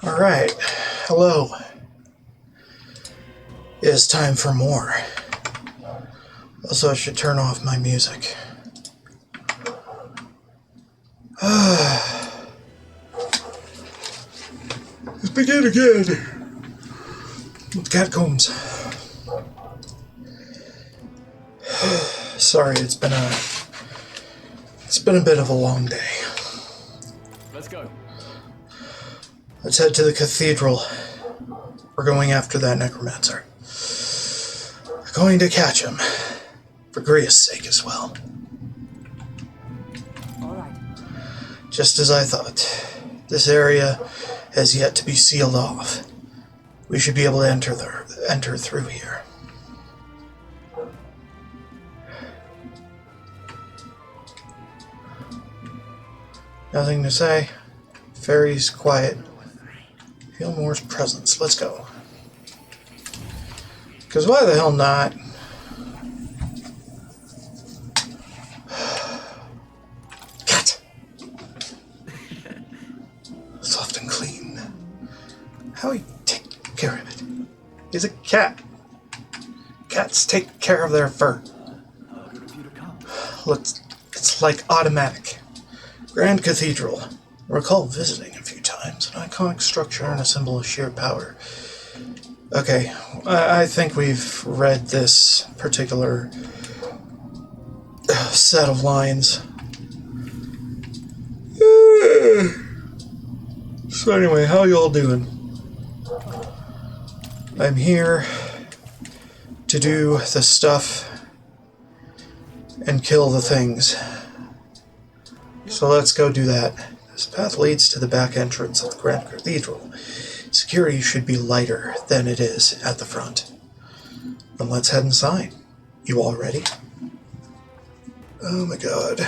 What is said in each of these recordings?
Alright, hello. It is time for more. Also, I should turn off my music. Let's begin again with catacombs. Sorry, it's been a bit of a long day. Let's go. Let's head to the cathedral. We're going after that necromancer. We're going to catch him. For Gria's sake as well. Alright. Just as I thought. This area has yet to be sealed off. We should be able to enter through here. Nothing to say. Fairy's quiet. Feel Moore's presence. Let's go. Because why the hell not? Cat! Soft and clean. How he take care of it? He's a cat. Cats take care of their fur. Look, it's like automatic. Grand Cathedral. I recall visiting a few times. An iconic structure and a symbol of sheer power. Okay, I think we've read this particular set of lines. So anyway, how y'all doing? I'm here to do the stuff and kill the things. So let's go do that. This path leads to the back entrance of the Grand Cathedral. Security should be lighter than it is at the front. Then let's head inside. You all ready? Oh my god.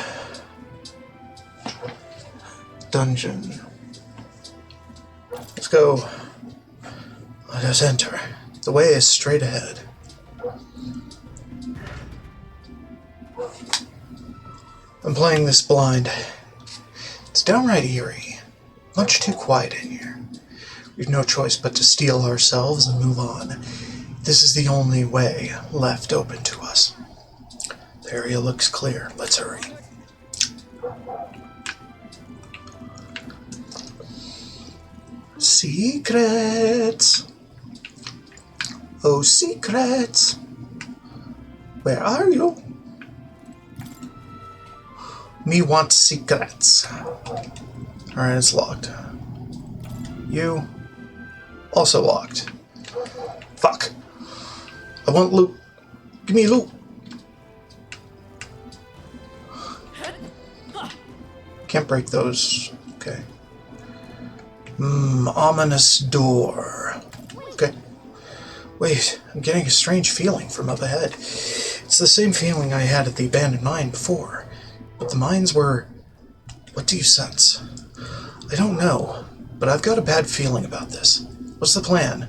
Dungeon. Let's go. Let us enter. The way is straight ahead. I'm playing this blind. It's downright eerie. Much too quiet in here. We've no choice but to steel ourselves and move on. This is the only way left open to us. The area looks clear. Let's hurry. Secrets! Oh, secrets! Where are you? Me want secrets. Alright, it's locked. You also locked. Fuck. I want loot. Give me loot. Can't break those. Okay. Ominous door. Okay. Wait, I'm getting a strange feeling from up ahead. It's the same feeling I had at the abandoned mine before. But the mines were... What do you sense? I don't know, but I've got a bad feeling about this. What's the plan?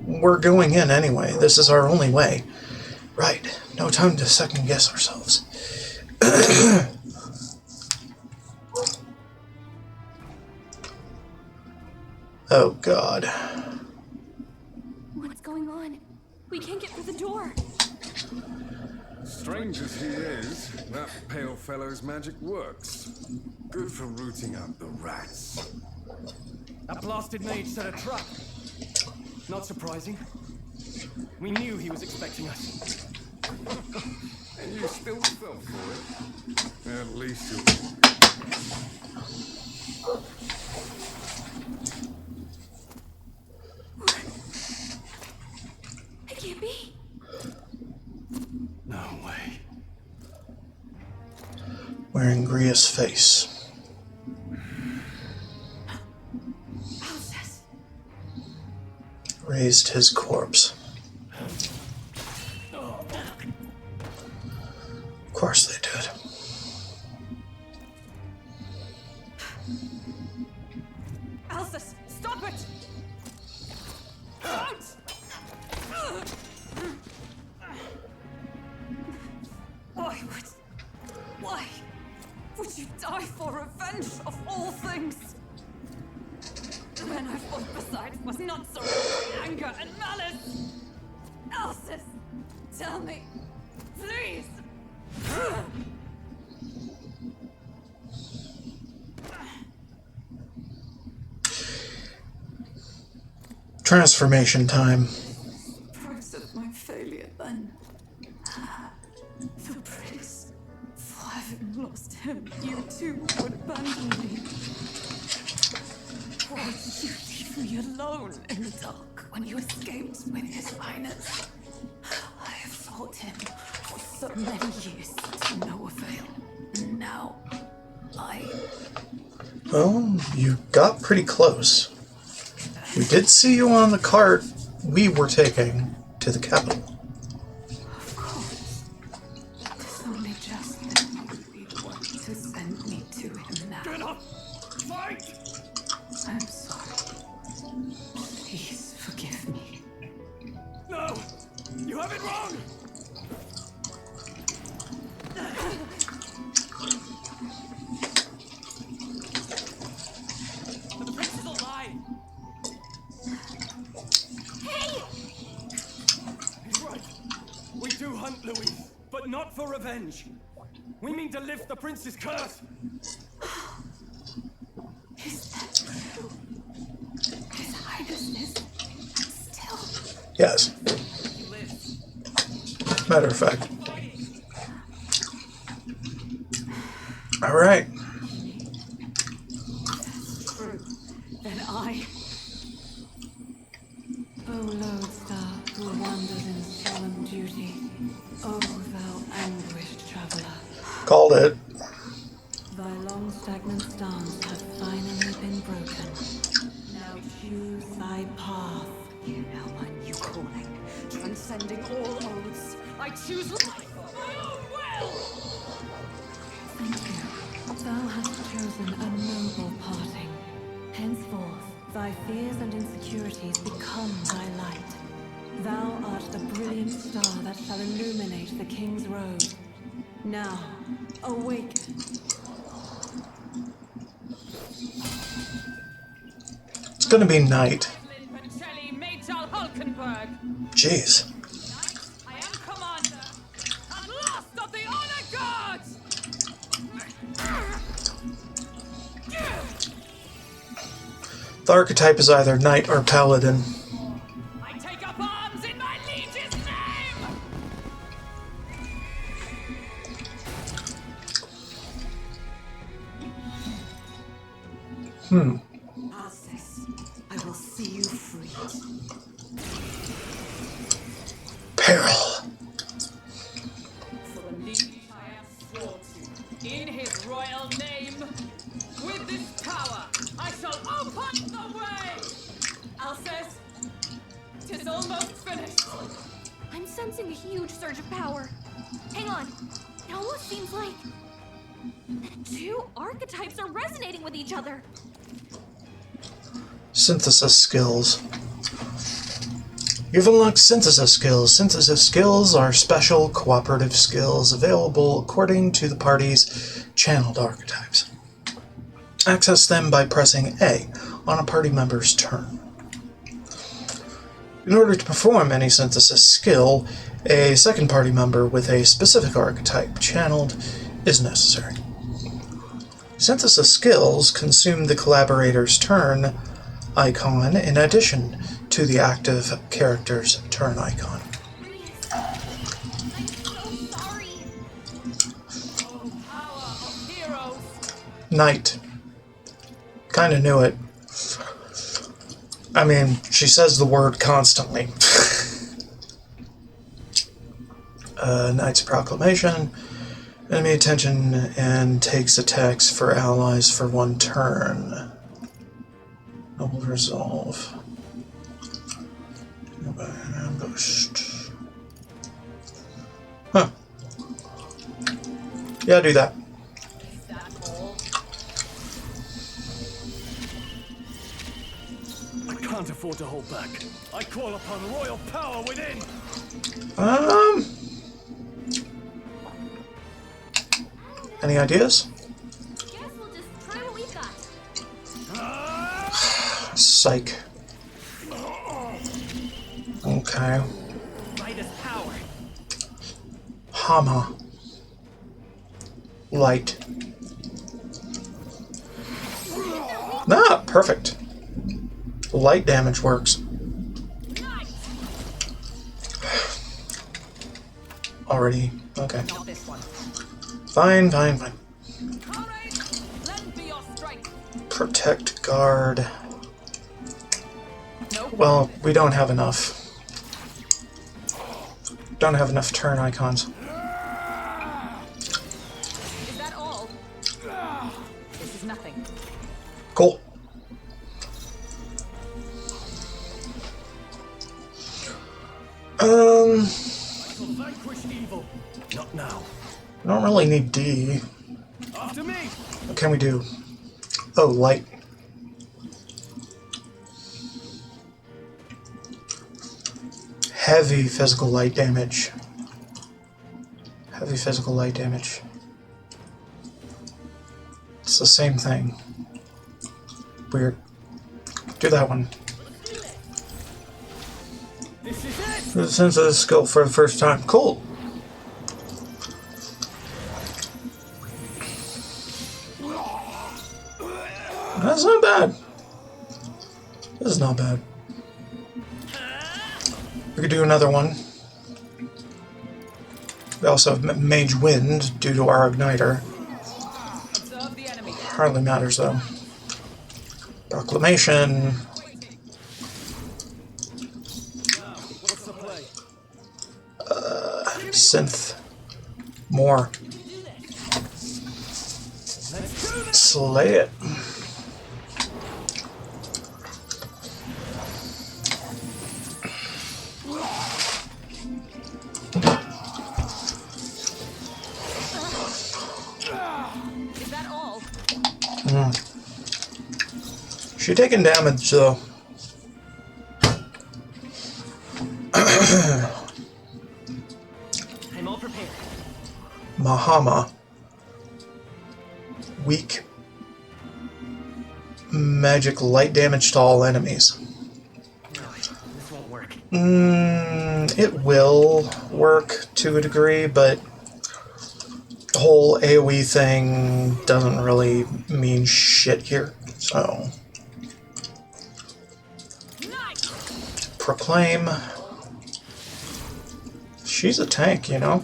We're going in anyway. This is our only way. Right. No time to second-guess ourselves. Oh, God. What's going on? We can't get through the door. Strange as he is, that pale fellow's magic works. Good for rooting out the rats. That blasted mage set a trap. Not surprising. We knew he was expecting us. And you still fell for it. At least you... It can't be. No way. Wearing Gria's face. How's Raised his corpse. Of course they did. Alsus, stop it! Don't! Why would you die for revenge of all things? The men I fought not surrounded by anger and malice. Elsis, tell me, please. Transformation time. Price of my failure, then. The prince. For having lost him, you too would abandon me. Why did you leave me alone in the dark when you escaped with his finest? I have fought him for so many years to no avail. And now, Well, you got pretty close. We did see you on the cart we were taking to the capital. Of course. It's only just that you would be the one to send me to him now. Get up! Fight! I'm sorry. Please forgive me. No! You have it wrong! The prince is alive! Hey! He's right. We do hunt Louis, but not for revenge. We mean to lift the prince's curse. Is that true? His Highness is still... Yes, He lives. matter of fact. Alright. True. Then I... O lodestar who wanders in solemn duty, O thou anguished traveler, Called it. thy long stagnant stance hath finally been broken. Now choose thy path. Now my new calling, transcending all oaths, I choose life of my own will! Thank you. Thou hast chosen a noble parting. Henceforth, thy fears and insecurities become thy light. Thou art the brilliant star that shall illuminate the King's Road. Now, awaken. It's gonna be night. Jeez. I am commander, and last of the honor guards! The archetype is either knight or paladin. I take up arms in my liege's name! Alcest, I will see you freed. Peril. For the liege I have sworn to, in his royal name, with this power, I shall open the way! Alcest, 'tis almost finished. I'm sensing a huge surge of power. Hang on. It almost seems like two archetypes are resonating with each other. Synthesis skills. You've unlocked synthesis skills. Synthesis skills are special cooperative skills available according to the party's channeled archetypes. Access them by pressing A on a party member's turn. In order to perform any synthesis skill, a second party member with a specific archetype channeled is necessary. Synthesis skills consume the collaborator's turn icon in addition to the active character's turn icon. I'm so sorry. Oh, power of heroes! Knight. Kinda knew it. I mean, she says the word constantly. Knight's Proclamation. Enemy attention and takes attacks for allies for one turn. Noble Resolve. Ambushed. Huh. Yeah, do that. Is that all? I can't afford to hold back. I call upon royal power within. Any ideas? Guess we'll just try what we've got. Psych. Okay. Midas power. Hama. Light. Ah, perfect. Light damage works. Already. Okay. Not this one. Fine, fine, fine. Comrade, lend me your strength. Protect guard. No. Well, we don't have enough. Don't have enough turn icons. Is that all? This is nothing. Cool. I shall vanquish evil. Not now. I don't really need D. After me. What can we do? Oh, light. Heavy physical light damage. Heavy physical light damage. It's the same thing. Weird. Do that one. This is it. For the sense of the skill for the first time. Cool. That's not bad. This is not bad. We could do another one. We also have Mage Wind due to our Igniter. Observe the enemy. Hardly matters though. Proclamation. What's the play? Synth. More. Let's do this. Slay it. Is that all? She taking damage though. I'm all prepared. Mahama. Weak. Magic light damage to all enemies. No, this won't work. It will work to a degree, but the whole AoE thing doesn't really mean shit here. So, Nice. Proclaim. She's a tank, you know?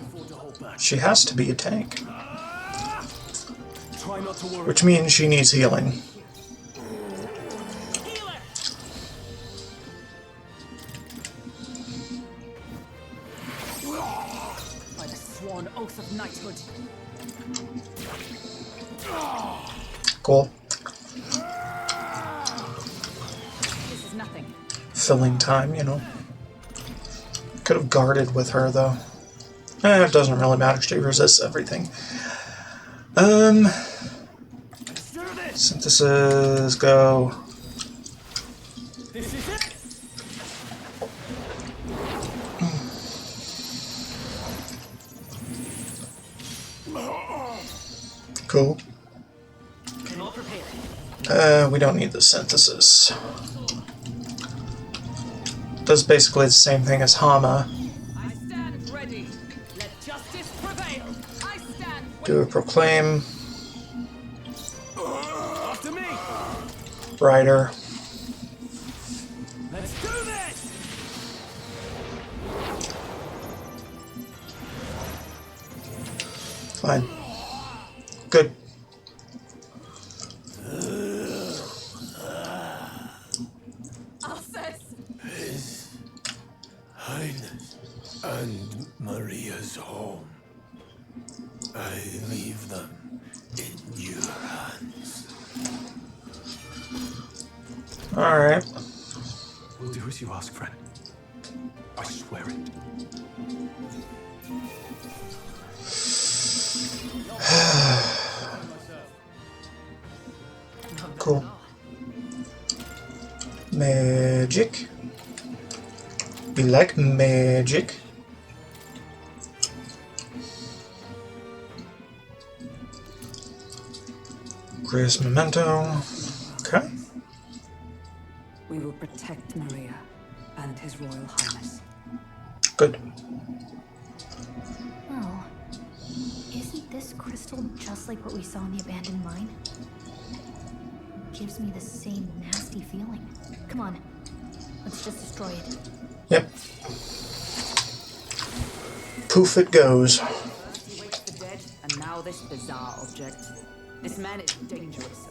She has to be a tank. Try not to worry. Which means she needs healing. Healer. By the sworn oath of knighthood. Cool. This is nothing. Filling time, you know? Could have guarded with her, though. It doesn't really matter. She resists everything. Let's do this. Synthesis, go. This is it. Cool. I'm all prepared. We don't need the synthesis. Does basically the same thing as Hama. I stand ready. Let justice prevail. I stand. Do a proclaim. After me. Rider. Let's do this. Fine. Good. Alphys. Highness and Maria's home. I leave them in your hands. Alright. We'll do as you ask, friend. I swear it. Cool. Magic. We like magic. Grace Memento. Okay. We will protect Maria and His Royal Highness. Good. Oh, isn't this crystal just like what we saw in the abandoned mine? Gives me the same nasty feeling. Come on, let's just destroy it. Yep. Poof it goes. First he wakes the dead, and now this bizarre object. This man is dangerous.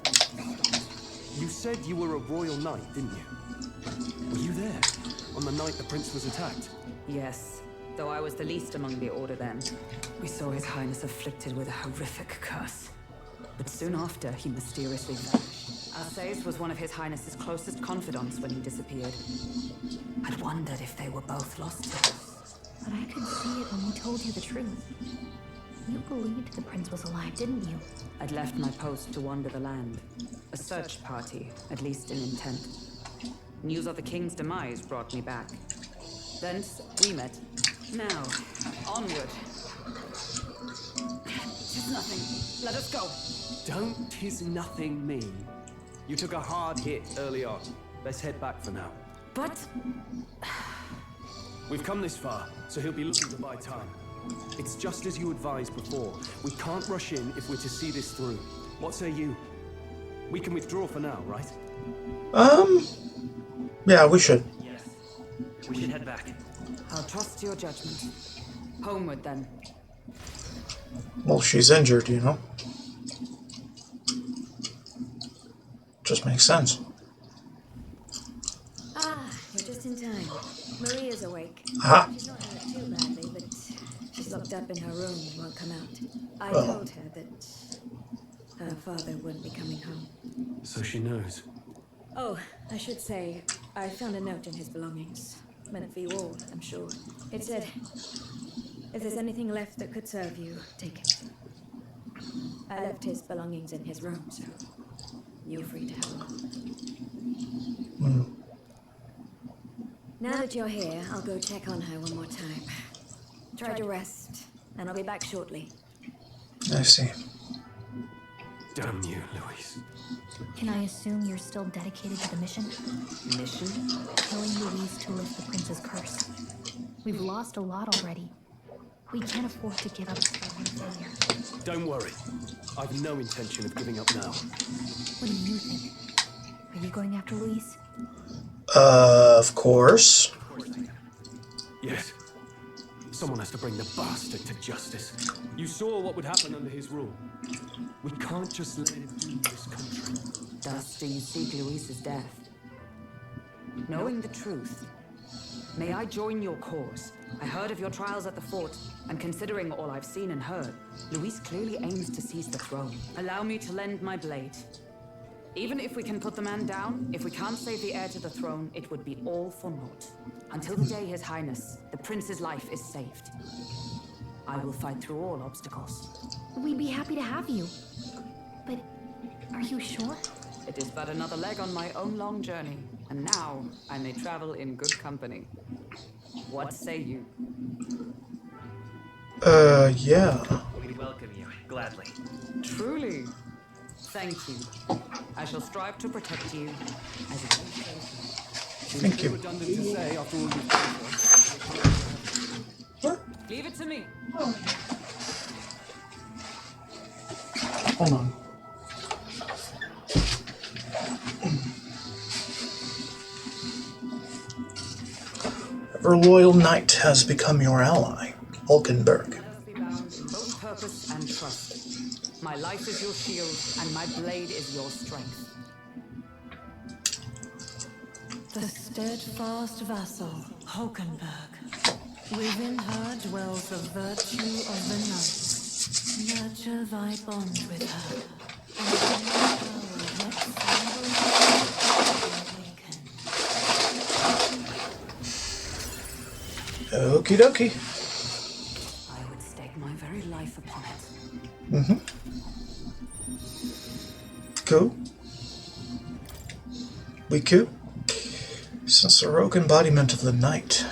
You said you were a royal knight, didn't you? Were you there on the night the prince was attacked? Yes, though I was the least among the order then. We saw His Highness afflicted with a horrific curse. But soon after, he mysteriously vanished. Alsace was one of His Highness's closest confidants when he disappeared. I'd wondered if they were both lost to us. But I could see it when he told you the truth. You believed the prince was alive, didn't you? I'd left my post to wander the land. A search party, at least in intent. News of the king's demise brought me back. Thence, we met. Now, onward. Tis nothing. Let us go. Don't tis nothing me. You took a hard hit early on. Let's head back for now. But... We've come this far, so he'll be looking to buy time. It's just as you advised before. We can't rush in if we're to see this through. What say you? We can withdraw for now, right? Yeah, we should. Yes. We should head back. I'll trust your judgment. Homeward, then. Well, she's injured, you know. Just makes sense. Ah, you're just in time. Maria's awake. Aha. She's not hurt too badly, but she's locked up in her room and won't come out. I Oh. told her that her father wouldn't be coming home. So she knows. Oh, I should say, I found a note in his belongings. Meant for you all, I'm sure. It said, if there's anything left that could serve you, take it. I left his belongings in his room, so you're free to have them. Now that you're here, I'll go check on her one more time. Try to rest, and I'll be back shortly. I see. Damn you, Louise. Can I assume you're still dedicated to the mission? Mission? Killing Louise to lift the prince's curse. We've lost a lot already. We can't afford to give up for one failure. Don't worry. I've no intention of giving up now. What do you think? Are you going after Louise? Of course. Yes. Someone has to bring the bastard to justice. You saw what would happen under his rule. We can't just let him do this country. Thus do you seek Louise's death. Knowing the truth, may I join your cause? I heard of your trials at the fort, and considering all I've seen and heard, Louise clearly aims to seize the throne. Allow me to lend my blade. Even if we can put the man down, if we can't save the heir to the throne, it would be all for naught. Until the day His Highness, the prince's life is saved. I will fight through all obstacles. We'd be happy to have you. But are you sure? It is but another leg on my own long journey, and now I may travel in good company. What say you? Yeah. We welcome you, gladly. Truly. Thank you. I shall strive to protect you as a Thank you. Redundant to say after all you've done for us. What? Leave it to me. Hold on. Ever loyal knight has become your ally, Hulkenberg. Let us be bound in both purpose and trust. My life is your shield, and my blade is your strength. The steadfast vassal, Hulkenberg. Within her dwells the virtue of the knight. Nurture thy bond with her, and in her power yet awaken. Okie dokie. I would stake my very life upon it. Mm-hmm. Cool. We cool. Since the rogue embodiment of the knight.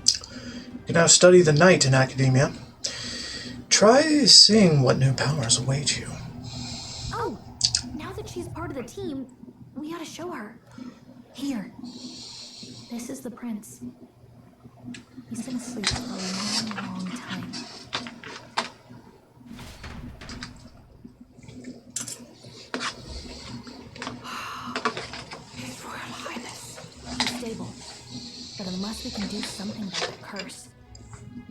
You can now study the knight in academia. Try seeing what new powers await you. Oh, now that she's part of the team, we ought to show her. Here. This is the prince. He's been asleep for a long, long time. His Royal Highness. He's stable. But unless we can do something about the curse,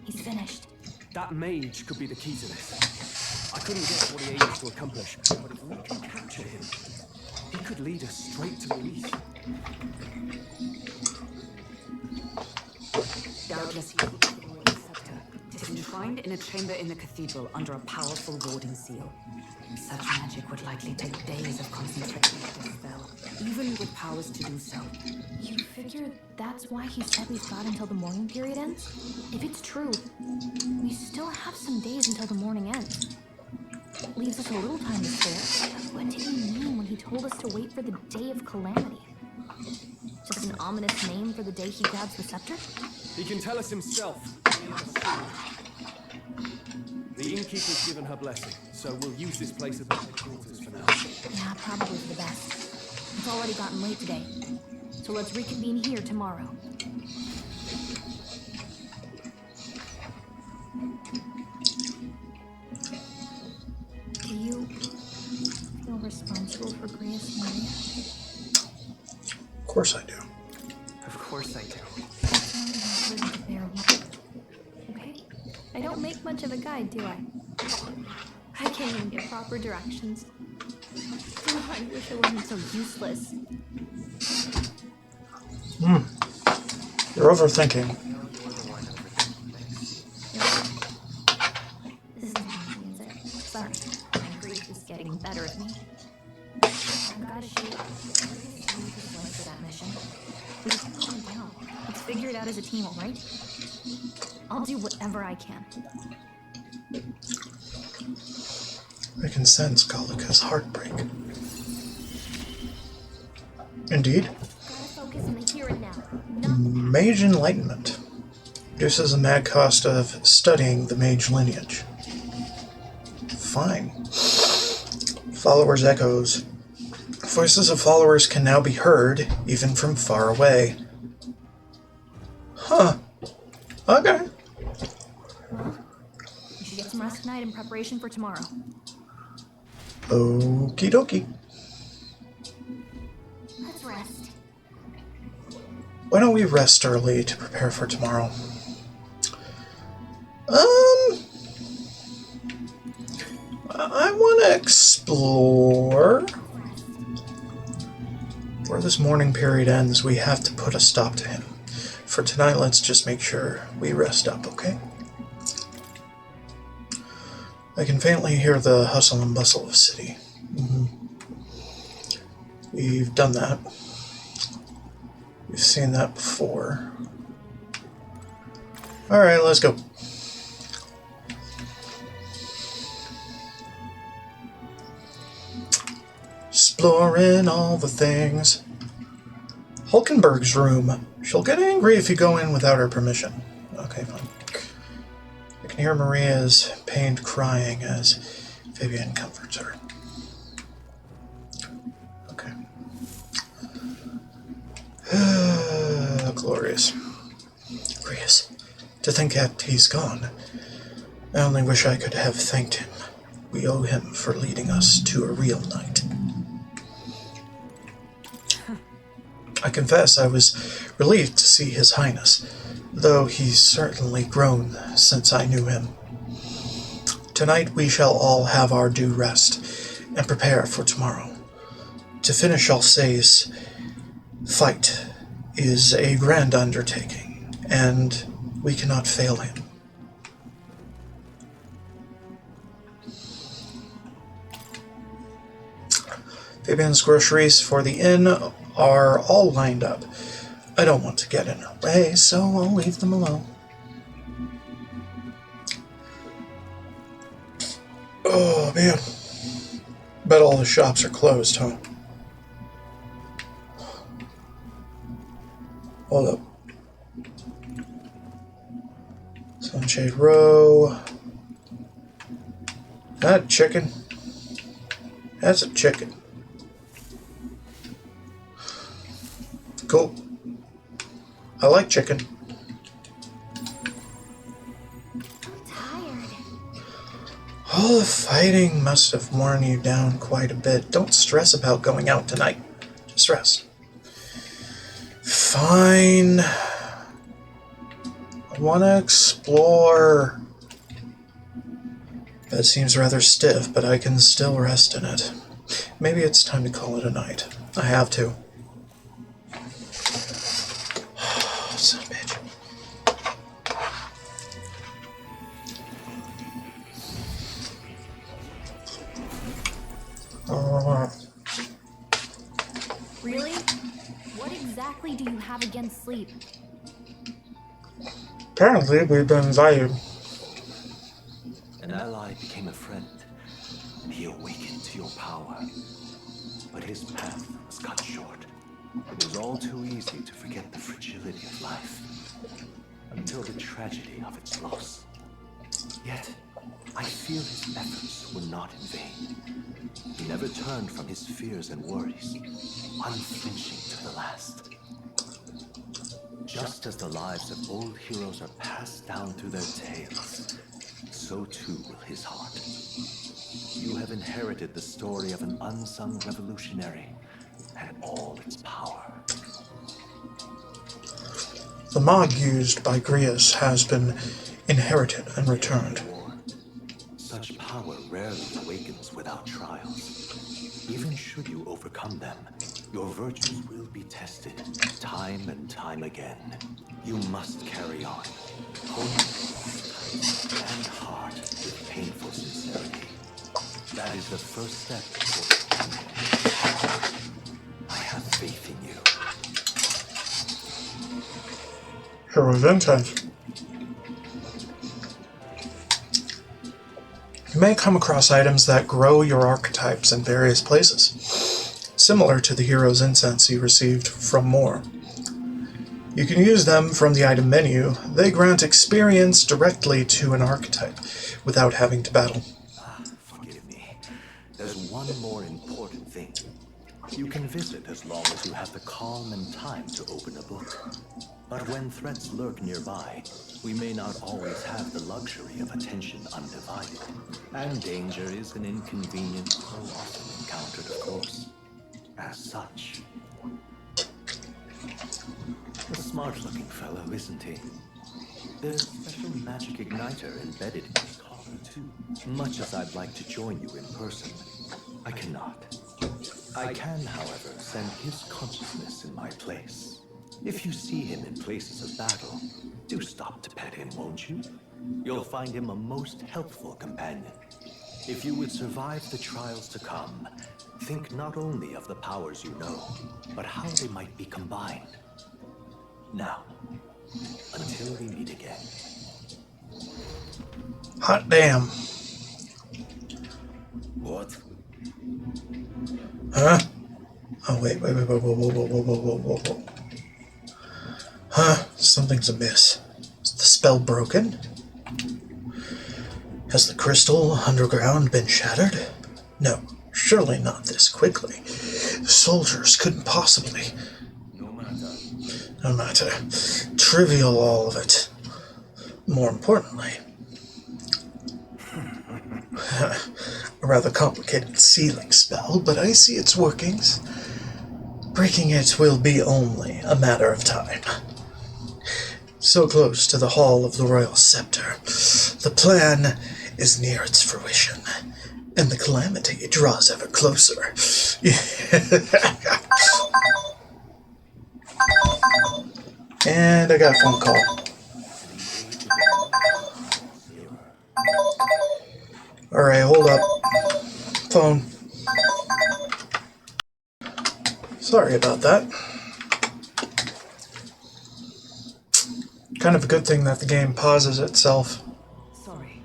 he's finished. That mage could be the key to this. I couldn't guess what he aims to accomplish, but if we can capture him, he could lead us straight to Luis. Doubtless he will take the royal scepter. It is enshrined in a chamber in the cathedral under a powerful warding seal. Such magic would likely take days of concentration to dispel, even with powers to do so. You figure that's why he said we've got until the mourning period ends? If it's true, we still have some days until the mourning ends. Leaves us a little time to spare. But what did he mean when he told us to wait for the day of calamity? Just an ominous name for the day he grabs the scepter? He can tell us himself. The innkeeper's given her blessing, so we'll use this place as the headquarters for now. Yeah, probably for the best. It's already gotten late today, so let's reconvene here tomorrow. Do you feel responsible for Grias Maria? Of course I do. Of course I do. Okay? I don't make much of a guide, do I? I can't even get proper directions. Oh, I wish I wasn't so useless. You're overthinking. This is it. Sorry. My grief is getting the better of me. I've got to shoot. For that mission. We just calm down. Let's figure it out as a team, alright? I'll do whatever I can. I can sense Gallica's heartbreak. Indeed. Gotta focus on the here and now. Not the Mage Enlightenment reduces the mad cost of studying the mage lineage. Fine. Followers' echoes. Voices of followers can now be heard, even from far away. Huh. Okay. You should get some rest tonight in preparation for tomorrow. Okie dokie. Let's rest. Why don't we rest early to prepare for tomorrow? I want to explore. Where this morning period ends, we have to put a stop to him. For tonight, let's just make sure we rest up, okay? I can faintly hear the hustle and bustle of the city. We've done that. We've seen that before. Alright, let's go. Exploring all the things. Hulkenberg's room. She'll get angry if you go in without her permission. Okay, fine. I can hear Maria's pained crying as Fabian comforts her. Okay. Glorious. Glorious. To think that he's gone. I only wish I could have thanked him. We owe him for leading us to a real night. I confess I was relieved to see His Highness, though he's certainly grown since I knew him. Tonight we shall all have our due rest and prepare for tomorrow. To finish Alcée's fight is a grand undertaking, and we cannot fail him. Fabian's groceries for the inn are all lined up. I don't want to get in her way, so I'll leave them alone. Oh, man. Bet all the shops are closed, huh? Hold up. Sunshade Row. That chicken. That's a chicken. Cool. I like chicken. All the fighting must have worn you down quite a bit. Don't stress about going out tonight. Just rest. Fine. I want to explore. Bed seems rather stiff, but I can still rest in it. Maybe it's time to call it a night. I have to. Son of a bitch. Really? What exactly do you have against sleep? Apparently, we've been invited. An ally became a friend. He awakened to your power. But his path was cut short. It was all too easy to forget the fragility of life. Until the tragedy of its loss. Yet, I feel his efforts were not in vain. He never turned from his fears and worries, unflinching to the last. Just as the lives of old heroes are passed down through their tales, so too will his heart. You have inherited the story of an unsung revolutionary and all its power. The mod used by Grius has been inherited and returned. Such power rarely awakens without trials. Even should you overcome them, your virtues will be tested time and time again. You must carry on, holding tight and hard with painful sincerity. That is the first step toward. I have faith in you. Hero's intent. You may come across items that grow your archetypes in various places, similar to the hero's incense you received from Moore. You can use them from the item menu. They grant experience directly to an archetype, without having to battle. Forgive me. There's one more important thing. You can visit as long as you have the calm and time to open a book. But when threats lurk nearby, we may not always have the luxury of attention undivided. And danger is an inconvenience so often encountered, of course. As such. A smart-looking fellow, isn't he? There's a special magic igniter embedded in his collar, too. Much as I'd like to join you in person, I cannot. I can, however, send his consciousness in my place. If you see him in places of battle, do stop to pet him, won't you? You'll find him a most helpful companion. If you would survive the trials to come, think not only of the powers you know, but how they might be combined. Now, until we meet again. Hot damn. What? Huh? Oh, wait, whoa. Huh? Something's amiss. Is the spell broken? Has the crystal underground been shattered? No, surely not this quickly. The soldiers couldn't possibly. No matter. Trivial, all of it. More importantly, a rather complicated sealing spell, but I see its workings. Breaking it will be only a matter of time. So close to the Hall of the Royal Scepter, the plan is near its fruition, and the calamity draws ever closer. And I got a phone call. Alright, hold up. Phone. Sorry about that. Kind of a good thing that the game pauses itself. Sorry.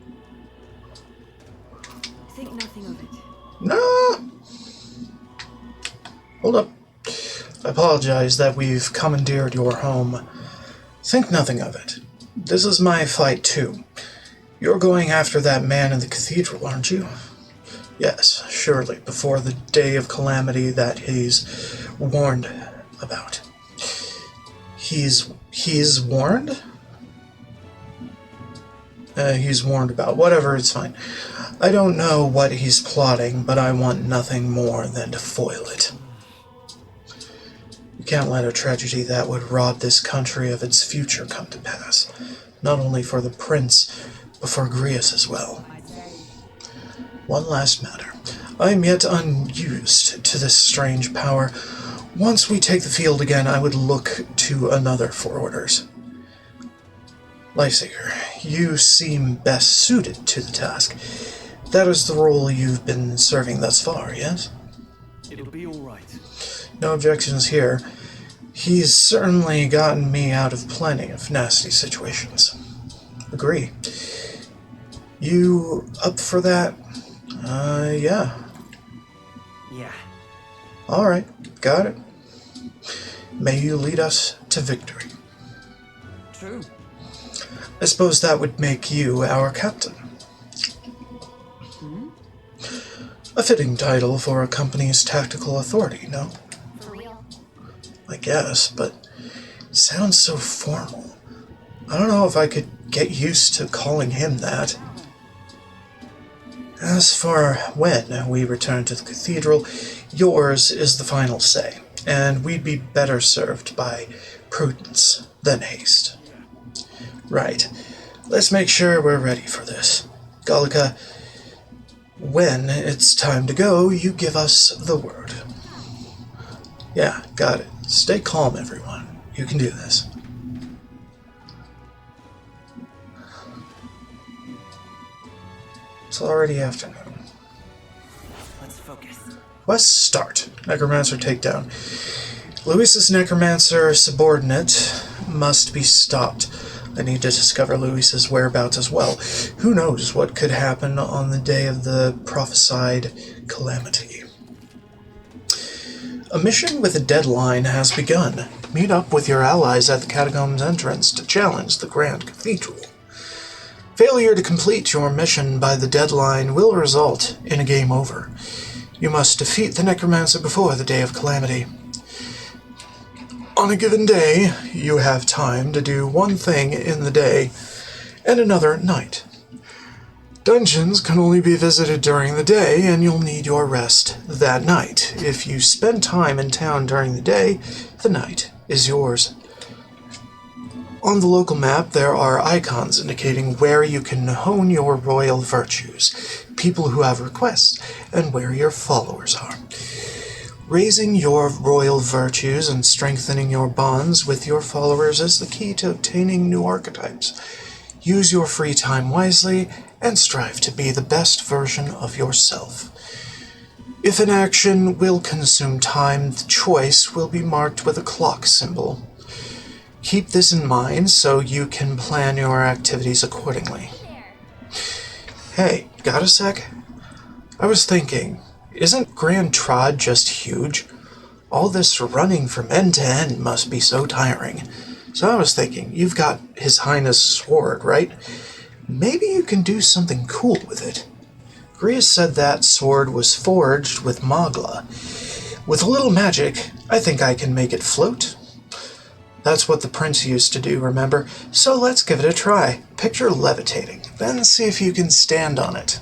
Think nothing of it. No! Hold up. I apologize that we've commandeered your home. Think nothing of it. This is my fight too. You're going after that man in the cathedral, aren't you? Yes, surely, before the day of calamity that he's warned about. He's warned? He's warned about. Whatever, it's fine. I don't know what he's plotting, but I want nothing more than to foil it. We can't let a tragedy that would rob this country of its future come to pass, not only for the prince, but for Grius as well. One last matter. I am yet unused to this strange power. Once we take the field again, I would look to another for orders. Lifeseeker, you seem best suited to the task. That is the role you've been serving thus far, yes? It'll be all right. No objections here. He's certainly gotten me out of plenty of nasty situations. Agree. You up for that? Yeah. Yeah. Alright, got it. May you lead us to victory. True. I suppose that would make you our captain. A fitting title for a company's tactical authority, no? For real. I guess, but it sounds so formal. I don't know if I could get used to calling him that. As for when we return to the cathedral, yours is the final say, and we'd be better served by prudence than haste. Right. Let's make sure we're ready for this. Gallica, when it's time to go, you give us the word. Yeah, got it. Stay calm, everyone. You can do this. It's already afternoon. Let's focus. Let's start. Necromancer takedown. Luis's necromancer subordinate must be stopped. I need to discover Luis's whereabouts as well. Who knows what could happen on the day of the prophesied calamity. A mission with a deadline has begun. Meet up with your allies at the catacombs entrance to challenge the Grand Cathedral. Failure to complete your mission by the deadline will result in a game over. You must defeat the necromancer before the day of calamity. On a given day, you have time to do one thing in the day and another at night. Dungeons can only be visited during the day, and you'll need your rest that night. If you spend time in town during the day, the night is yours. On the local map, there are icons indicating where you can hone your royal virtues, people who have requests, and where your followers are. Raising your royal virtues and strengthening your bonds with your followers is the key to obtaining new archetypes. Use your free time wisely and strive to be the best version of yourself. If an action will consume time, the choice will be marked with a clock symbol. Keep this in mind so you can plan your activities accordingly. Hey, got a sec? I was thinking, isn't Grand Trod just huge? All this running from end to end must be so tiring. So I was thinking, you've got His Highness' sword, right? Maybe you can do something cool with it. Grius said that sword was forged with Magla. With a little magic, I think I can make it float. That's what the prince used to do, remember? So let's give it a try. Picture levitating, then see if you can stand on it.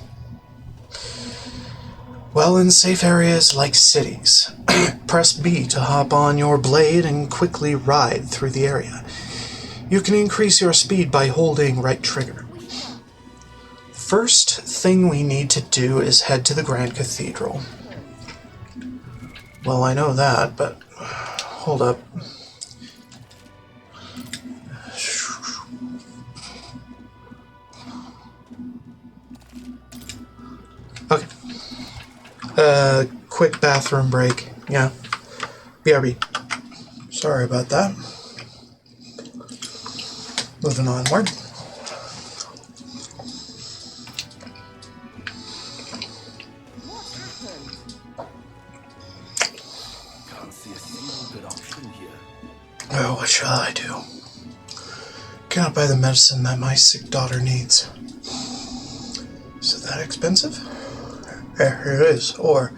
Well, in safe areas like cities, press B to hop on your blade and quickly ride through the area. You can increase your speed by holding right trigger. First thing we need to do is head to the Grand Cathedral. Well, I know that, but hold up. Okay. Quick bathroom break. Yeah. BRB. Sorry about that. Moving onward. Can't see a single good option here. Oh, what shall I do? Cannot buy the medicine that my sick daughter needs. Is it that expensive? It is. Or,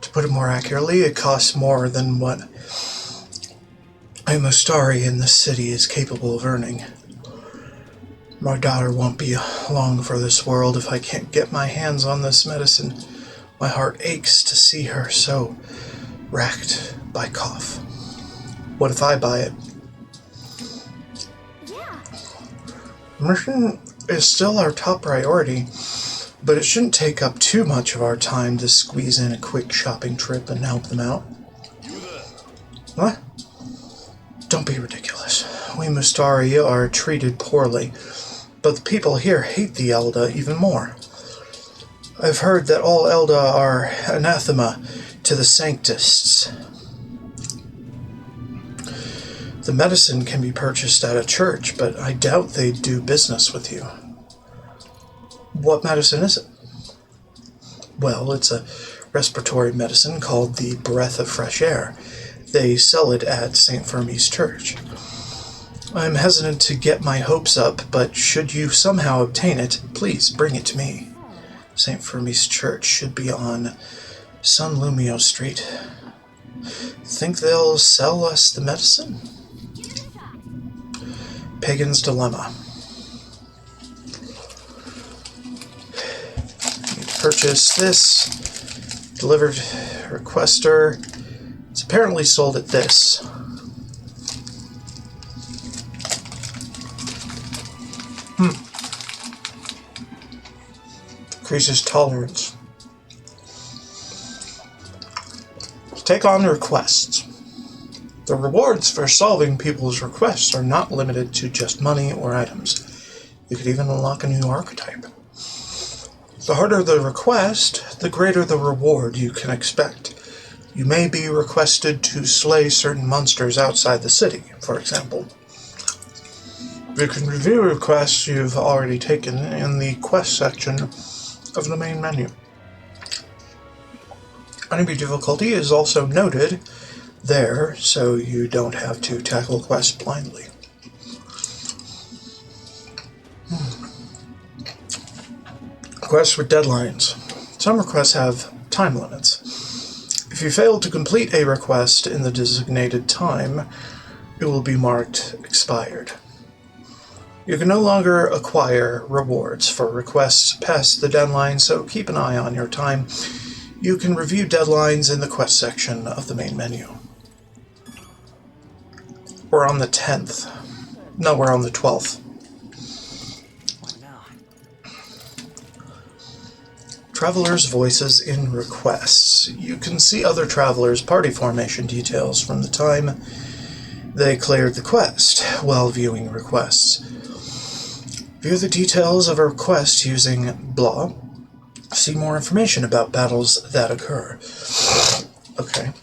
to put it more accurately, it costs more than what a Mustari in the city is capable of earning. My daughter won't be long for this world if I can't get my hands on this medicine. My heart aches to see her so racked by cough. What if I buy it? Yeah. Mission is still our top priority, but it shouldn't take up too much of our time to squeeze in a quick shopping trip and help them out. What? Don't be ridiculous. We Mustari are treated poorly, but the people here hate the Elda even more. I've heard that all Elda are anathema to the Sanctists. The medicine can be purchased at a church, but I doubt they'd do business with you. What medicine is it? Well, it's a respiratory medicine called the Breath of Fresh Air. They sell it at St. Fermi's Church. I'm hesitant to get my hopes up, but should you somehow obtain it, please bring it to me. St. Fermi's Church should be on San Lumio Street. Think they'll sell us the medicine? Pagan's Dilemma. Need to purchase this. Delivered requester. It's apparently sold at this. Increases tolerance. Take on requests. The rewards for solving people's requests are not limited to just money or items. You could even unlock a new archetype. The harder the request, the greater the reward you can expect. You may be requested to slay certain monsters outside the city, for example. You can review requests you've already taken in the quest section of the main menu. Enemy difficulty is also noted there, so you don't have to tackle quests blindly. Quests with deadlines. Some requests have time limits. If you fail to complete a request in the designated time, it will be marked expired. You can no longer acquire rewards for requests past the deadline, so keep an eye on your time. You can review deadlines in the quest section of the main menu. We're on the 10th. No, we're on the 12th. What now? Travelers' voices in requests. You can see other travelers' party formation details from the time they cleared the quest while viewing requests. View the details of a request using blah. See more information about battles that occur. Okay.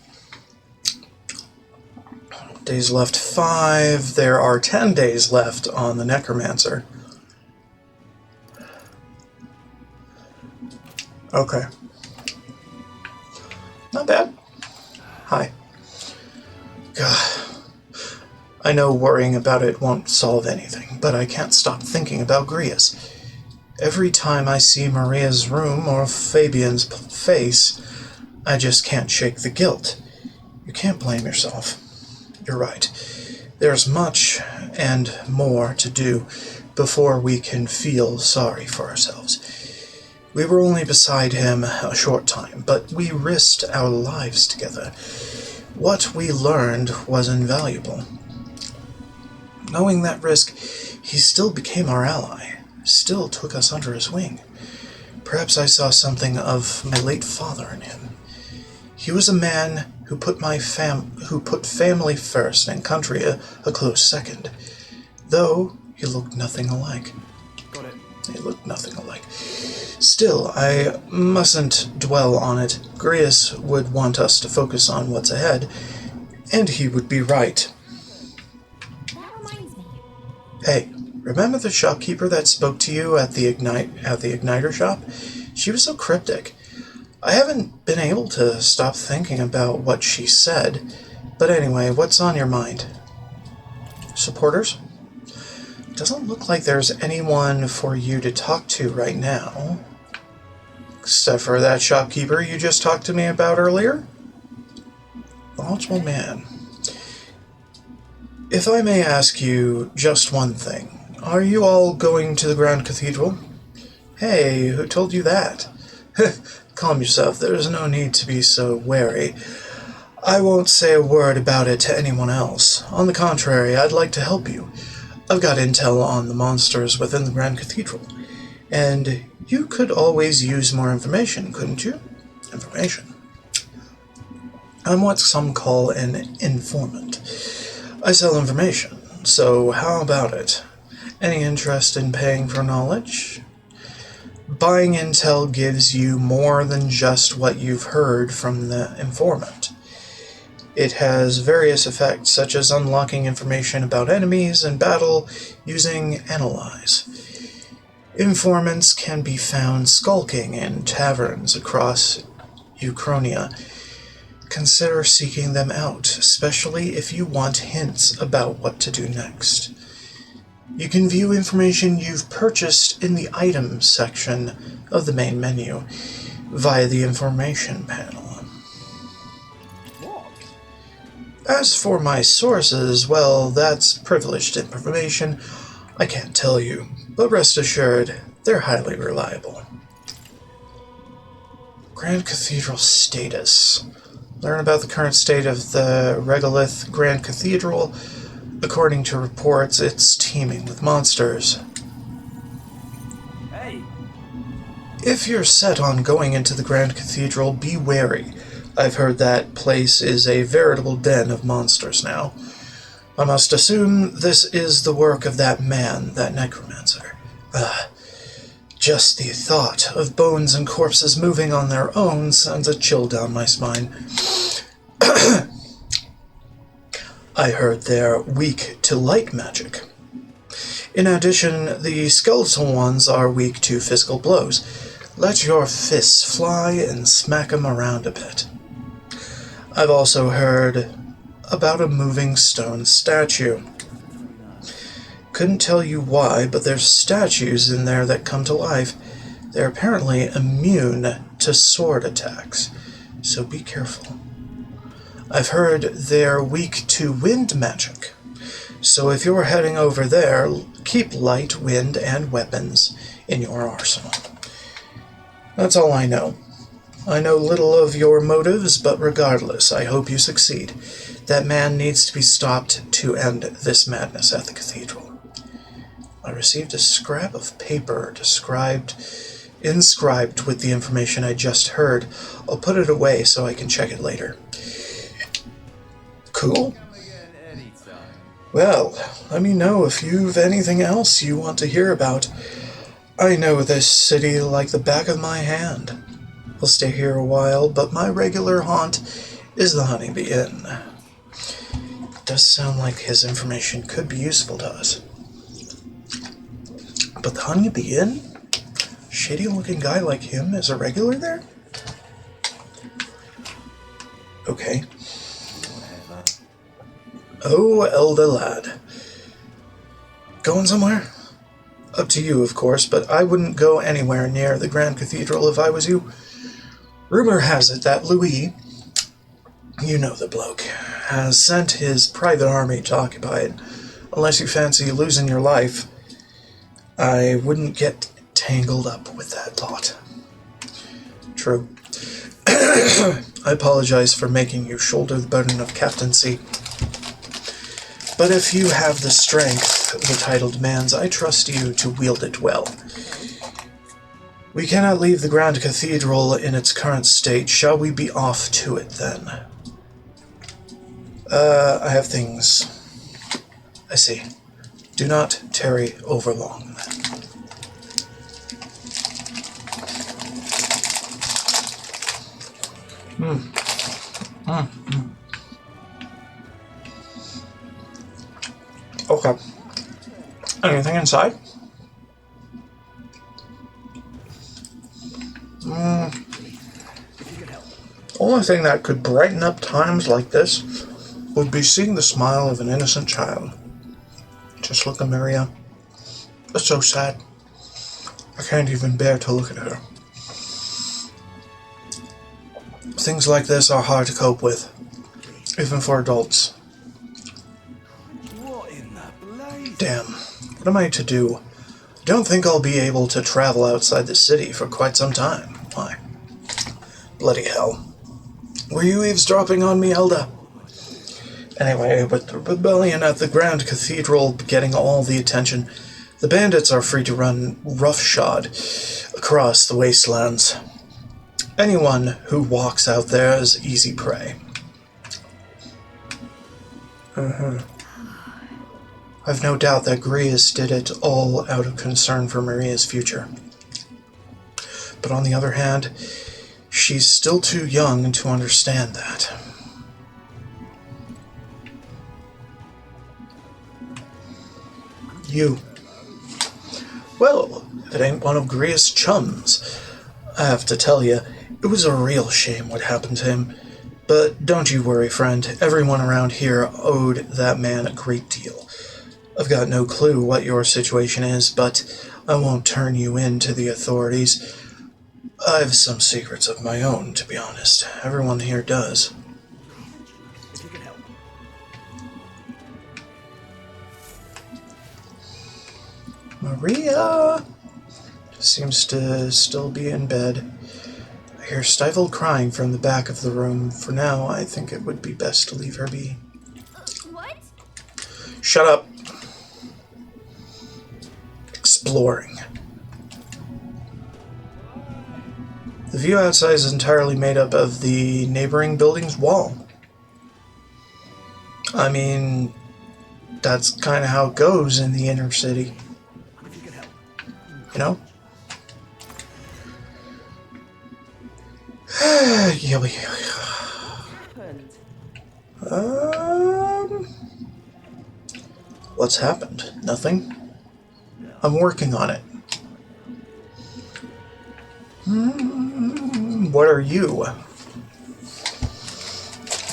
Days left 5. There are 10 days left on the Necromancer. Okay. Not bad. Hi. God. I know worrying about it won't solve anything, but I can't stop thinking about Grius. Every time I see Maria's room or Fabian's face, I just can't shake the guilt. You can't blame yourself. You're right. There's much and more to do before we can feel sorry for ourselves. We were only beside him a short time, but we risked our lives together. What we learned was invaluable. Knowing that risk, he still became our ally, still took us under his wing. Perhaps I saw something of my late father in him. He was a man who put family first and country a close second, though he looked nothing alike. Got it. He looked nothing alike. Still, I mustn't dwell on it. Grius would want us to focus on what's ahead, and he would be right. That reminds me. Hey, remember the shopkeeper that spoke to you at the Igniter shop? She was so cryptic. I haven't been able to stop thinking about what she said. But anyway, what's on your mind? Supporters? Doesn't look like there's anyone for you to talk to right now. Except for that shopkeeper you just talked to me about earlier? Knowledgeable man. If I may ask you just one thing, are you all going to the Grand Cathedral? Hey, who told you that? Calm yourself, there's no need to be so wary. I won't say a word about it to anyone else. On the contrary, I'd like to help you. I've got intel on the monsters within the Grand Cathedral, and you could always use more information, couldn't you? Information. I'm what some call an informant. I sell information, so how about it? Any interest in paying for knowledge? Buying intel gives you more than just what you've heard from the informant. It has various effects, such as unlocking information about enemies in battle using Analyze. Informants can be found skulking in taverns across Ukrainia. Consider seeking them out, especially if you want hints about what to do next. You can view information you've purchased in the items section of the main menu via the information panel. As for my sources, well, that's privileged information. I can't tell you, but rest assured, they're highly reliable. Grand Cathedral status. Learn about the current state of the Regolith Grand Cathedral. According to reports, it's teeming with monsters. Hey! If you're set on going into the Grand Cathedral, be wary. I've heard that place is a veritable den of monsters now. I must assume this is the work of that man, that necromancer. Just the thought of bones and corpses moving on their own sends a chill down my spine. I heard they're weak to light magic. In addition, the skeletal ones are weak to physical blows. Let your fists fly and smack 'em around a bit. I've also heard about a moving stone statue. Couldn't tell you why, but there's statues in there that come to life. They're apparently immune to sword attacks, so be careful. I've heard they're weak to wind magic, so if you're heading over there, keep light, wind, and weapons in your arsenal. That's all I know. I know little of your motives, but regardless, I hope you succeed. That man needs to be stopped to end this madness at the cathedral. I received a scrap of paper inscribed with the information I just heard. I'll put it away so I can check it later. Cool. Well, let me know if you've anything else you want to hear about. I know this city like the back of my hand. I'll stay here a while, but my regular haunt is the Honeybee Inn. It does sound like his information could be useful to us. But the Honeybee Inn? Shady-looking guy like him is a regular there? Okay. Oh, elder lad. Going somewhere? Up to you, of course, but I wouldn't go anywhere near the Grand Cathedral if I was you. Rumor has it that Louis, you know the bloke, has sent his private army to occupy it. Unless you fancy losing your life, I wouldn't get tangled up with that lot. True. I apologize for making you shoulder the burden of captaincy. But if you have the strength the title demands, I trust you to wield it well. We cannot leave the Grand Cathedral in its current state. Shall we be off to it, then? I have things. I see. Do not tarry over long, then. Okay. Anything inside? Only thing that could brighten up times like this would be seeing the smile of an innocent child. Just look at Maria. It's so sad. I can't even bear to look at her. Things like this are hard to cope with, even for adults. What in the blaze? Damn, what am I to do? I don't think I'll be able to travel outside the city for quite some time. Why? Bloody hell. Were you eavesdropping on me, Elda? Anyway, with the rebellion at the Grand Cathedral getting all the attention, the bandits are free to run roughshod across the wastelands. Anyone who walks out there is easy prey. I've no doubt that Grius did it all out of concern for Maria's future. But on the other hand, she's still too young to understand that. You. Well, if it ain't one of Grius' chums. I have to tell you, it was a real shame what happened to him. But don't you worry, friend. Everyone around here owed that man a great deal. I've got no clue what your situation is, but I won't turn you in to the authorities. I've some secrets of my own, to be honest. Everyone here does. If you can help. Maria seems to still be in bed. I hear stifled crying from the back of the room. For now, I think it would be best to leave her be. What? Shut up. Exploring. The view outside is entirely made up of the neighboring building's wall. I mean, that's kind of how it goes in the inner city. If you can help. You know? What's happened? Nothing? I'm working on it. What are you?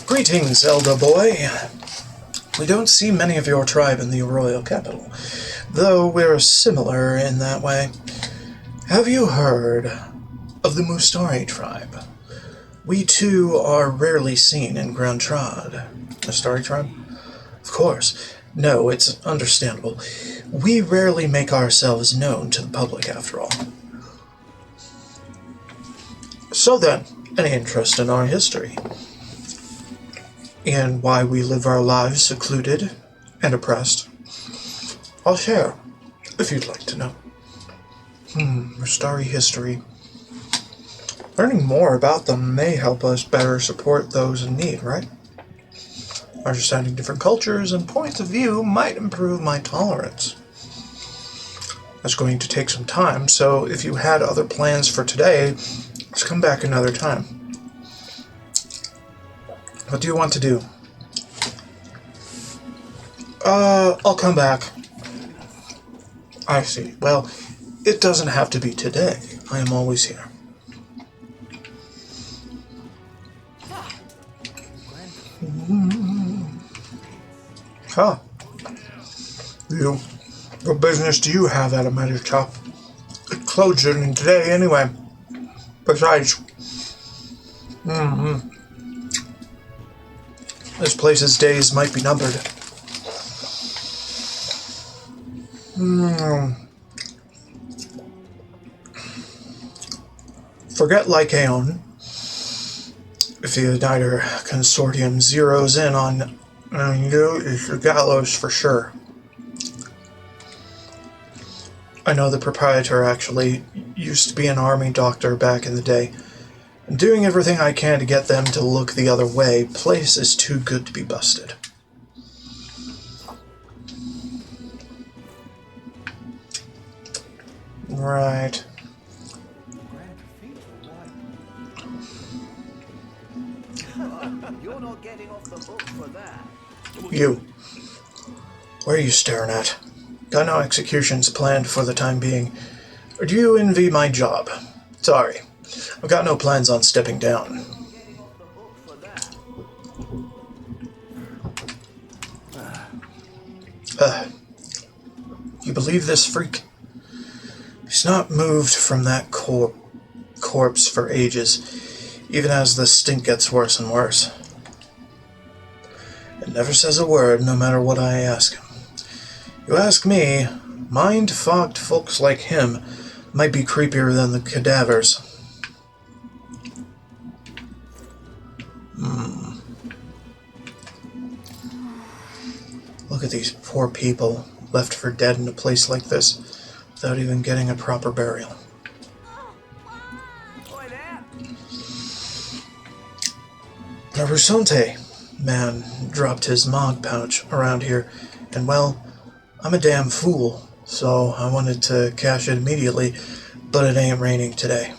Greetings, Elder boy. We don't see many of your tribe in the royal capital, though we're similar in that way. Have you heard of the Mustari tribe? We too are rarely seen in Grand Trad. Mustari tribe? Of course. No, it's understandable. We rarely make ourselves known to the public, after all. So then, any interest in our history? And why we live our lives secluded and oppressed? I'll share, if you'd like to know. Mustari history. Learning more about them may help us better support those in need, right? Understanding different cultures and points of view might improve my tolerance. That's going to take some time, so if you had other plans for today, let's come back another time. What do you want to do? I'll come back. I see. Well, it doesn't have to be today. I am always here. Huh. What business do you have at a magic shop? It closed during today anyway. Besides, this place's days might be numbered. Forget Lycaon. If the Igniter Consortium zeroes in on you, it's your gallows for sure. I know the proprietor actually used to be an army doctor back in the day. I'm doing everything I can to get them to look the other way. Place is too good to be busted. Right. You're not getting off the hook for that. You. What are you staring at? Got no executions planned for the time being. Or do you envy my job? Sorry. I've got no plans on stepping down. You believe this freak? He's not moved from that corpse for ages, even as the stink gets worse and worse. It never says a word, no matter what I ask him. You ask me, Mind-fogged folks like him might be creepier than the cadavers. Look at these poor people left for dead in a place like this without even getting a proper burial. A Rusante man dropped his mod pouch around here, and well, I'm a damn fool, so I wanted to cash it immediately, but it ain't raining today.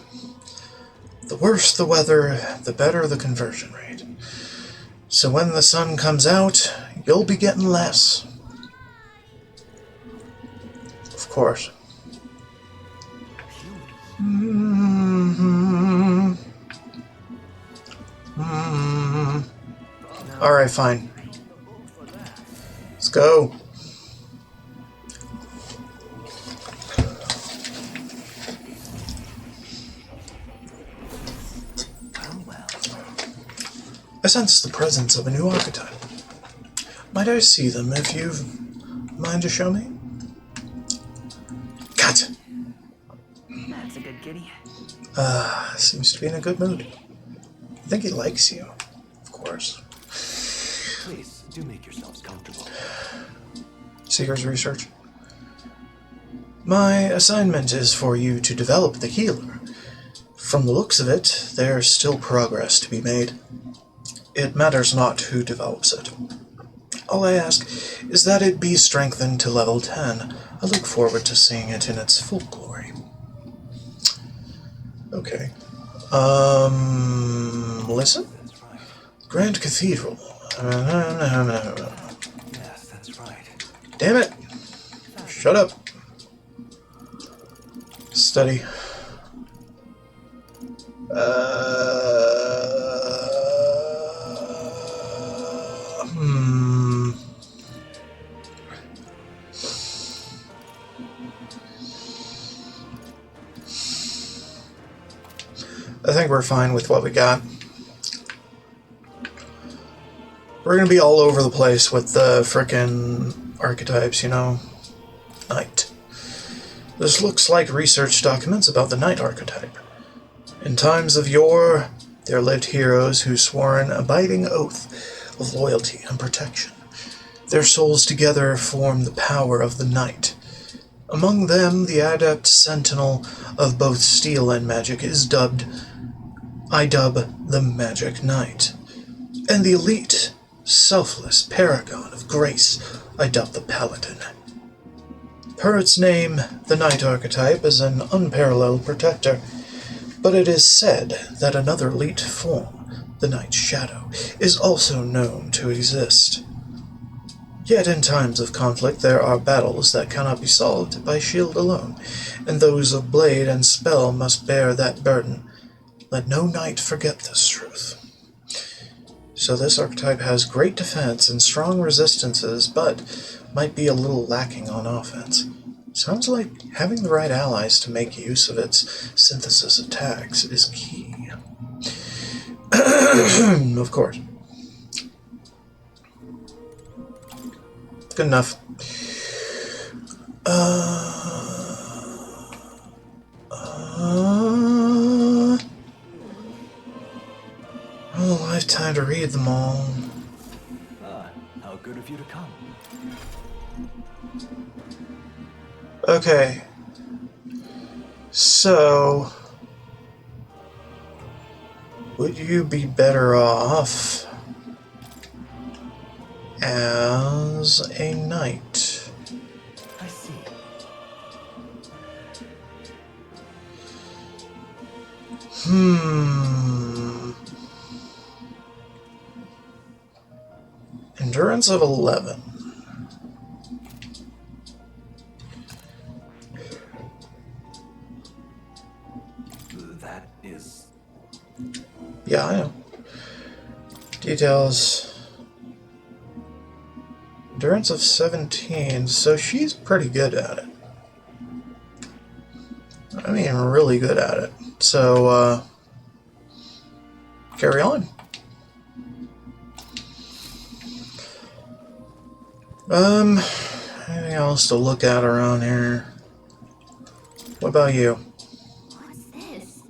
The worse the weather, the better the conversion rate. So when the sun comes out, you'll be getting less. Of course. Alright, fine. Let's go. I sense the presence of a new archetype. Might I see them if you've mind to show me? Cut! That's a good kitty. Seems to be in a good mood. I think he likes you, of course. Please, do make yourselves comfortable. Seeker's research. My assignment is for you to develop the healer. From the looks of it, there's still progress to be made. It matters not who develops it. All I ask is that it be strengthened to level 10. I look forward to seeing it in its full glory. Okay. Listen? Grand Cathedral. Yes, that's right. Damn it! Shut up. Study. I think we're fine with what we got. We're gonna be all over the place with the frickin' archetypes, you know? Knight. This looks like research documents about the Knight archetype. In times of yore, there lived heroes who swore an abiding oath of loyalty and protection. Their souls together form the power of the Knight. Among them, the adept sentinel of both steel and magic is dubbed, I dub the Magic Knight. And the elite, selfless paragon of grace, I dub the Paladin. Per its name, the Knight archetype is an unparalleled protector, but it is said that another elite form, the Knight's Shadow, is also known to exist. Yet in times of conflict there are battles that cannot be solved by shield alone, and those of blade and spell must bear that burden. Let no knight forget this truth. So this archetype has great defense and strong resistances, but might be a little lacking on offense. Sounds like having the right allies to make use of its synthesis attacks is key. Of course. Good enough. Well, I have time to read them all. How good of you to come. Okay. So, would you be better off as a knight? I see. Endurance of 11. That is... Yeah, I know. Details. Endurance of 17, so she's pretty good at it. I mean, really good at it. So, carry on. Anything else to look at around here? What about you? What's this?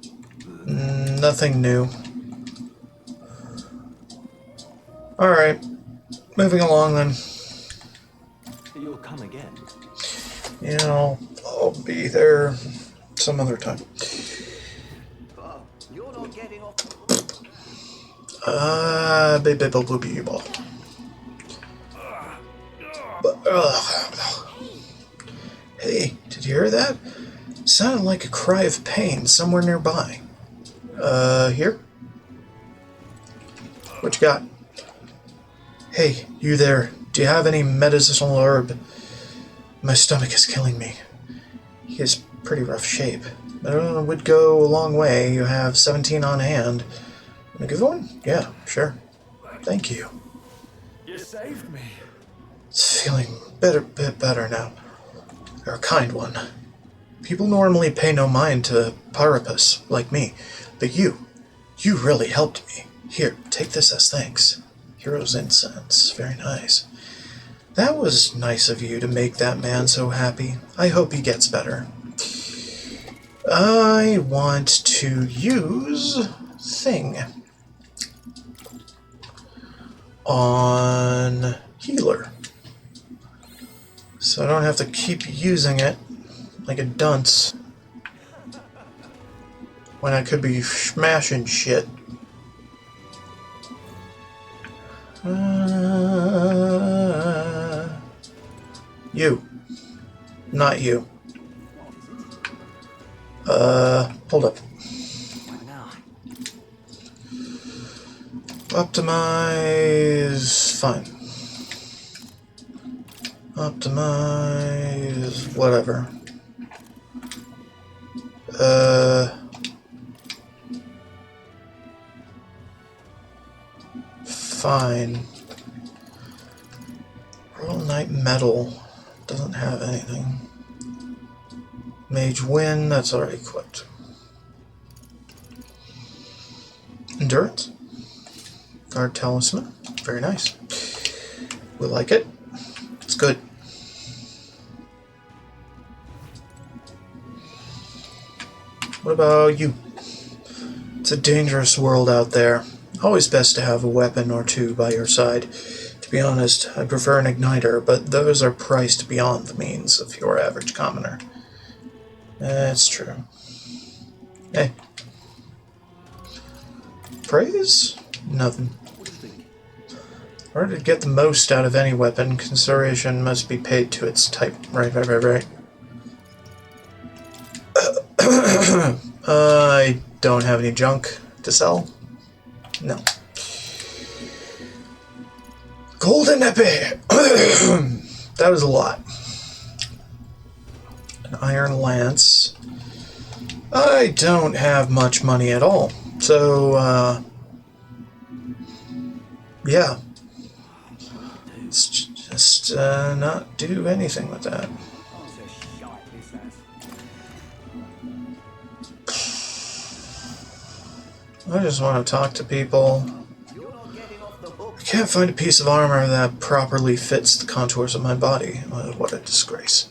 Nothing new. Alright, moving along then. You'll come again. You know, I'll be there some other time. You're not getting off. Baby ball. Hey, did you hear that? It sounded like a cry of pain somewhere nearby. Here? What you got? Hey, you there. Do you have any medicinal herb? My stomach is killing me. He is pretty rough shape. But it would go a long way. You have 17 on hand. Want to give one? Yeah, sure. Thank you. You saved me. It's feeling bit better now. You're a kind one. People normally pay no mind to Pyrrhus like me, but you really helped me. Here, take this as thanks. Hero's incense. Very nice. That was nice of you to make that man so happy. I hope he gets better. I want to use thing on healer. So I don't have to keep using it like a dunce when I could be smashing shit. You. Not you. Hold up. Optimize. Fine. Optimize. Whatever. Fine. Royal Knight Metal. Doesn't have anything. Mage Wind, that's already equipped. Endurance. Guard Talisman. Very nice. We like it. It's good. What about you? It's a dangerous world out there. Always best to have a weapon or two by your side. To be honest, I prefer an igniter, but those are priced beyond the means of your average commoner. That's true. Hey. Praise? Nothing. In order to get the most out of any weapon, consideration must be paid to its type. Right. I don't have any junk to sell. No. Golden Epee! That was a lot. An Iron Lance. I don't have much money at all. So, yeah. Let's just not do anything with that. I just want to talk to people. I can't find a piece of armor that properly fits the contours of my body. What a disgrace.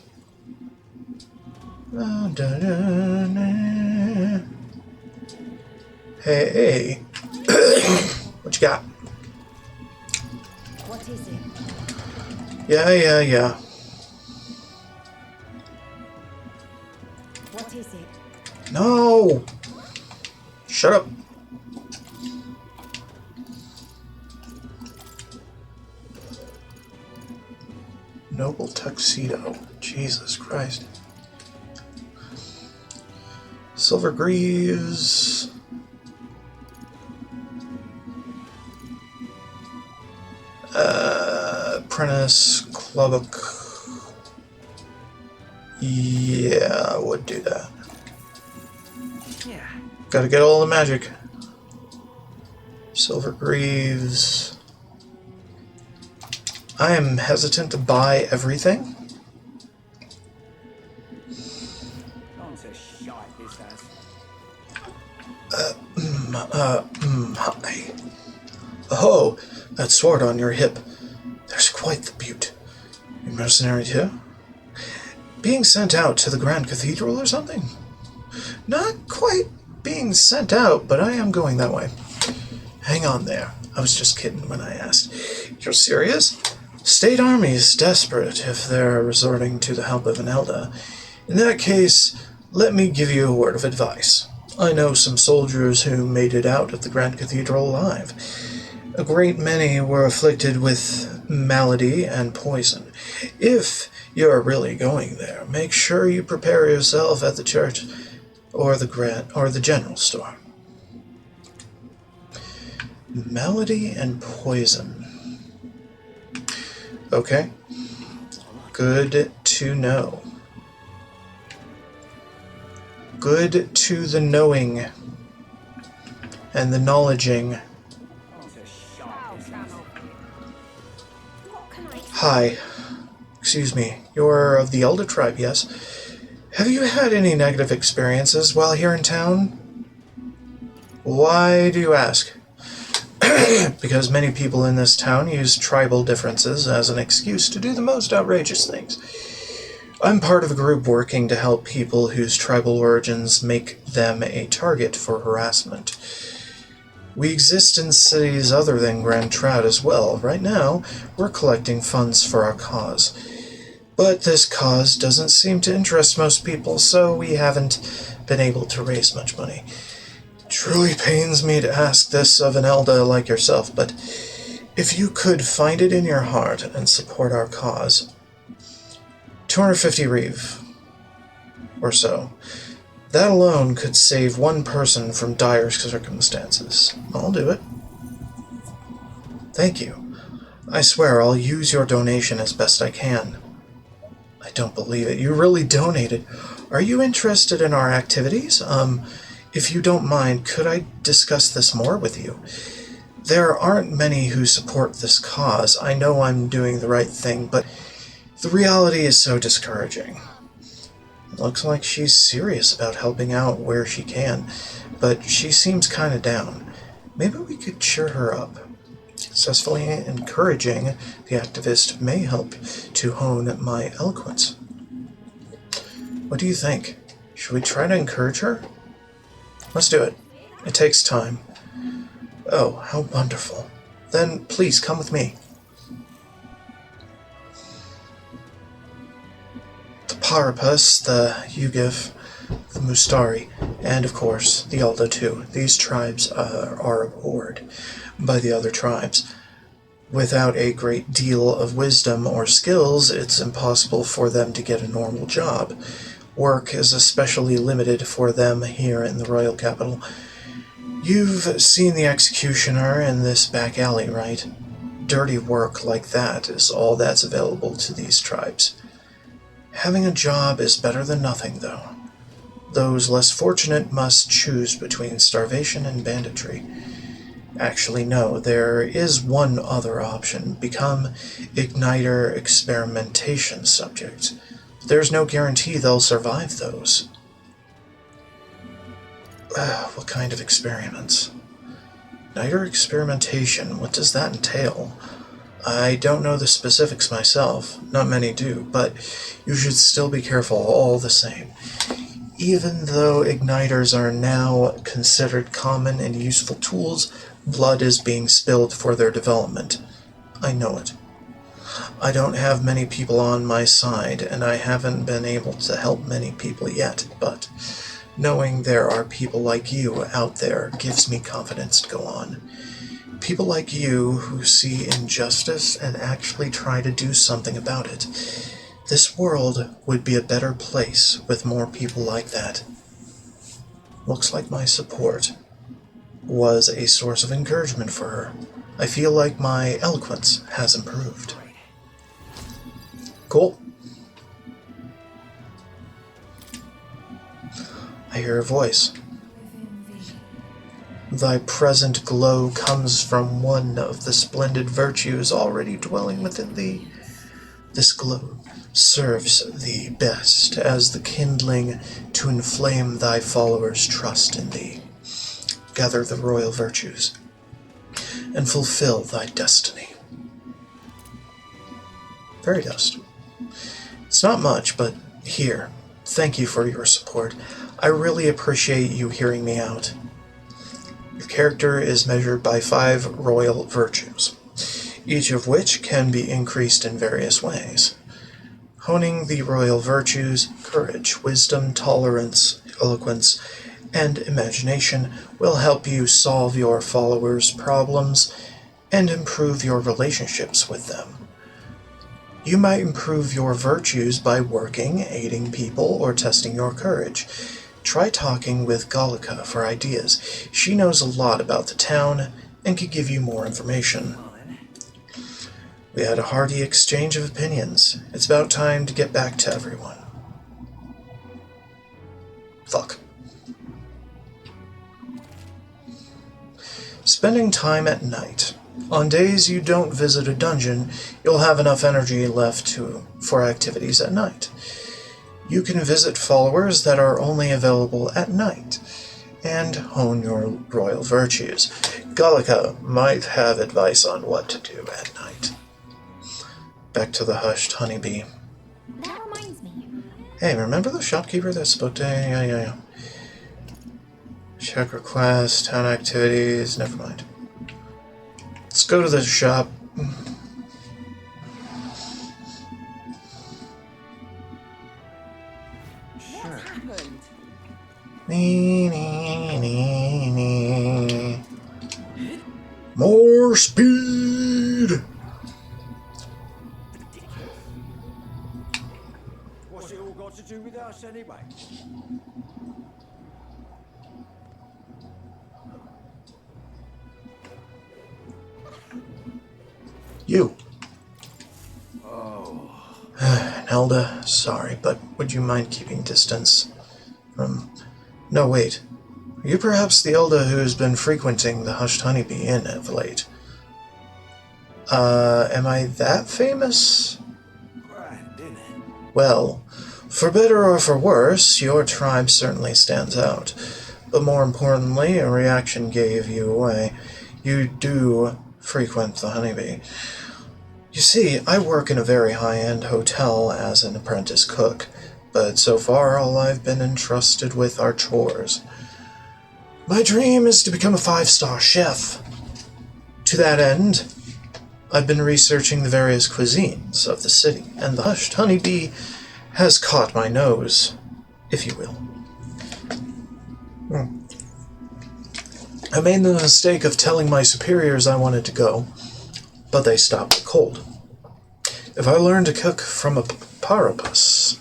Hey. What you got? What is it? Yeah. What is it? No! Shut up. Noble tuxedo. Jesus Christ. Silver greaves. Apprentice Clubbook. Yeah, I would do that. Yeah. Gotta get all the magic. Silver greaves. I am hesitant to buy everything. Hi. Oh, that sword on your hip. There's quite the beaut. You mercenary too? Being sent out to the Grand Cathedral or something? Not quite being sent out, but I am going that way. Hang on there. I was just kidding when I asked. You're serious? State armies desperate if they're resorting to the help of an Elder. In that case, let me give you a word of advice. I know some soldiers who made it out of the Grand Cathedral alive. A great many were afflicted with malady and poison. If you're really going there, make sure you prepare yourself at the church or the general store. Malady and poison. Okay. Good to know. Good to the knowing and the knowledging. Hi. Excuse me. You're of the Elder tribe, yes? Have you had any negative experiences while here in town? Why do you ask? Because many people in this town use tribal differences as an excuse to do the most outrageous things. I'm part of a group working to help people whose tribal origins make them a target for harassment. We exist in cities other than Grand Trad as well. Right now, we're collecting funds for our cause. But this cause doesn't seem to interest most people, so we haven't been able to raise much money. It truly pains me to ask this of an Elder like yourself, but if you could find it in your heart and support our cause, 250 reeve or so. That alone could save one person from dire circumstances. I'll do it. Thank you. I swear I'll use your donation as best I can. I don't believe it. You really donated. Are you interested in our activities? If you don't mind, could I discuss this more with you? There aren't many who support this cause. I know I'm doing the right thing, but the reality is so discouraging. Looks like she's serious about helping out where she can, but she seems kind of down. Maybe we could cheer her up. Successfully encouraging the activist may help to hone my eloquence. What do you think? Should we try to encourage her? Let's do it. It takes time. Oh, how wonderful. Then please come with me. The Parapus, the Yugif, the Mustari, and of course the Alda too. These tribes are abhorred by the other tribes. Without a great deal of wisdom or skills, it's impossible for them to get a normal job. Work is especially limited for them here in the royal capital. You've seen the executioner in this back alley, right? Dirty work like that is all that's available to these tribes. Having a job is better than nothing, though. Those less fortunate must choose between starvation and banditry. Actually, no, there is one other option. Become Igniter experimentation subject. There's no guarantee they'll survive those. What kind of experiments? Igniter experimentation, what does that entail? I don't know the specifics myself, not many do, but you should still be careful all the same. Even though igniters are now considered common and useful tools, blood is being spilled for their development. I know it. I don't have many people on my side, and I haven't been able to help many people yet, but knowing there are people like you out there gives me confidence to go on. People like you who see injustice and actually try to do something about it. This world would be a better place with more people like that. Looks like my support was a source of encouragement for her. I feel like my eloquence has improved. Cool. I hear a voice. Thy present glow comes from one of the splendid virtues already dwelling within thee. This glow serves thee best as the kindling to inflame thy followers' trust in thee. Gather the royal virtues and fulfill thy destiny. Fairy dust. It's not much, but here, thank you for your support. I really appreciate you hearing me out. Your character is measured by 5 royal virtues, each of which can be increased in various ways. Honing the royal virtues, courage, wisdom, tolerance, eloquence, and imagination will help you solve your followers' problems and improve your relationships with them. You might improve your virtues by working, aiding people, or testing your courage. Try talking with Gallica for ideas. She knows a lot about the town and could give you more information. We had a hearty exchange of opinions. It's about time to get back to everyone. Fuck. Spending time at night. On days you don't visit a dungeon, you'll have enough energy left for activities at night. You can visit followers that are only available at night, and hone your royal virtues. Gallica might have advice on what to do at night. Back to the hushed honeybee. That reminds me. Hey, remember the shopkeeper that spoke to... Yeah. Check requests, town activities, never mind. Let's go to the shop. Sure. More speed! What's it all got to do with us anyway? You. Oh. Nelda, sorry, but would you mind keeping distance from... No, wait. Are you perhaps the Elda who has been frequenting the Hushed Honeybee Inn of late? Am I that famous? Grand, isn't it? Well, for better or for worse, your tribe certainly stands out. But more importantly, a reaction gave you away. You do frequent the Honeybee. You see, I work in a very high-end hotel as an apprentice cook, but so far all I've been entrusted with are chores. My dream is to become a 5-star chef. To that end, I've been researching the various cuisines of the city, and the Hushed Honeybee has caught my nose, if you will. I made the mistake of telling my superiors I wanted to go, but they stopped me cold. If I learn to cook from a parapus,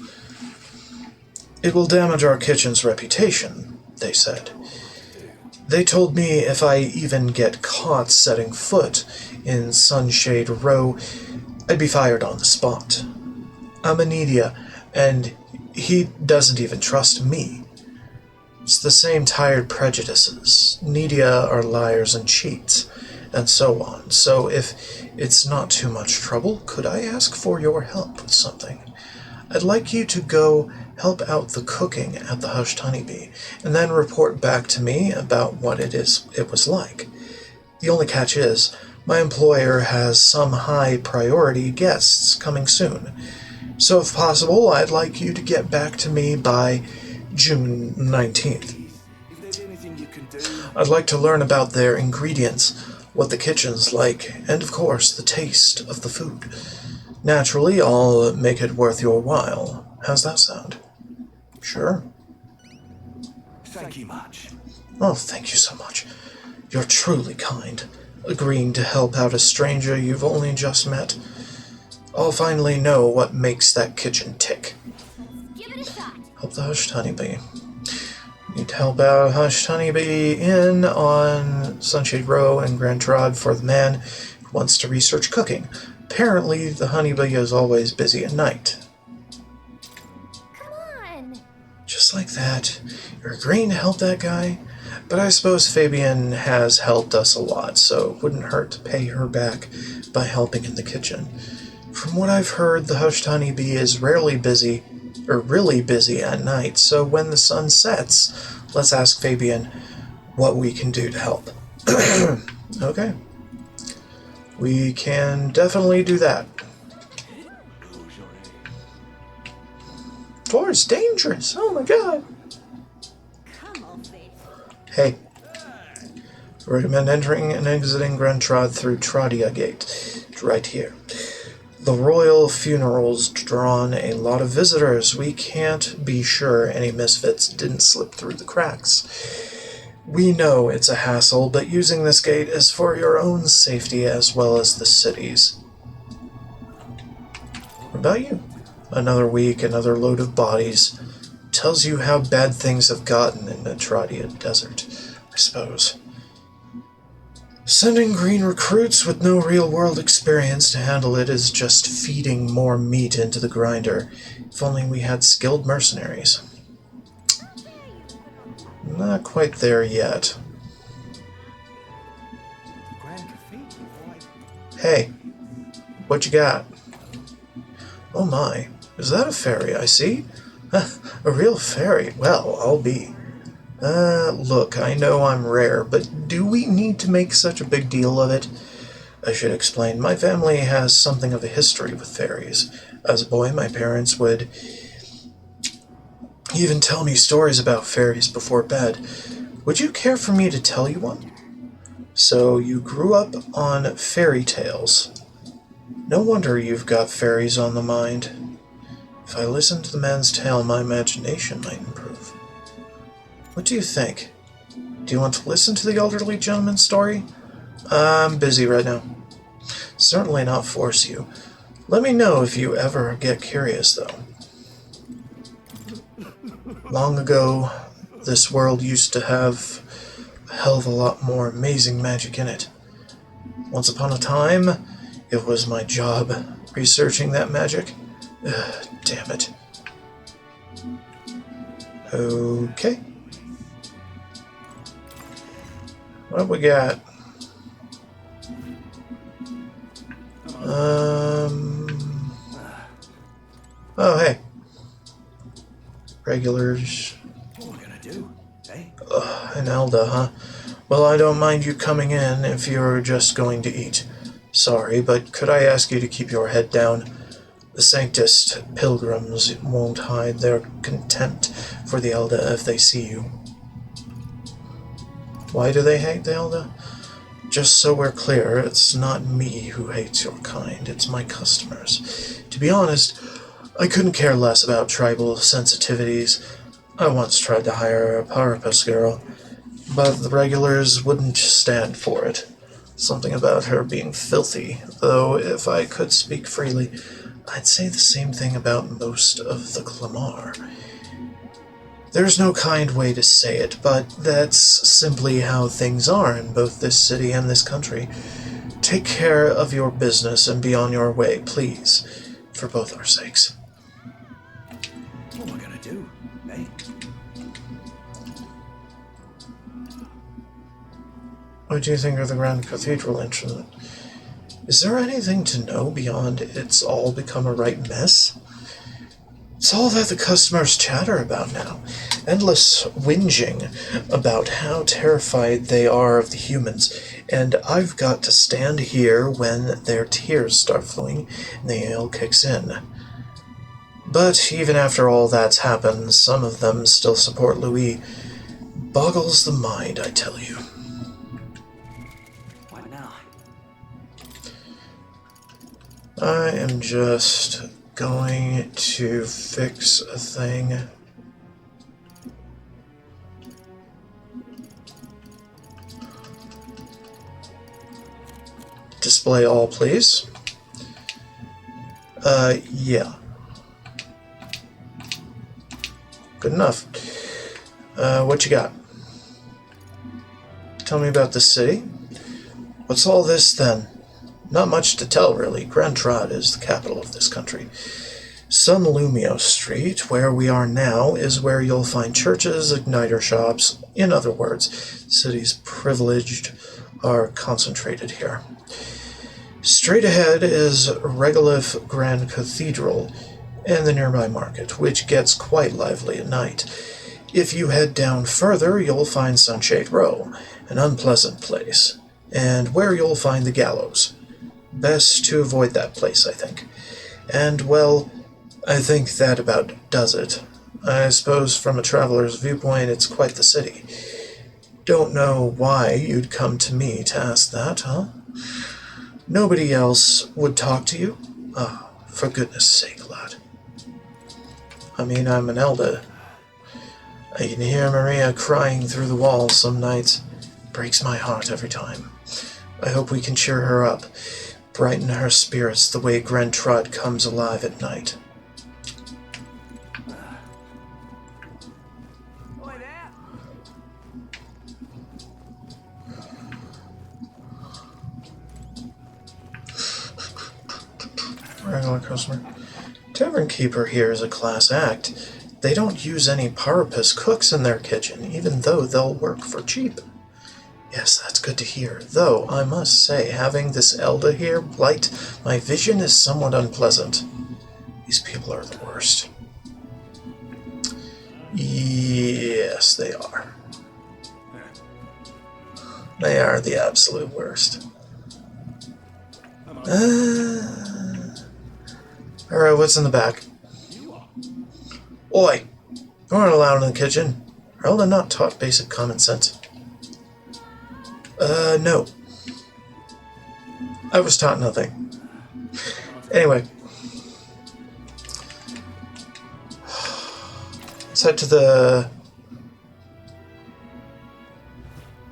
it will damage our kitchen's reputation, they said. They told me if I even get caught setting foot in Sunshade Row, I'd be fired on the spot. I'm a Nidia, and he doesn't even trust me. It's the same tired prejudices. Nidia are liars and cheats, and so on. So if it's not too much trouble, could I ask for your help with something? I'd like you to go help out the cooking at the Hushed Honeybee, and then report back to me about what it was like. The only catch is, my employer has some high-priority guests coming soon. So if possible, I'd like you to get back to me by June 19th. If there's anything you can do... I'd like to learn about their ingredients, what the kitchen's like, and of course, the taste of the food. Naturally, I'll make it worth your while. How's that sound? Sure. Thank you much. Oh, thank you so much. You're truly kind, agreeing to help out a stranger you've only just met. I'll finally know what makes that kitchen tick. Give it a shot. Help the Hushed Honeybee. Need to help out Hushed Honeybee Inn on Sunshade Row and Grand Trod for the man who wants to research cooking. Apparently, the Honeybee is always busy at night. Come on. Just like that. You're agreeing to help that guy? But I suppose Fabian has helped us a lot, so it wouldn't hurt to pay her back by helping in the kitchen. From what I've heard, the Hushed Honeybee is really busy at night, so when the sun sets, let's ask Fabian what we can do to help. Okay. We can definitely do that. Door's dangerous. Oh my god. Come on, babe. Hey. Recommend entering and exiting Grand Trod through Trodia Gate. It's right here. The royal funeral's drawn a lot of visitors. We can't be sure any misfits didn't slip through the cracks. We know it's a hassle, but using this gate is for your own safety as well as the city's. What about you? Another week, another load of bodies. Tells you how bad things have gotten in the Trodia Desert, I suppose. Sending green recruits with no real-world experience to handle it is just feeding more meat into the grinder. If only we had skilled mercenaries. Not quite there yet. Hey, what you got? Oh my, is that a fairy I see? A real fairy? Well, I'll be. Look, I know I'm rare, but do we need to make such a big deal of it? I should explain, my family has something of a history with fairies. As a boy, my parents would even tell me stories about fairies before bed. Would you care for me to tell you one? So, you grew up on fairy tales. No wonder you've got fairies on the mind. If I listen to the man's tale, my imagination might improve. What do you think? Do you want to listen to the elderly gentleman's story? I'm busy right now. Certainly not force you. Let me know if you ever get curious, though. Long ago, this world used to have a hell of a lot more amazing magic in it. Once upon a time, it was my job researching that magic. Damn it. Okay. What we got? Oh, hey. Regulars. What are we gonna do, eh? An Elda, huh? Well, I don't mind you coming in if you're just going to eat. Sorry, but could I ask you to keep your head down? The Sanctist pilgrims won't hide their contempt for the Elda if they see you. Why do they hate the Elda? Just so we're clear, it's not me who hates your kind, it's my customers. To be honest, I couldn't care less about tribal sensitivities. I once tried to hire a Parapus girl, but the regulars wouldn't stand for it. Something about her being filthy, though if I could speak freely, I'd say the same thing about most of the Clamar. There's no kind way to say it, but that's simply how things are in both this city and this country. Take care of your business and be on your way, please, for both our sakes. What am I gonna do, eh? What do you think of the Grand Cathedral incident? Is there anything to know beyond it's all become a right mess? It's all that the customers chatter about now. Endless whinging about how terrified they are of the humans, and I've got to stand here when their tears start flowing and the ale kicks in. But even after all that's happened, some of them still support Louis. Boggles the mind, I tell you. What now? I am just going to fix a thing. Display all, please. Yeah. Good enough. What you got? Tell me about the city. What's all this, then? Not much to tell, really. Grand Trod is the capital of this country. Sun Lumio Street, where we are now, is where you'll find churches, igniter shops. In other words, the city's privileged are concentrated here. Straight ahead is Regolith Grand Cathedral and the nearby market, which gets quite lively at night. If you head down further, you'll find Sunshade Row, an unpleasant place, and where you'll find the gallows. Best to avoid that place, I think. And, well, I think that about does it. I suppose from a traveler's viewpoint, it's quite the city. Don't know why you'd come to me to ask that, huh? Nobody else would talk to you? Oh, for goodness sake, lad. I mean, I'm an elder. I can hear Maria crying through the walls some nights. Breaks my heart every time. I hope we can cheer her up, brighten her spirits the way Grentrod comes alive at night. Regular customer. Tavern keeper here is a class act. They don't use any parapus cooks in their kitchen, even though they'll work for cheap. Yes, that's good to hear. Though, I must say, having this elder here blight my vision is somewhat unpleasant. These people are the worst. Yes, they are. They are the absolute worst. Alright, what's in the back? Oi! You aren't allowed in the kitchen. Are Elda not taught basic common sense? No. I was taught nothing. Anyway. Let's head to the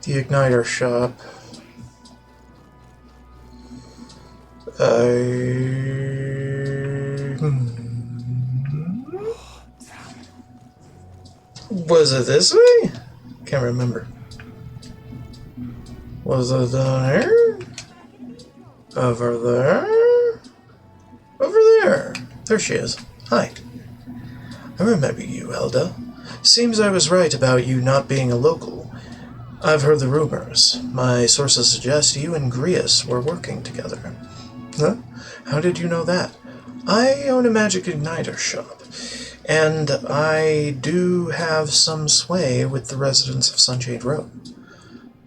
igniter shop. Was it this way? Can't remember. Was it down here? Over there? Over there. There she is. Hi. I remember you, Elda. Seems I was right about you not being a local. I've heard the rumors. My sources suggest you and Grius were working together. Huh? How did you know that? I own a magic igniter shop, and I do have some sway with the residents of Sunshade Road.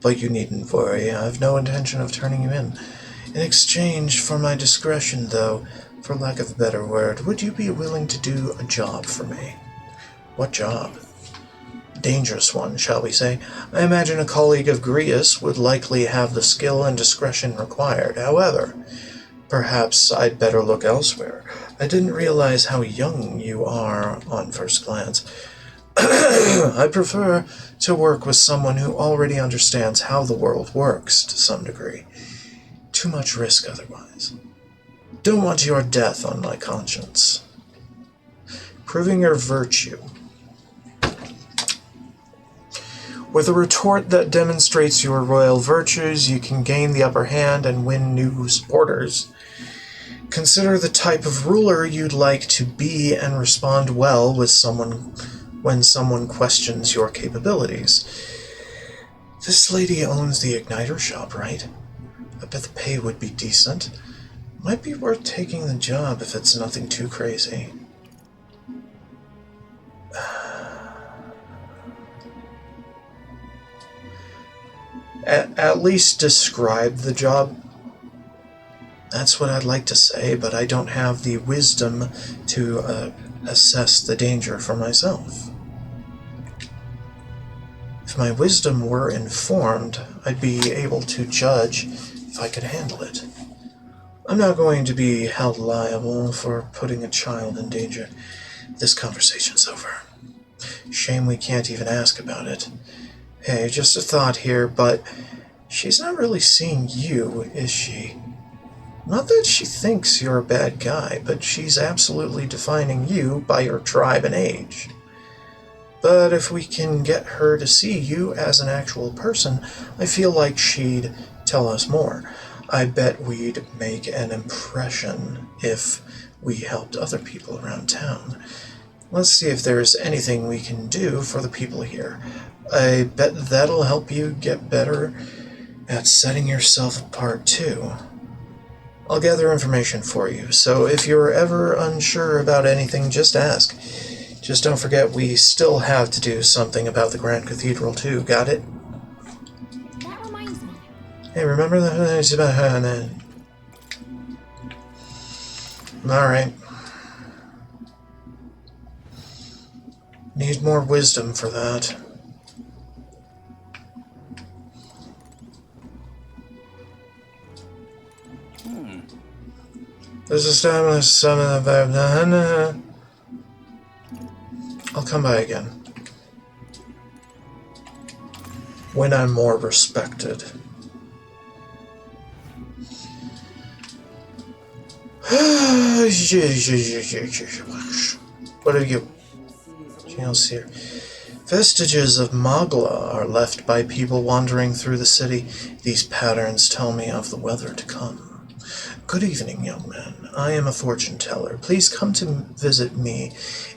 But you needn't worry, I've no intention of turning you in. In exchange for my discretion, though, for lack of a better word, would you be willing to do a job for me? What job? Dangerous one, shall we say. I imagine a colleague of Grius would likely have the skill and discretion required. However, perhaps I'd better look elsewhere. I didn't realize how young you are on first glance. I prefer to work with someone who already understands how the world works to some degree. Too much risk otherwise. Don't want your death on my conscience. Proving your virtue. With a retort that demonstrates your royal virtues, you can gain the upper hand and win new supporters. Consider the type of ruler you'd like to be and respond well with when someone questions your capabilities. This lady owns the igniter shop, right? I bet the pay would be decent. Might be worth taking the job if it's nothing too crazy. At least describe the job. That's what I'd like to say, but I don't have the wisdom to assess the danger for myself. If my wisdom were informed, I'd be able to judge if I could handle it. I'm not going to be held liable for putting a child in danger. This conversation's over. Shame we can't even ask about it. Hey, just a thought here, but she's not really seeing you, is she? Not that she thinks you're a bad guy, but she's absolutely defining you by your tribe and age. But if we can get her to see you as an actual person, I feel like she'd tell us more. I bet we'd make an impression if we helped other people around town. Let's see if there's anything we can do for the people here. I bet that'll help you get better at setting yourself apart, too. I'll gather information for you, so if you're ever unsure about anything, just ask. Just don't forget we still have to do something about the Grand Cathedral, too. Got it? That reminds me. Hey, remember that about her? Alright. Need more wisdom for that. There's a stimulus summon of I'll come by again. When I'm more respected. What are you? Channels here. Vestiges of Magla are left by people wandering through the city. These patterns tell me of the weather to come. Good evening, young man. I am a fortune teller. Please come to visit me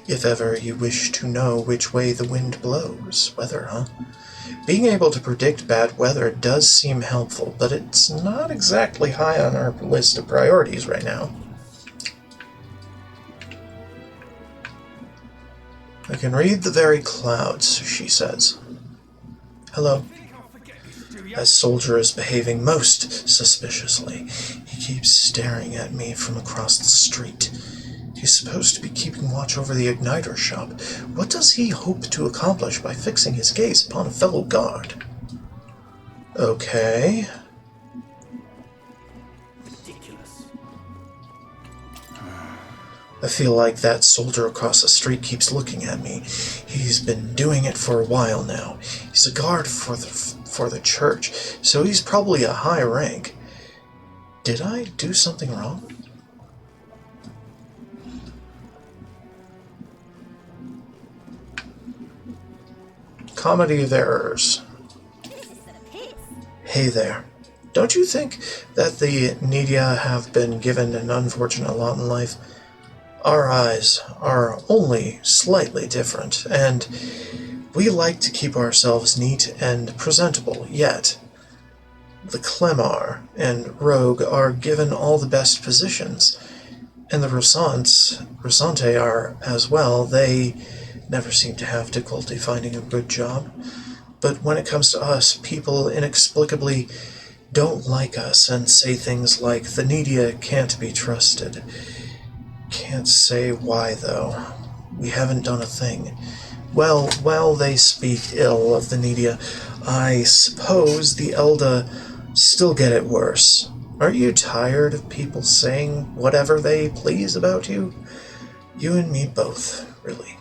if ever you wish to know which way the wind blows. Weather, huh? Being able to predict bad weather does seem helpful, but it's not exactly high on our list of priorities right now. I can read the very clouds, she says. Hello. That soldier is behaving most suspiciously. He keeps staring at me from across the street. He's supposed to be keeping watch over the igniter shop. What does he hope to accomplish by fixing his gaze upon a fellow guard? Okay. Ridiculous. I feel like that soldier across the street keeps looking at me. He's been doing it for a while now. He's a guard for the church, so he's probably a high rank. Did I do something wrong? Comedy of errors. Hey there. Don't you think that the Nidia have been given an unfortunate lot in life? Our eyes are only slightly different, and we like to keep ourselves neat and presentable, yet the Clemar and Rogue are given all the best positions, and the Rosante are as well. They never seem to have difficulty finding a good job. But when it comes to us, people inexplicably don't like us and say things like, the Nidia can't be trusted. Can't say why, though. We haven't done a thing. Well, while they speak ill of the Nidia, I suppose the Elda still get it worse. Aren't you tired of people saying whatever they please about you? You and me both, really.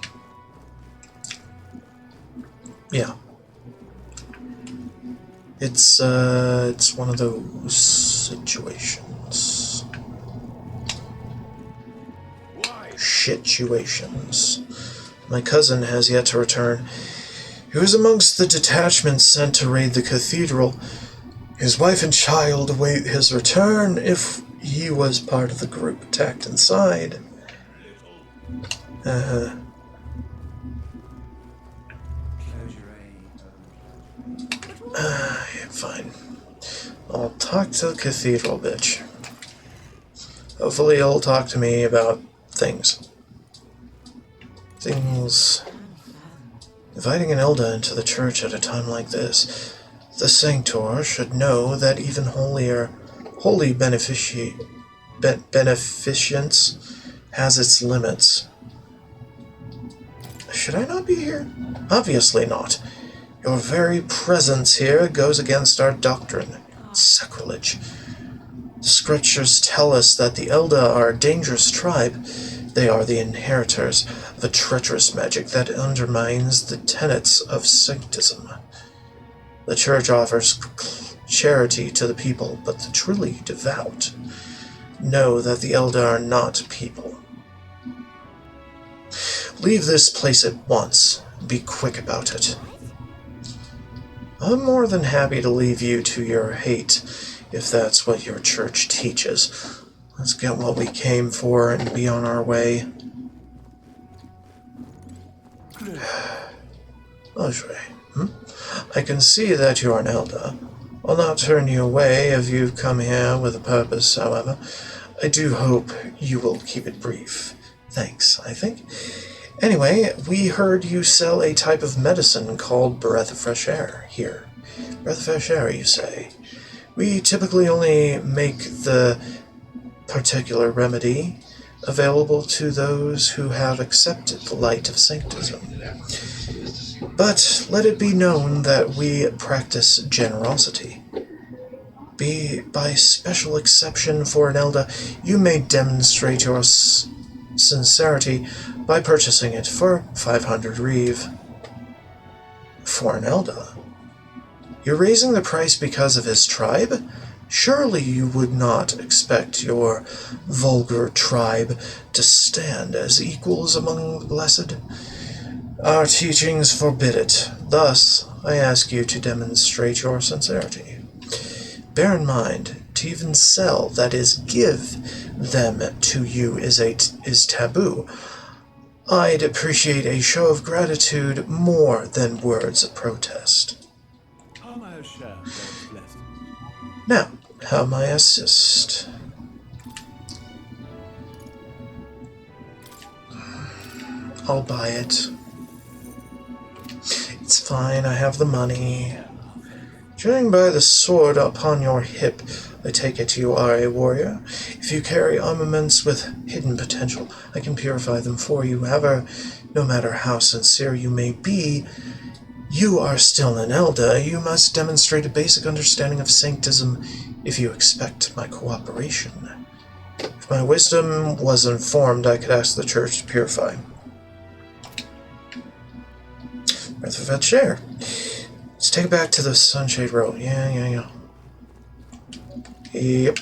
Yeah. It's one of those situations. Situations. My cousin has yet to return. He was amongst the detachments sent to raid the cathedral. His wife and child await his return if he was part of the group attacked inside. Fine. I'll talk to the cathedral bitch. Hopefully he'll talk to me about things. Inviting an Elda into the church at a time like this, the Sanctor should know that even holy beneficence has its limits. Should I not be here? Obviously not. Your very presence here goes against our doctrine. Sacrilege. The scriptures tell us that the Elda are a dangerous tribe. They are the inheritors of a treacherous magic that undermines the tenets of sanctism. The church offers charity to the people, but the truly devout know that the Elda are not people. Leave this place at once. Be quick about it. I'm more than happy to leave you to your hate, if that's what your church teaches. Let's get what we came for and be on our way. I can see that you are an Elder. I'll not turn you away if you've come here with a purpose, however. I do hope you will keep it brief. Thanks, I think. Anyway, we heard you sell a type of medicine called breath of fresh air here. Breath of fresh air, you say? We typically only make the particular remedy available to those who have accepted the light of sanctism. But let it be known that we practice generosity. By special exception for an Elder, you may demonstrate your sincerity by purchasing it for 500 reeve. For an Elder? You're raising the price because of his tribe? Surely you would not expect your vulgar tribe to stand as equals among the blessed? Our teachings forbid it. Thus, I ask you to demonstrate your sincerity. Bear in mind, to even sell, that is, give them to you is taboo. I'd appreciate a show of gratitude more than words of protest. Now, how may I assist? I'll buy it. It's fine, I have the money. Judging by the sword upon your hip, I take it you are a warrior. If you carry armaments with hidden potential, I can purify them for you. However, no matter how sincere you may be, you are still an Elder. You must demonstrate a basic understanding of sanctism if you expect my cooperation. If my wisdom was informed, I could ask the church to purify. Breath of that chair. Let's take it back to the Sunshade Road. Yeah. Yep.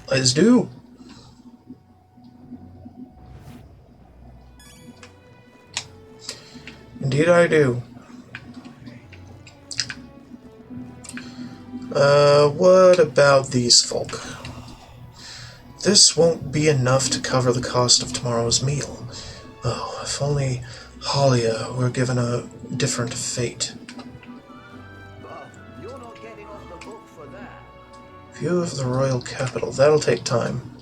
Let's do. Indeed I do. What about these folk? This won't be enough to cover the cost of tomorrow's meal. Oh, if only Halia were given a different fate. You're not getting off the book for that. View of the royal capital. That'll take time.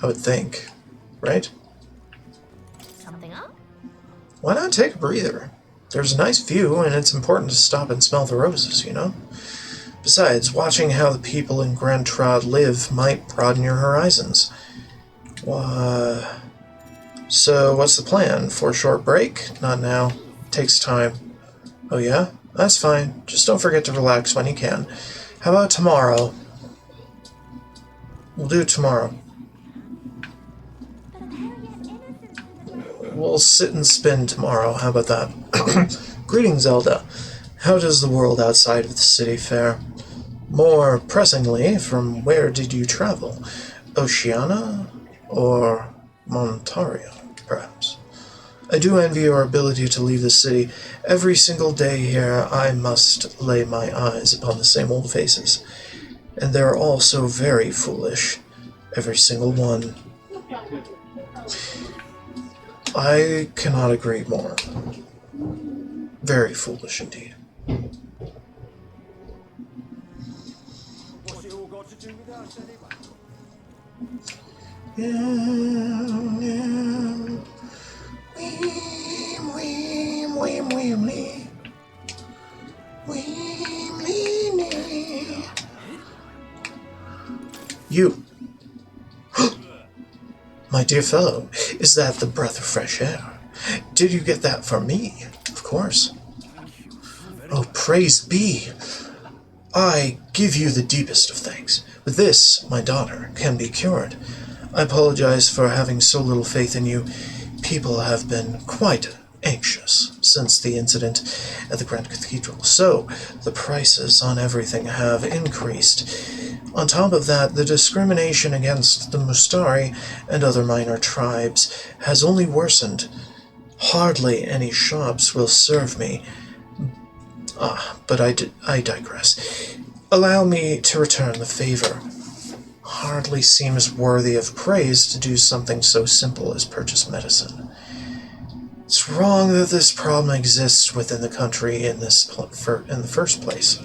I would think. Right? Something up? Why not take a breather? There's a nice view, and it's important to stop and smell the roses, you know? Besides, watching how the people in Grand Trad live might broaden your horizons. So, what's the plan? For a short break? Not now. Takes time. Oh yeah? That's fine. Just don't forget to relax when you can. How about tomorrow? We'll do it tomorrow. We'll sit and spin tomorrow. How about that? Greetings, Zelda. How does the world outside of the city fare? More pressingly, from where did you travel? Oceania? Or Montaria, perhaps? I do envy your ability to leave the city. Every single day here, I must lay my eyes upon the same old faces. And they're all so very foolish. Every single one. I cannot agree more. Very foolish indeed. What's it all got to do with us anyway? You. My dear fellow, is that the breath of fresh air? Did you get that from me? Of course. Oh, praise be! I give you the deepest of thanks. With this, my daughter can be cured. I apologize for having so little faith in you. People have been quite anxious since the incident at the Grand Cathedral, so the prices on everything have increased. On top of that, the discrimination against the Mustari and other minor tribes has only worsened. Hardly any shops will serve me. But I digress. Allow me to return the favor. Hardly seems worthy of praise to do something so simple as purchase medicine. It's wrong that this problem exists within the country in the first place.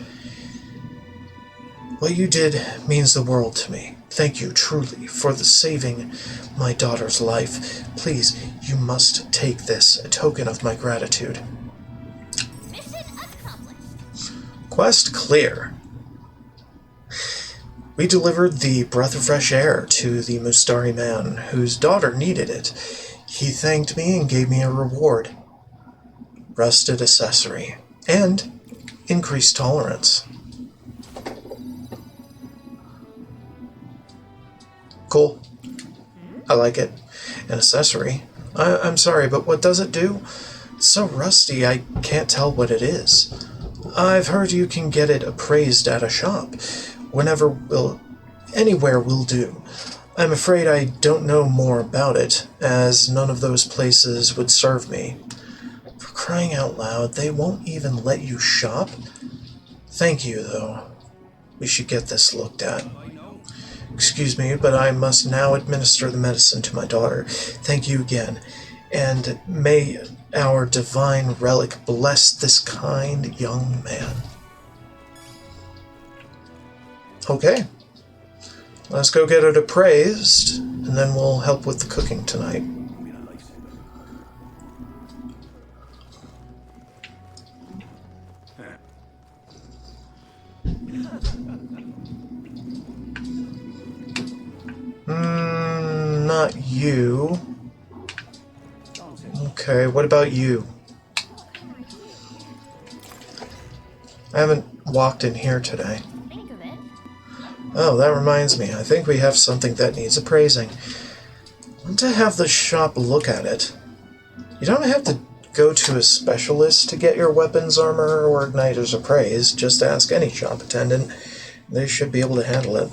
What you did means the world to me. Thank you, truly, for the saving my daughter's life. Please, you must take this, a token of my gratitude. Mission accomplished. Quest clear. We delivered the breath of fresh air to the Mustari man, whose daughter needed it. He thanked me and gave me a reward. Rusted accessory. And increased tolerance. Cool. I like it. An accessory. I'm sorry, but what does it do? It's so rusty I can't tell what it is. I've heard you can get it appraised at a shop. Anywhere will do. I'm afraid I don't know more about it, as none of those places would serve me. For crying out loud, they won't even let you shop? Thank you, though. We should get this looked at. Excuse me, but I must now administer the medicine to my daughter. Thank you again, and may our divine relic bless this kind young man. Okay. Let's go get it appraised, and then we'll help with the cooking tonight. Not you. Okay, what about you? I haven't walked in here today. Oh, that reminds me. I think we have something that needs appraising. I want to have the shop look at it. You don't have to go to a specialist to get your weapons, armor, or igniters appraised. Just ask any shop attendant. They should be able to handle it.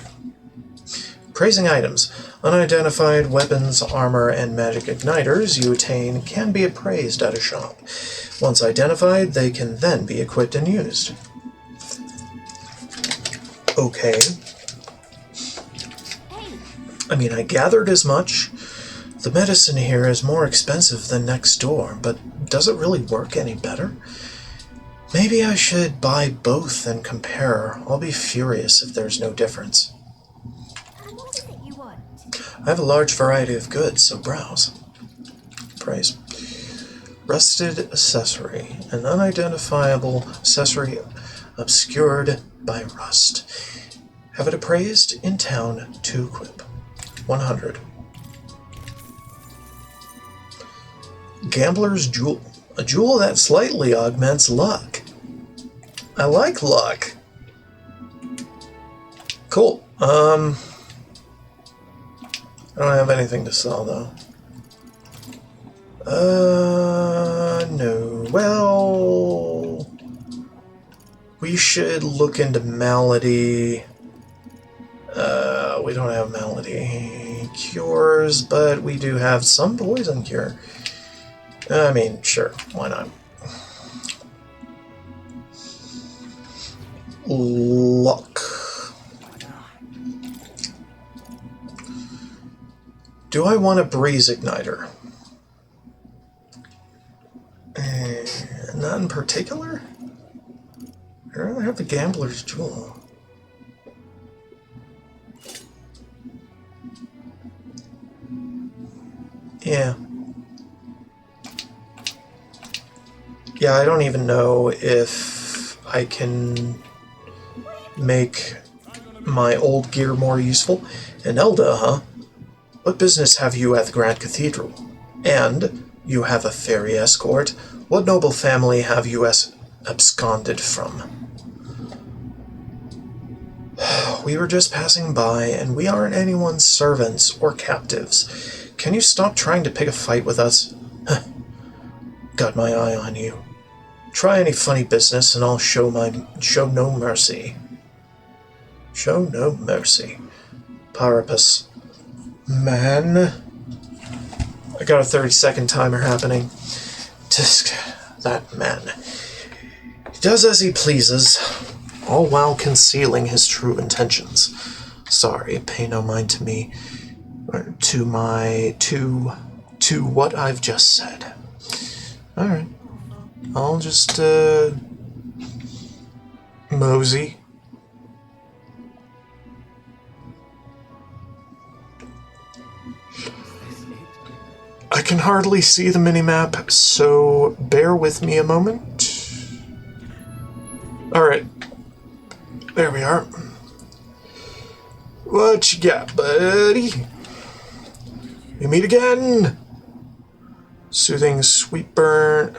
Appraising items. Unidentified weapons, armor, and magic igniters you attain can be appraised at a shop. Once identified, they can then be equipped and used. Okay. I mean, I gathered as much. The medicine here is more expensive than next door, but does it really work any better? Maybe I should buy both and compare. I'll be furious if there's no difference. What is it you want? I have a large variety of goods, so browse. Praise. Rusted accessory. An unidentifiable accessory obscured by rust. Have it appraised in town to equip. 100. Gambler's Jewel. A jewel that slightly augments luck. I like luck. Cool. I don't have anything to sell, though. No. Well, we should look into Malady. We don't have Malady cures, but we do have some poison cure. I mean, sure, why not? Luck. Do I want a breeze igniter? Not in particular. I'd rather have the gambler's jewel. Yeah. Yeah, I don't even know if I can make my old gear more useful. And Elda, huh? What business have you at the Grand Cathedral? And you have a fairy escort. What noble family have you absconded from? We were just passing by, and we aren't anyone's servants or captives. Can you stop trying to pick a fight with us? Got my eye on you. Try any funny business, and I'll show no mercy. Show no mercy. Parapus. Man. I got a 30-second timer happening. Just that man. He does as he pleases, all while concealing his true intentions. Sorry, pay no mind to me, or to what I've just said. Alright. I'll just, mosey. I can hardly see the minimap, so bear with me a moment. Alright. There we are. What you got, buddy? We meet again. Soothing sweet bun,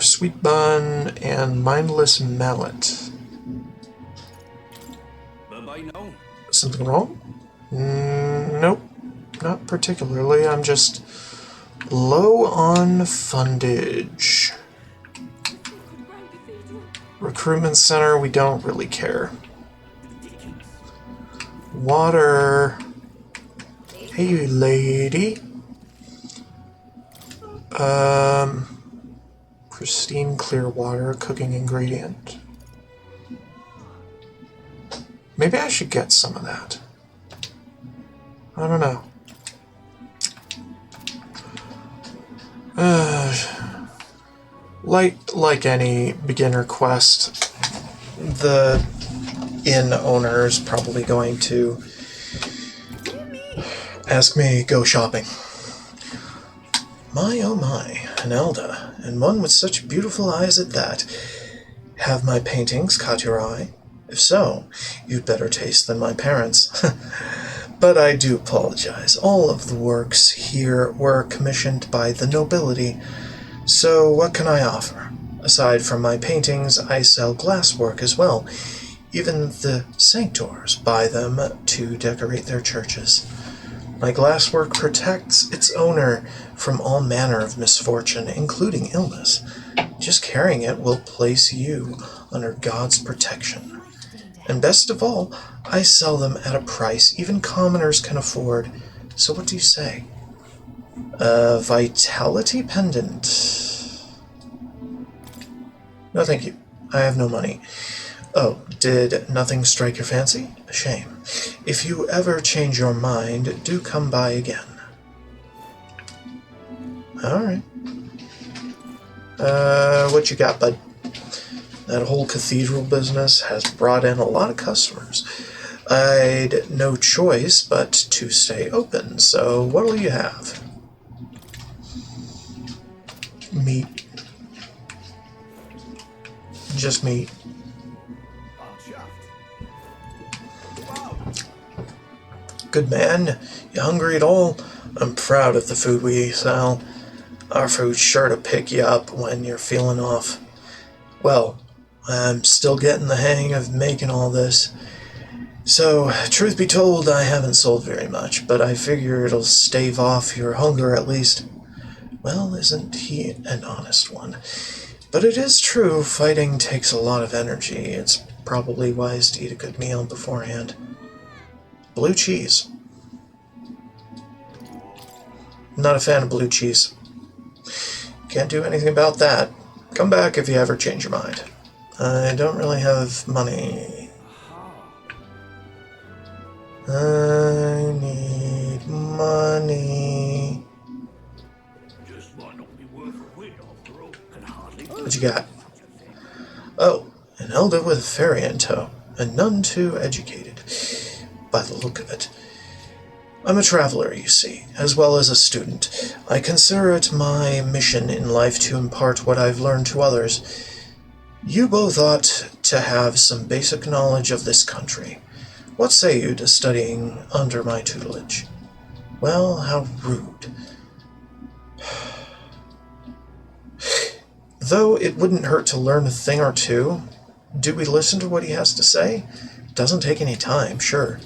and mindless mallet. Bye-bye now. Something wrong? Nope, not particularly. I'm just low on fundage. Recruitment center, we don't really care. Water. Hey, lady. Pristine clear water, cooking ingredient. Maybe I should get some of that. I don't know. Like any beginner quest, the inn owner is probably going to ask me go shopping. My oh my, an Elda, and one with such beautiful eyes at that. Have my paintings caught your eye? If so, you'd better taste than my parents. But I do apologize. All of the works here were commissioned by the nobility. So what can I offer? Aside from my paintings, I sell glasswork as well. Even the sanctors buy them to decorate their churches. My glasswork protects its owner from all manner of misfortune, including illness. Just carrying it will place you under God's protection. And best of all, I sell them at a price even commoners can afford. So what do you say? A vitality pendant. No, thank you. I have no money. Oh, did nothing strike your fancy? A shame. If you ever change your mind, do come by again. Alright. What you got, bud? That whole cathedral business has brought in a lot of customers. I'd no choice but to stay open, so what'll you have? Meat. Just meat. Good man. You hungry at all? I'm proud of the food we sell. Our food's sure to pick you up when you're feeling off. Well, I'm still getting the hang of making all this. So, truth be told, I haven't sold very much, but I figure it'll stave off your hunger at least. Well, isn't he an honest one? But it is true, fighting takes a lot of energy. It's probably wise to eat a good meal beforehand. Blue cheese. Not a fan of blue cheese. Can't do anything about that. Come back if you ever change your mind. I don't really have money. I need money. What you got? Oh, an elder with a fairy in tow, and none too educated, by the look of it. I'm a traveler, you see, as well as a student. I consider it my mission in life to impart what I've learned to others. You both ought to have some basic knowledge of this country. What say you to studying under my tutelage? Well, how rude. Though it wouldn't hurt to learn a thing or two. Do we listen to what he has to say? Doesn't take any time, sure.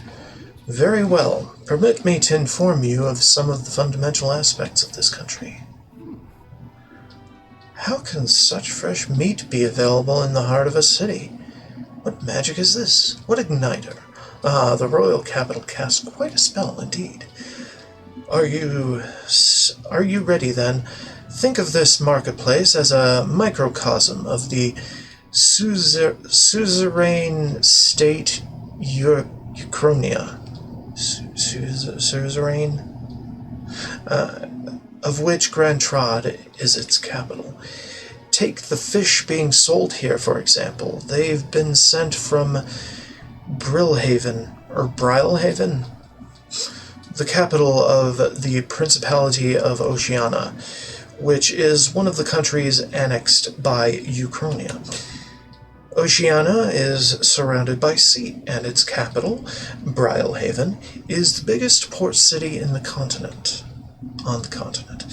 Very well. Permit me to inform you of some of the fundamental aspects of this country. How can such fresh meat be available in the heart of a city? What magic is this? What igniter? Ah, the royal capital casts quite a spell indeed. Are you ready then? Think of this marketplace as a microcosm of the suzerain state Ukrainia. Suzerain? Of which Grand Trod is its capital. Take the fish being sold here, for example. They've been sent from Brilhaven, the capital of the Principality of Oceania, which is one of the countries annexed by Ukrainia. Oceania is surrounded by sea, and its capital, Brylehaven, is the biggest port city in the continent. On the continent.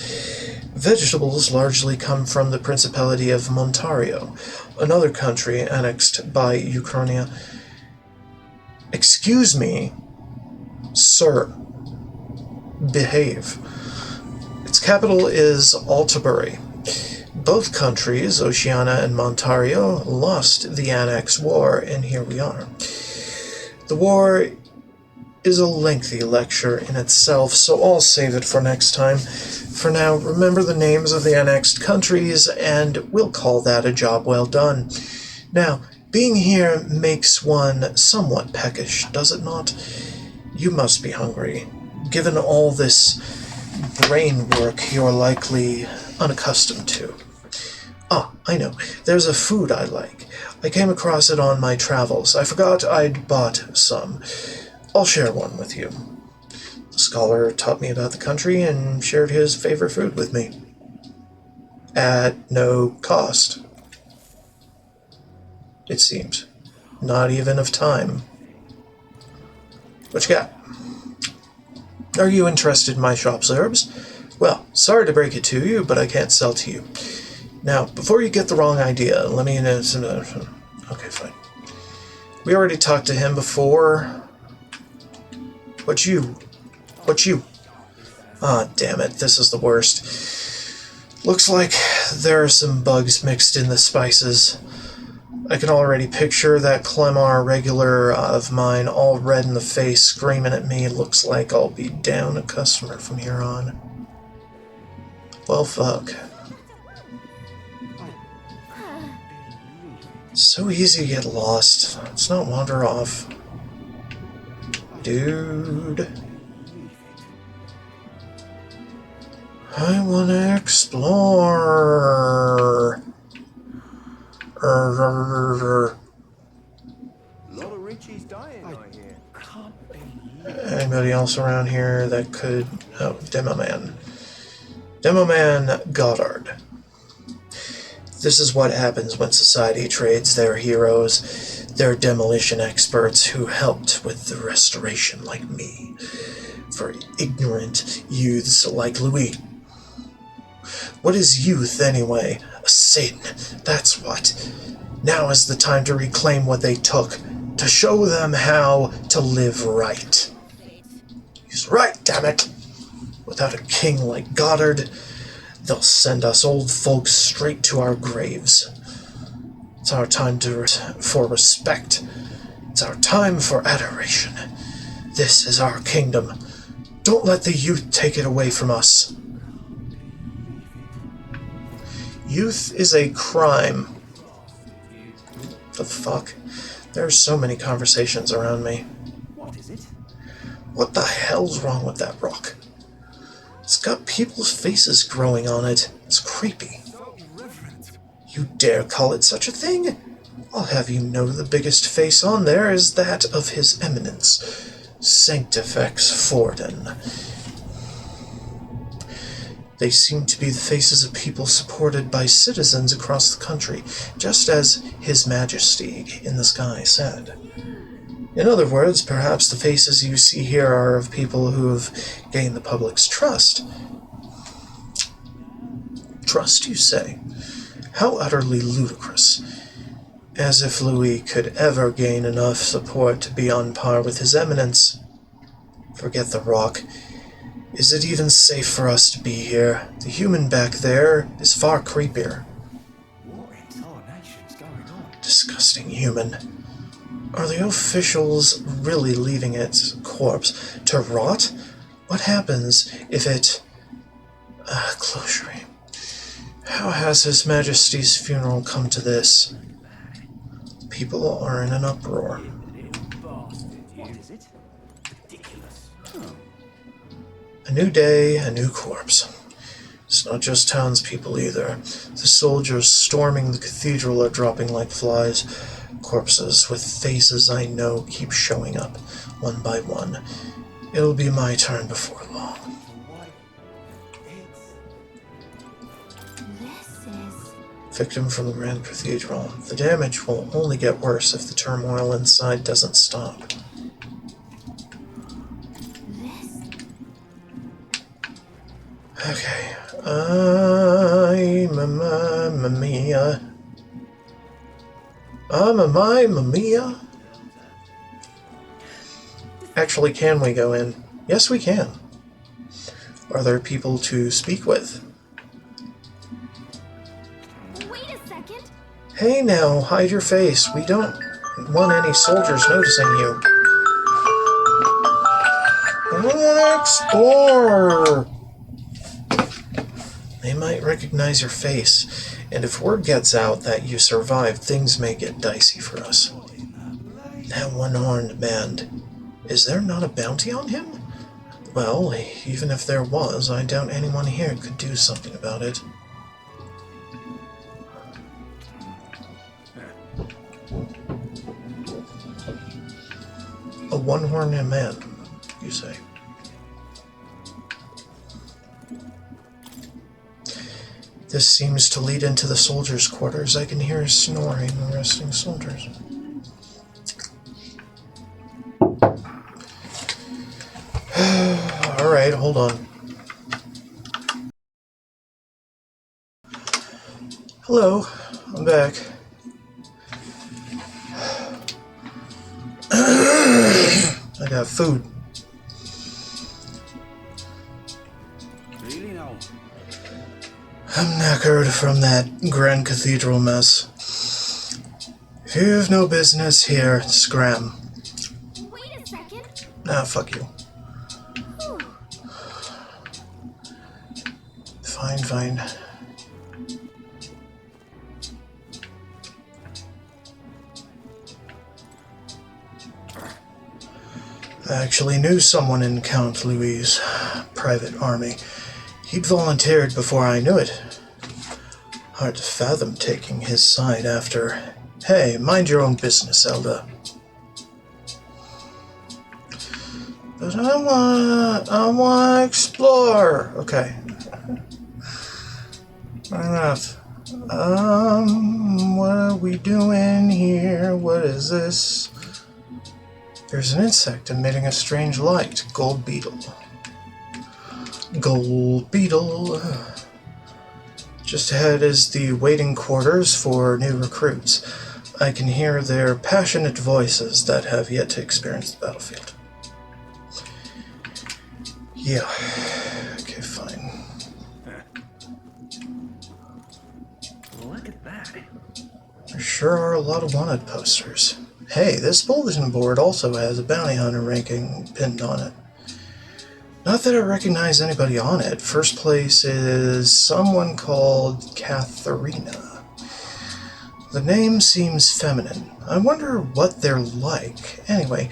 Vegetables largely come from the Principality of Montario, another country annexed by Ukrainia. Excuse me, sir. Behave. Its capital is Altabury. Both countries, Oceania and Montario, lost the Annex War, and here we are. The war is a lengthy lecture in itself, so I'll save it for next time. For now, remember the names of the annexed countries, and we'll call that a job well done. Now, being here makes one somewhat peckish, does it not? You must be hungry. Given all this brain work you're likely unaccustomed to. Ah, I know. There's a food I like. I came across it on my travels. I forgot I'd bought some. I'll share one with you. The scholar taught me about the country and shared his favorite food with me. At no cost. It seems. Not even of time. What you got? Are you interested in my shop's herbs? Well, sorry to break it to you, but I can't sell to you. Now, before you get the wrong idea, let me... Okay, fine. We already talked to him before. What you? Ah, damn it, this is the worst. Looks like there are some bugs mixed in the spices. I can already picture that Clemar regular of mine all red in the face screaming at me. Looks like I'll be down a customer from here on. Well, fuck. So easy to get lost. Let's not wander off. Dude. I want to explore. A lot of Richie's dying, I hear. Anybody else around here that could... Oh, Demo Man. Demo Man Goddard. This is what happens when society trades their heroes, their demolition experts who helped with the restoration like me, for ignorant youths like Louis. What is youth, anyway? A sin, that's what. Now is the time to reclaim what they took, to show them how to live right. He's right, damn it! Without a king like Goddard, they'll send us old folks straight to our graves. It's our time for respect. It's our time for adoration. This is our kingdom. Don't let the youth take it away from us. Youth is a crime. What the fuck? There's so many conversations around me. What is it? What the hell's wrong with that rock? It's got people's faces growing on it. It's creepy. You dare call it such a thing? I'll have you know the biggest face on there is that of His Eminence, Sanctifex Forden. They seem to be the faces of people supported by citizens across the country, just as His Majesty in the sky said. In other words, perhaps the faces you see here are of people who have gained the public's trust. Trust, you say? How utterly ludicrous. As if Louis could ever gain enough support to be on par with His Eminence. Forget the rock. Is it even safe for us to be here? The human back there is far creepier. What in tarnation's going on? Disgusting human. Are the officials really leaving its corpse to rot? What happens if it... closure. How has His Majesty's funeral come to this? People are in an uproar. What is it? Ridiculous. A new day, a new corpse. It's not just townspeople either. The soldiers storming the cathedral are dropping like flies. Corpses with faces I know keep showing up, one by one. It'll be my turn before long. This is Victim from the Grand Cathedral. The damage will only get worse if the turmoil inside doesn't stop. This? Okay. Mamma mia. Mamma mia. Actually, can we go in? Yes, we can. Are there people to speak with? Wait a second. Hey now, hide your face. We don't want any soldiers noticing you. I want to explore. They might recognize your face, and if word gets out that you survived, things may get dicey for us. That one-horned man, is there not a bounty on him? Well, even if there was, I doubt anyone here could do something about it. A one-horned man, you say? This seems to lead into the soldiers' quarters. I can hear snoring the resting soldiers. Alright, hold on. Hello, I'm back. I got food. Really now? I'm knackered from that Grand Cathedral mess. If you've no business here, scram. Wait a second. Ah, fuck you. Whew. Fine. I actually knew someone in Count Louis' private army. He'd volunteered before I knew it. Hard to fathom taking his side after... Hey, mind your own business, Elda. But I wanna explore. Okay. Enough. What are we doing here? What is this? There's an insect emitting a strange light. Gold beetle. Gold beetle. Just ahead is the waiting quarters for new recruits. I can hear their passionate voices that have yet to experience the battlefield. Yeah. Okay, fine. Look at that. There sure are a lot of wanted posters. Hey, this bulletin board also has a bounty hunter ranking pinned on it. Not that I recognize anybody on it. First place is someone called Katharina. The name seems feminine. I wonder what they're like. Anyway,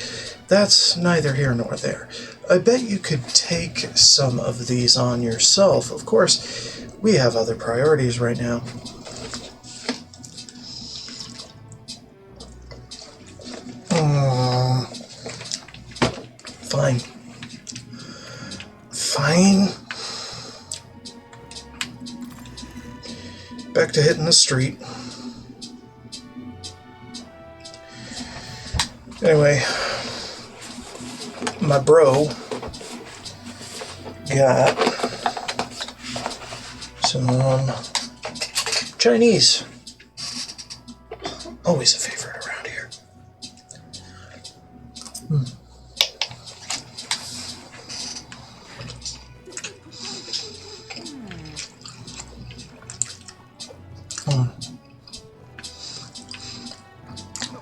that's neither here nor there. I bet you could take some of these on yourself. Of course, we have other priorities right now. Fine. Back to hitting the street. Anyway, my bro got some Chinese. Always a favorite around here.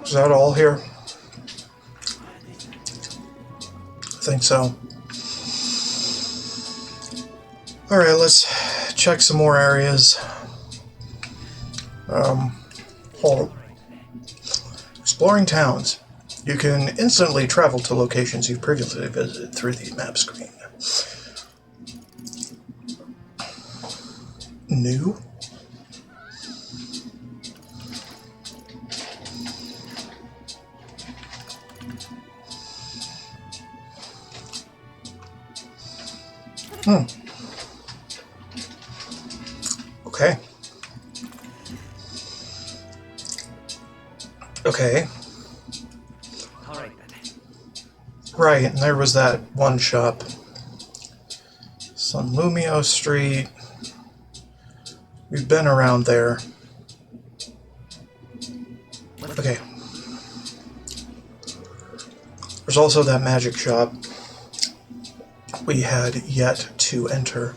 Is that all here? I think so. Alright, let's check some more areas. Hold on. Exploring towns. You can instantly travel to locations you've previously visited through the map screen. New? Okay. Okay. Alright then. Right, and there was that one shop. It's on Lumio Street. We've been around there. Okay. There's also that magic shop we had yet to enter.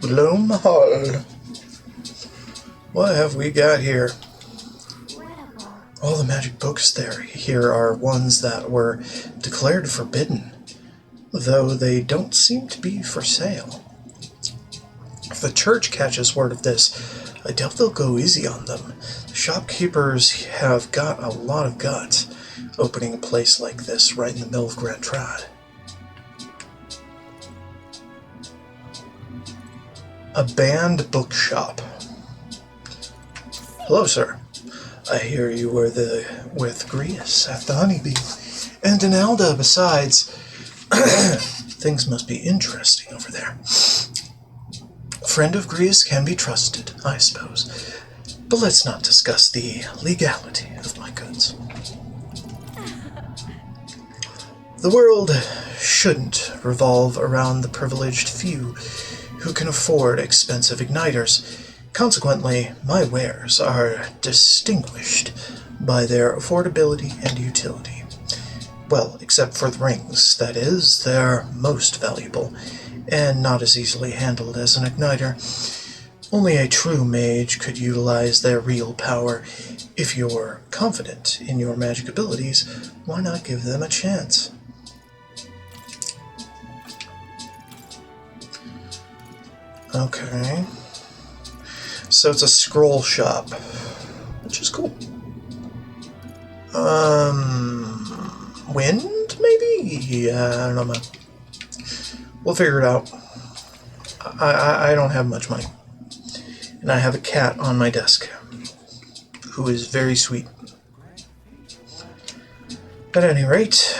Bloom Hall. What have we got here? All the magic books there here are ones that were declared forbidden, though they don't seem to be for sale. If the church catches word of this, I doubt they'll go easy on them. The shopkeepers have got a lot of guts, opening a place like this right in the middle of Grand Trad. A banned bookshop. Hello, sir. I hear you were with Grius at the Honeybee, and in Alda besides. Things must be interesting over there. A friend of Grius can be trusted, I suppose. But let's not discuss the legality of my goods. The world shouldn't revolve around the privileged few who can afford expensive igniters. Consequently, my wares are distinguished by their affordability and utility. Well, except for the rings, that is, they're most valuable, and not as easily handled as an igniter. Only a true mage could utilize their real power. If you're confident in your magic abilities, why not give them a chance? Okay. So it's a scroll shop, which is cool. Wind, maybe? Yeah, I don't know, man. We'll figure it out. I don't have much money. And I have a cat on my desk, who is very sweet. At any rate,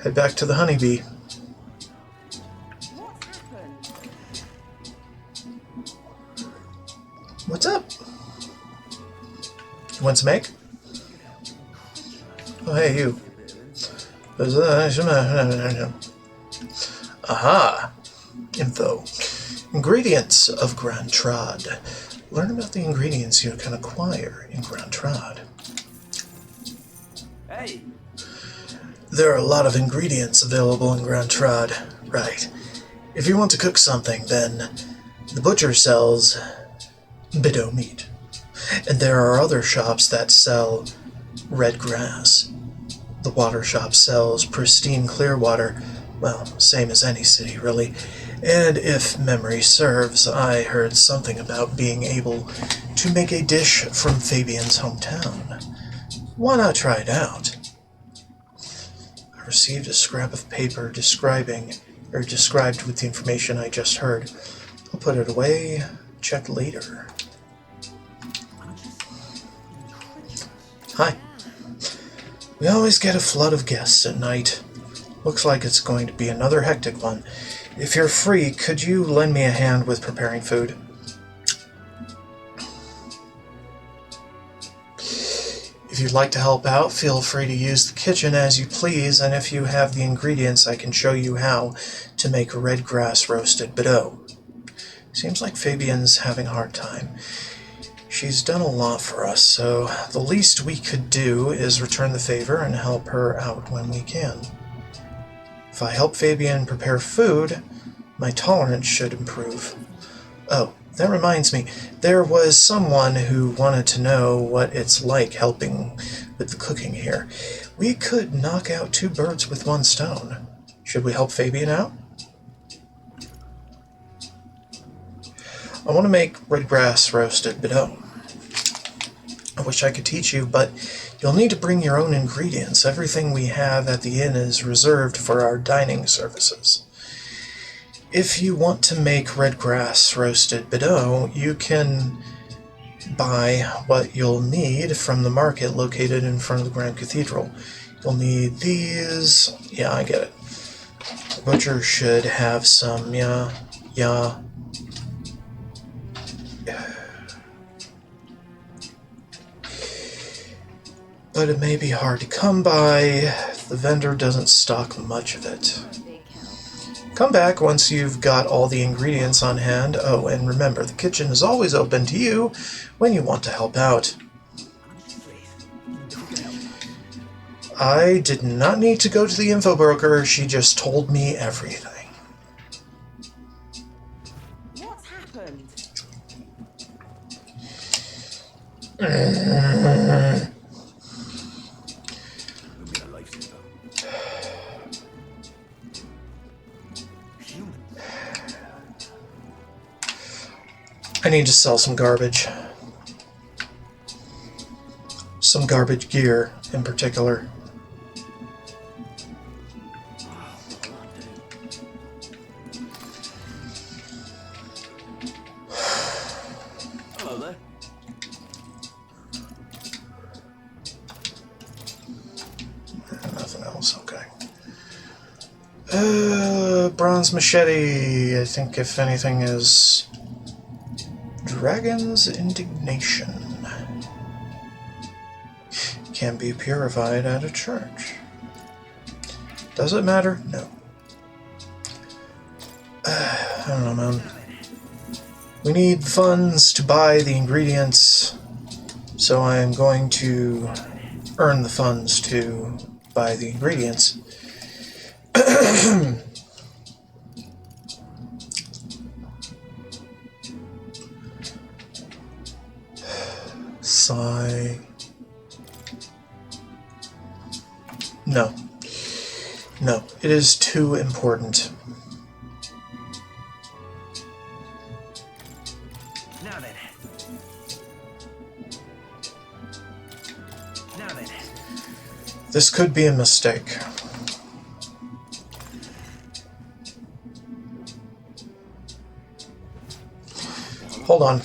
head back to the Honeybee. What's up? You want some egg? Oh, hey, you. Aha! Info. Ingredients of Grand Trad. Learn about the ingredients you can acquire in Grand Trad. Hey! There are a lot of ingredients available in Grand Trad. Right. If you want to cook something, then the butcher sells Bideau meat. And there are other shops that sell red grass. The water shop sells pristine clear water, well, same as any city, really. And if memory serves, I heard something about being able to make a dish from Fabian's hometown. Why not try it out? I received a scrap of paper described with the information I just heard. I'll put it away, check later. Hi. We always get a flood of guests at night. Looks like it's going to be another hectic one. If you're free, could you lend me a hand with preparing food? If you'd like to help out, feel free to use the kitchen as you please, and if you have the ingredients, I can show you how to make red grass roasted Bideau. Seems like Fabian's having a hard time. She's done a lot for us, so the least we could do is return the favor and help her out when we can. If I help Fabian prepare food, my tolerance should improve. Oh, that reminds me, there was someone who wanted to know what it's like helping with the cooking here. We could knock out 2 birds with 1 stone. Should we help Fabian out? I want to make red grass roasted Bideau. I wish I could teach you, but you'll need to bring your own ingredients. Everything we have at the inn is reserved for our dining services. If you want to make red grass roasted Bideau, you can buy what you'll need from the market located in front of the Grand Cathedral. You'll need these. Yeah, I get it. The butcher should have some, yeah. But it may be hard to come by. The vendor doesn't stock much of it. Come back once you've got all the ingredients on hand. Oh, and remember, the kitchen is always open to you when you want to help out. I did not need to go to the info broker. She just told me everything. What's happened? I need to sell some garbage. Some garbage gear, in particular. Hello there. Nothing else, okay. Bronze machete. I think if anything is Dragon's Indignation. Can be purified at a church. Does it matter? No. I don't know, man. We need funds to buy the ingredients, so I am going to earn the funds to buy the ingredients. Sigh. No. No, it is too important. Now then. Now then. This could be a mistake. Hold on.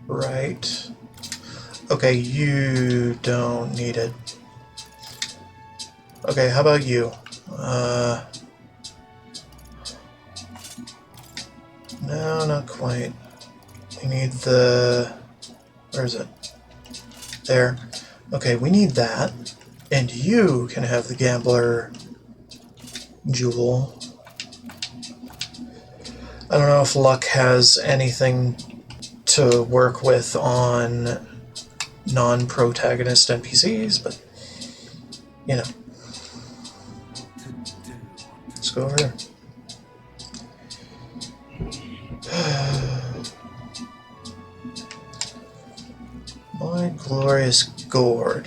Right. Okay, you don't need it. Okay, how about you? No, not quite. We need the... Where is it? There. Okay, we need that. And you can have the gambler jewel. I don't know if luck has anything to work with on non-protagonist NPCs, but, you know. Let's go over here. My glorious gourd.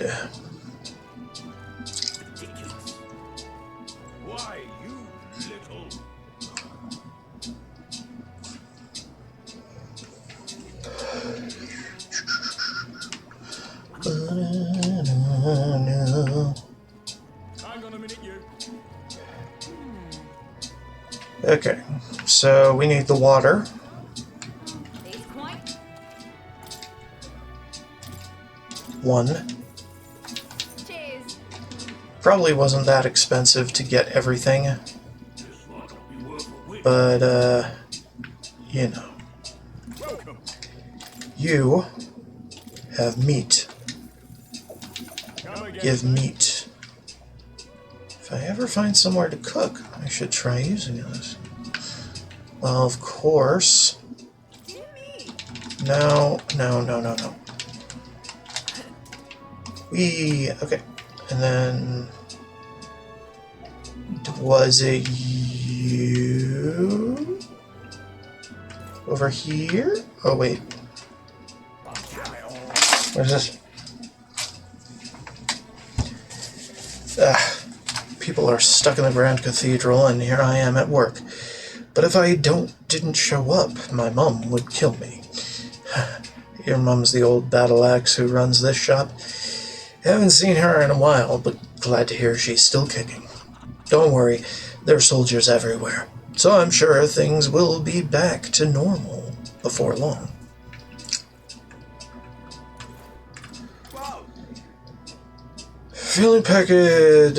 Ridiculous. Why, you little... Hang on a minute, you. Okay, so we need the water. One. Cheers. Probably wasn't that expensive to get everything, but, you know. You have meat. Give meat. If I ever find somewhere to cook, I should try using this. Well, of course. No. Okay. And then... Was it you? Over here? Oh, wait. What is this? People are stuck in the Grand Cathedral, and here I am at work. But if I didn't show up, my mom would kill me. Your mom's the old battle axe who runs this shop. Haven't seen her in a while, but glad to hear she's still kicking. Don't worry, there are soldiers everywhere, so I'm sure things will be back to normal before long. Filling packet,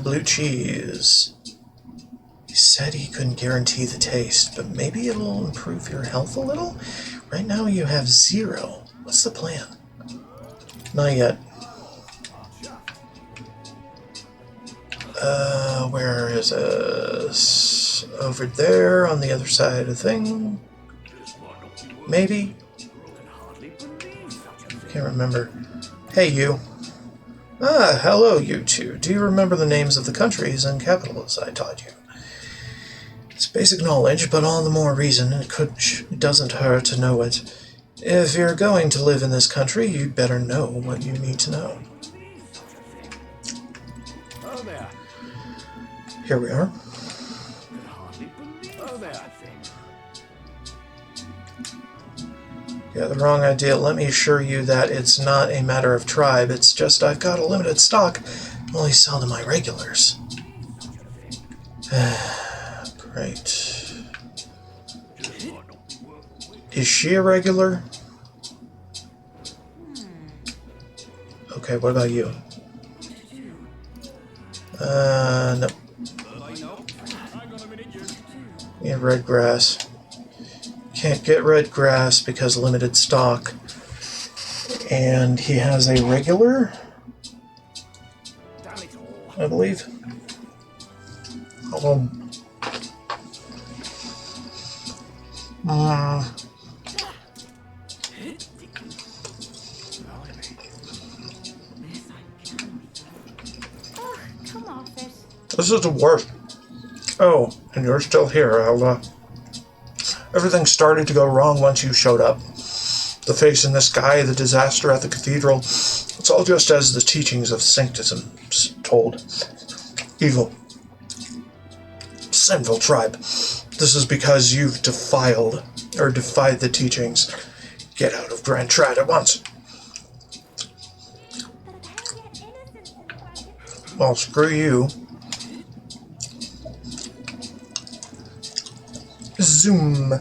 blue cheese. He said he couldn't guarantee the taste, but maybe it'll improve your health a little? Right now you have 0. What's the plan? Not yet. Where is this? Over there on the other side of the thing? Maybe? Can't remember. Hey, you. Ah, hello, you two. Do you remember the names of the countries and capitals I taught you? It's basic knowledge, but all the more reason it doesn't hurt to know it. If you're going to live in this country, you'd better know what you need to know. Oh there. Here we are. Oh there. Yeah, the wrong idea. Let me assure you that it's not a matter of tribe. It's just I've got a limited stock. I only sell to my regulars. Great. Is she a regular? Okay, what about you? Nope. We have red grass. Can't get red grass because limited stock. And he has a regular, I believe. This is the worst. Oh, and you're still here. Everything started to go wrong once you showed up. The face in the sky, the disaster at the cathedral. It's all just as the teachings of sanctism told. Evil. Sinful tribe. This is because you've defied the teachings. Get out of Grand Trad at once. Well, screw you. Zoom.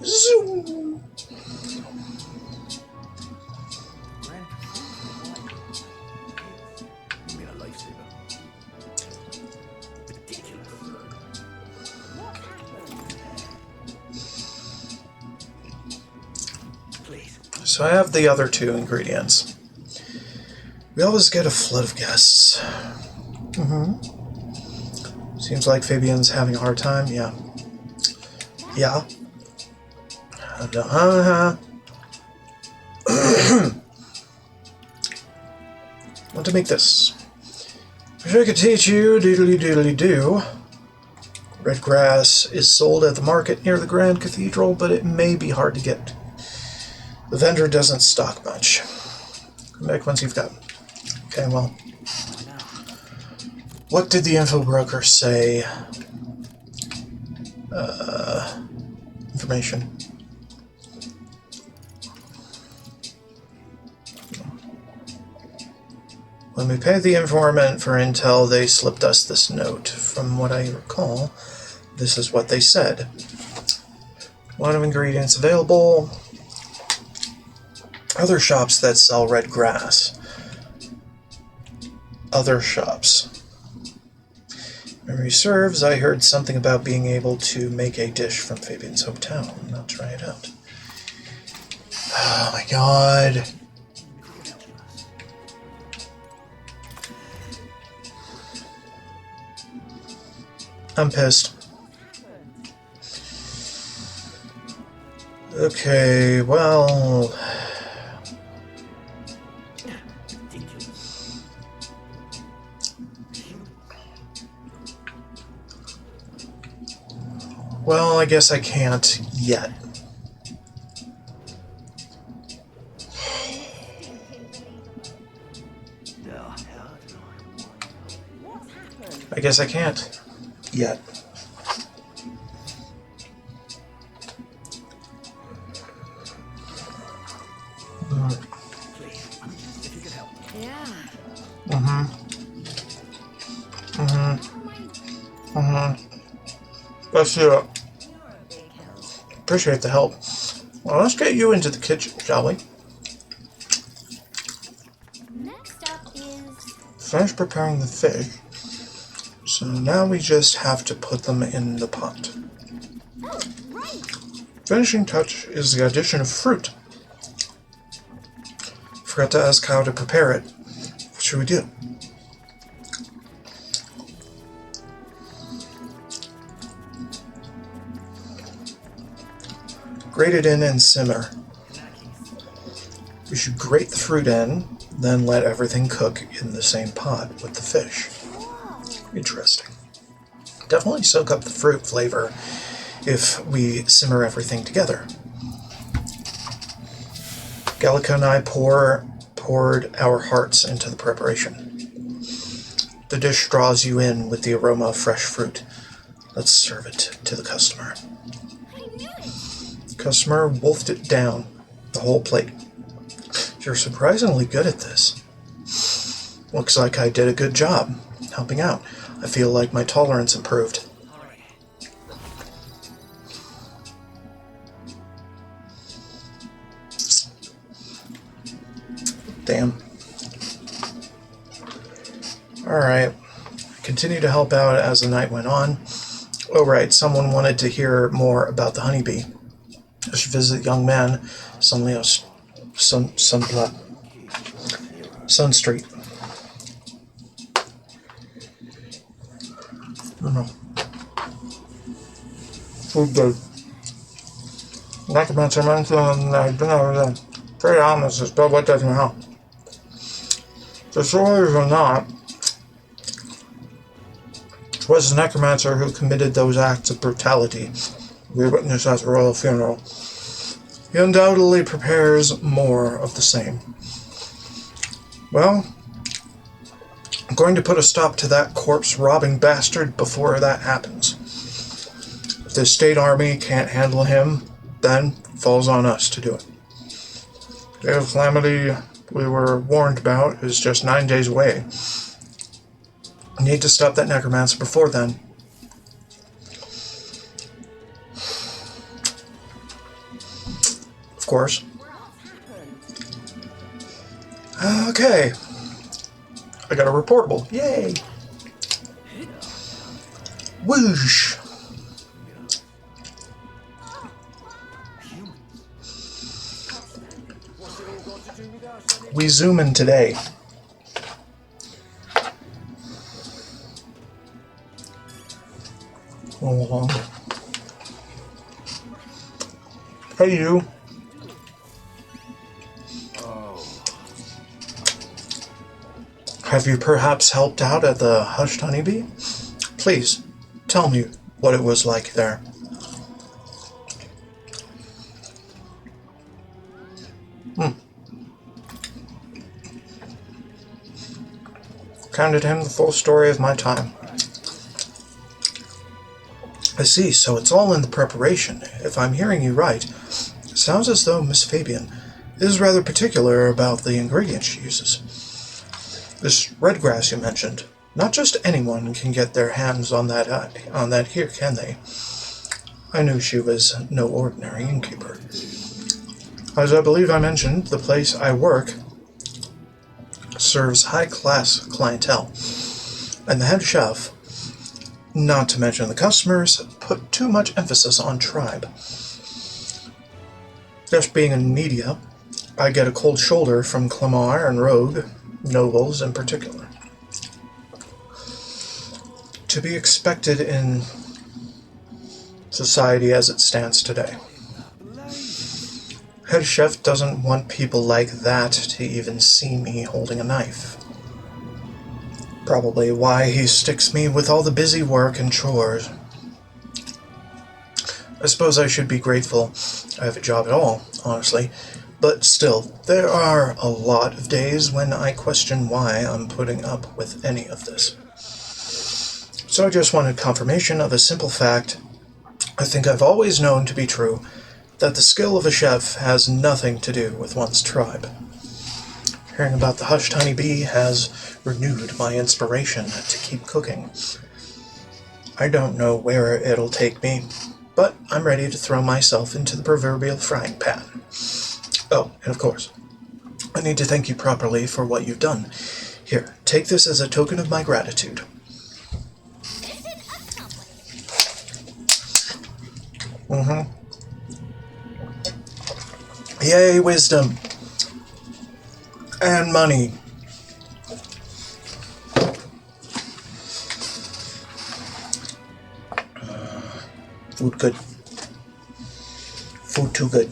Zoom. You mean a lifesaver? Ridiculous. Please. So I have the other 2 ingredients. We always get a flood of guests. Seems like Fabian's having a hard time. Yeah. Yeah. Want to make this. Wish I could teach you doodly doodly doo. Red grass is sold at the market near the Grand Cathedral, but it may be hard to get. The vendor doesn't stock much. Come back once you've got. Okay, well. What did the info broker say? Information. When we paid the informant for intel, they slipped us this note. From what I recall, this is what they said. One of ingredients available. Other shops that sell red grass. Other shops. Memory serves, I heard something about being able to make a dish from Fabian's hometown. I'll try it out. Oh my god. I'm pissed. Okay, well... Well, I guess I can't yet. I guess I can't yet. Let's do it. Appreciate the help. Well, let's get you into the kitchen, shall we? Next up is... Finish preparing the fish. So now we just have to put them in the pot. Oh, right! Finishing touch is the addition of fruit. Forgot to ask how to prepare it. What should we do? Grate it in and simmer. We should grate the fruit in, then let everything cook in the same pot with the fish. Interesting. Definitely soak up the fruit flavor if we simmer everything together. Gallica and I poured our hearts into the preparation. The dish draws you in with the aroma of fresh fruit. Let's serve it to the customer. The customer wolfed it down, the whole plate. You're surprisingly good at this. Looks like I did a good job helping out. I feel like my tolerance improved. Damn. Alright. Continue to help out as the night went on. Oh right, someone wanted to hear more about the honeybee. I should visit the young man, Sun Street. I don't know. Food good. Necromancer mentioned I've been over there. Very ominous, but what doesn't help? The stories or not, it was the necromancer who committed those acts of brutality we witnessed at the royal funeral. He undoubtedly prepares more of the same. Well, I'm going to put a stop to that corpse-robbing bastard before that happens. If the state army can't handle him, then it falls on us to do it. The day of calamity we were warned about is just 9 days away. I need to stop that necromancer before then. Of course. Okay. I got a reportable. Yay! Whoosh! We zoom in today. Oh. Hey, you. Have you perhaps helped out at the Hushed Honeybee? Please, tell me what it was like there. Handed him the full story of my time. I see, so it's all in the preparation. If I'm hearing you right, it sounds as though Miss Fabian is rather particular about the ingredients she uses. This red grass you mentioned, not just anyone can get their hands on that here, can they? I knew she was no ordinary innkeeper. As I believe I mentioned, the place I work serves high-class clientele, and the head chef, not to mention the customers, put too much emphasis on tribe. Just being in media, I get a cold shoulder from Clamar and Rogue, nobles in particular. To be expected in society as it stands today. Head chef doesn't want people like that to even see me holding a knife. Probably why he sticks me with all the busy work and chores. I suppose I should be grateful I have a job at all, honestly, but still, there are a lot of days when I question why I'm putting up with any of this. So I just wanted confirmation of a simple fact I think I've always known to be true, that the skill of a chef has nothing to do with one's tribe. Hearing about the Hushed Honeybee has renewed my inspiration to keep cooking. I don't know where it'll take me, but I'm ready to throw myself into the proverbial frying pan. Oh, and of course, I need to thank you properly for what you've done. Here, take this as a token of my gratitude. Yay, wisdom. And money. Food good. Food too good.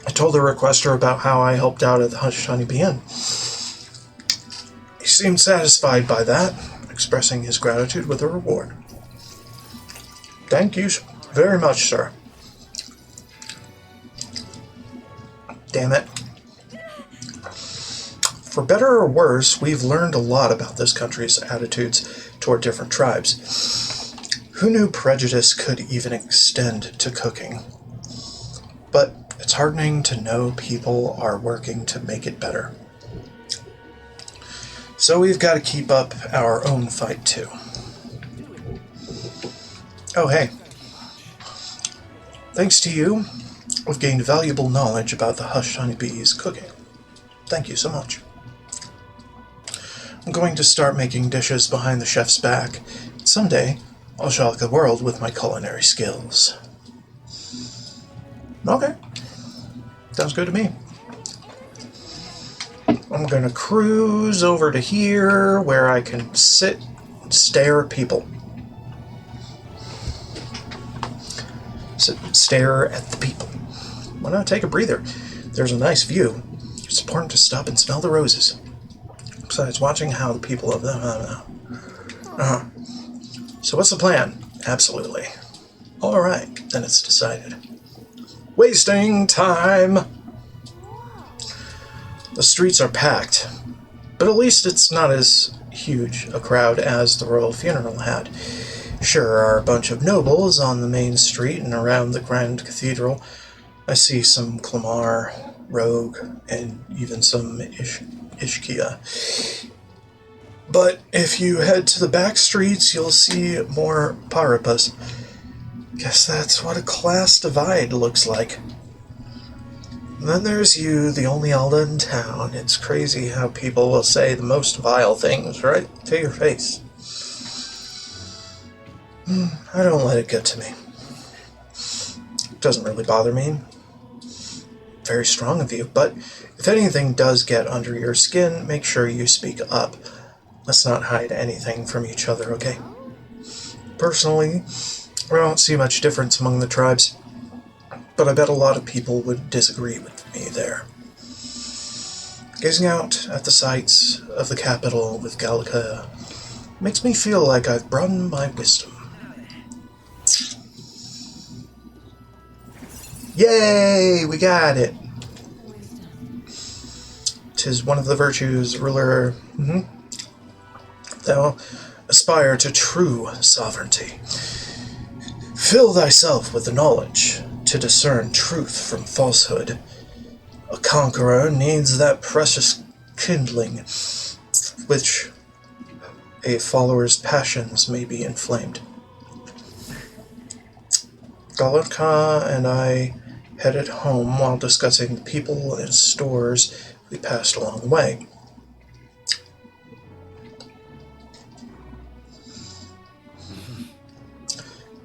I told the requester about how I helped out at the Hushed Honeybee Inn. He seemed satisfied by that, expressing his gratitude with a reward. Thank you very much, sir. Damn it. For better or worse, we've learned a lot about this country's attitudes toward different tribes. Who knew prejudice could even extend to cooking? But it's heartening to know people are working to make it better. So we've got to keep up our own fight too. Oh hey. Thanks to you, we've gained valuable knowledge about the Hushed Honeybee's cooking. Thank you so much. I'm going to start making dishes behind the chef's back. Someday, I'll shock the world with my culinary skills. Okay. Sounds good to me. I'm going to cruise over to here where I can sit and stare at people. Sit and stare at the people. Why not take a breather? There's a nice view. It's important to stop and smell the roses. Besides watching how the people of them... So what's the plan? Absolutely. Alright, then it's decided. Wasting time! The streets are packed, but at least it's not as huge a crowd as the royal funeral had. Sure are a bunch of nobles on the main street and around the Grand Cathedral. I see some Clamar, Rogue, and even some Ishkia. But if you head to the back streets, you'll see more Parapas. Guess that's what a class divide looks like. And then there's you, the only Elda in town. It's crazy how people will say the most vile things right to your face. I don't let it get to me. It doesn't really bother me. Very strong of you, but if anything does get under your skin, make sure you speak up. Let's not hide anything from each other, okay? Personally, I don't see much difference among the tribes, but I bet a lot of people would disagree with me there. Gazing out at the sights of the capital with Gallica makes me feel like I've broadened my wisdom. Yay! We got it! 'Tis one of the virtues, ruler. Thou aspire to true sovereignty. Fill thyself with the knowledge to discern truth from falsehood. A conqueror needs that precious kindling which a follower's passions may be inflamed. Gallica and I headed home while discussing the people and stores we passed along the way.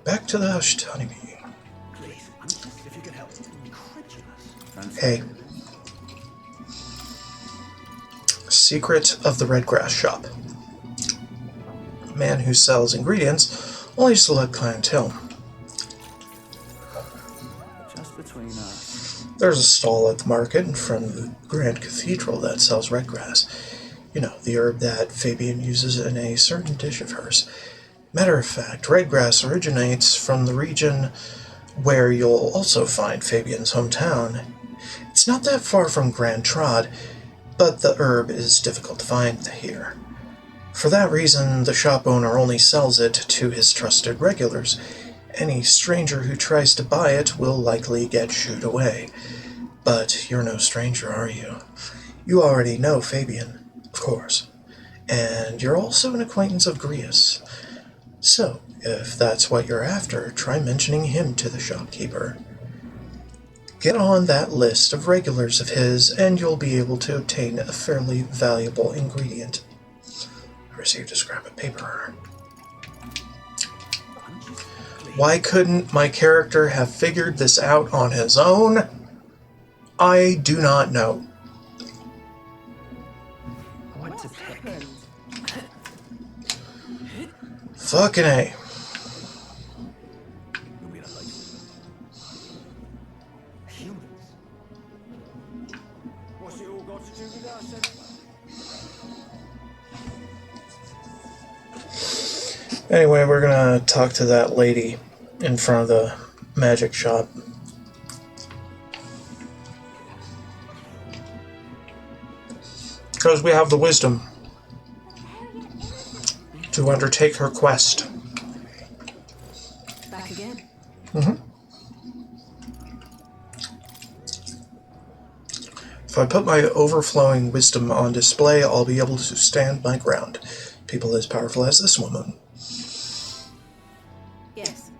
Back to the Hushed Honeybee. Please, if you could help. Incredulous. Hey. Secret of the Redgrass Shop. A man who sells ingredients only to select clientele. Just between us. There's a stall at the market in front of the Grand Cathedral that sells redgrass. You know, the herb that Fabian uses in a certain dish of hers. Matter of fact, redgrass originates from the region where you'll also find Fabian's hometown. It's not that far from Grand Trod, but the herb is difficult to find here. For that reason, the shop owner only sells it to his trusted regulars. Any stranger who tries to buy it will likely get shooed away. But you're no stranger, are you? You already know Fabian, of course. And you're also an acquaintance of Grius. So, if that's what you're after, try mentioning him to the shopkeeper. Get on that list of regulars of his, and you'll be able to obtain a fairly valuable ingredient. I received a scrap of paper. Why couldn't my character have figured this out on his own? I do not know. What to pick? Fucking A. Humans. What's it all got to do with us, anyway? Anyway, we're gonna talk to that lady in front of the magic shop. Because we have the wisdom to undertake her quest. Back again. If I put my overflowing wisdom on display, I'll be able to stand my ground. People as powerful as this woman. Yes.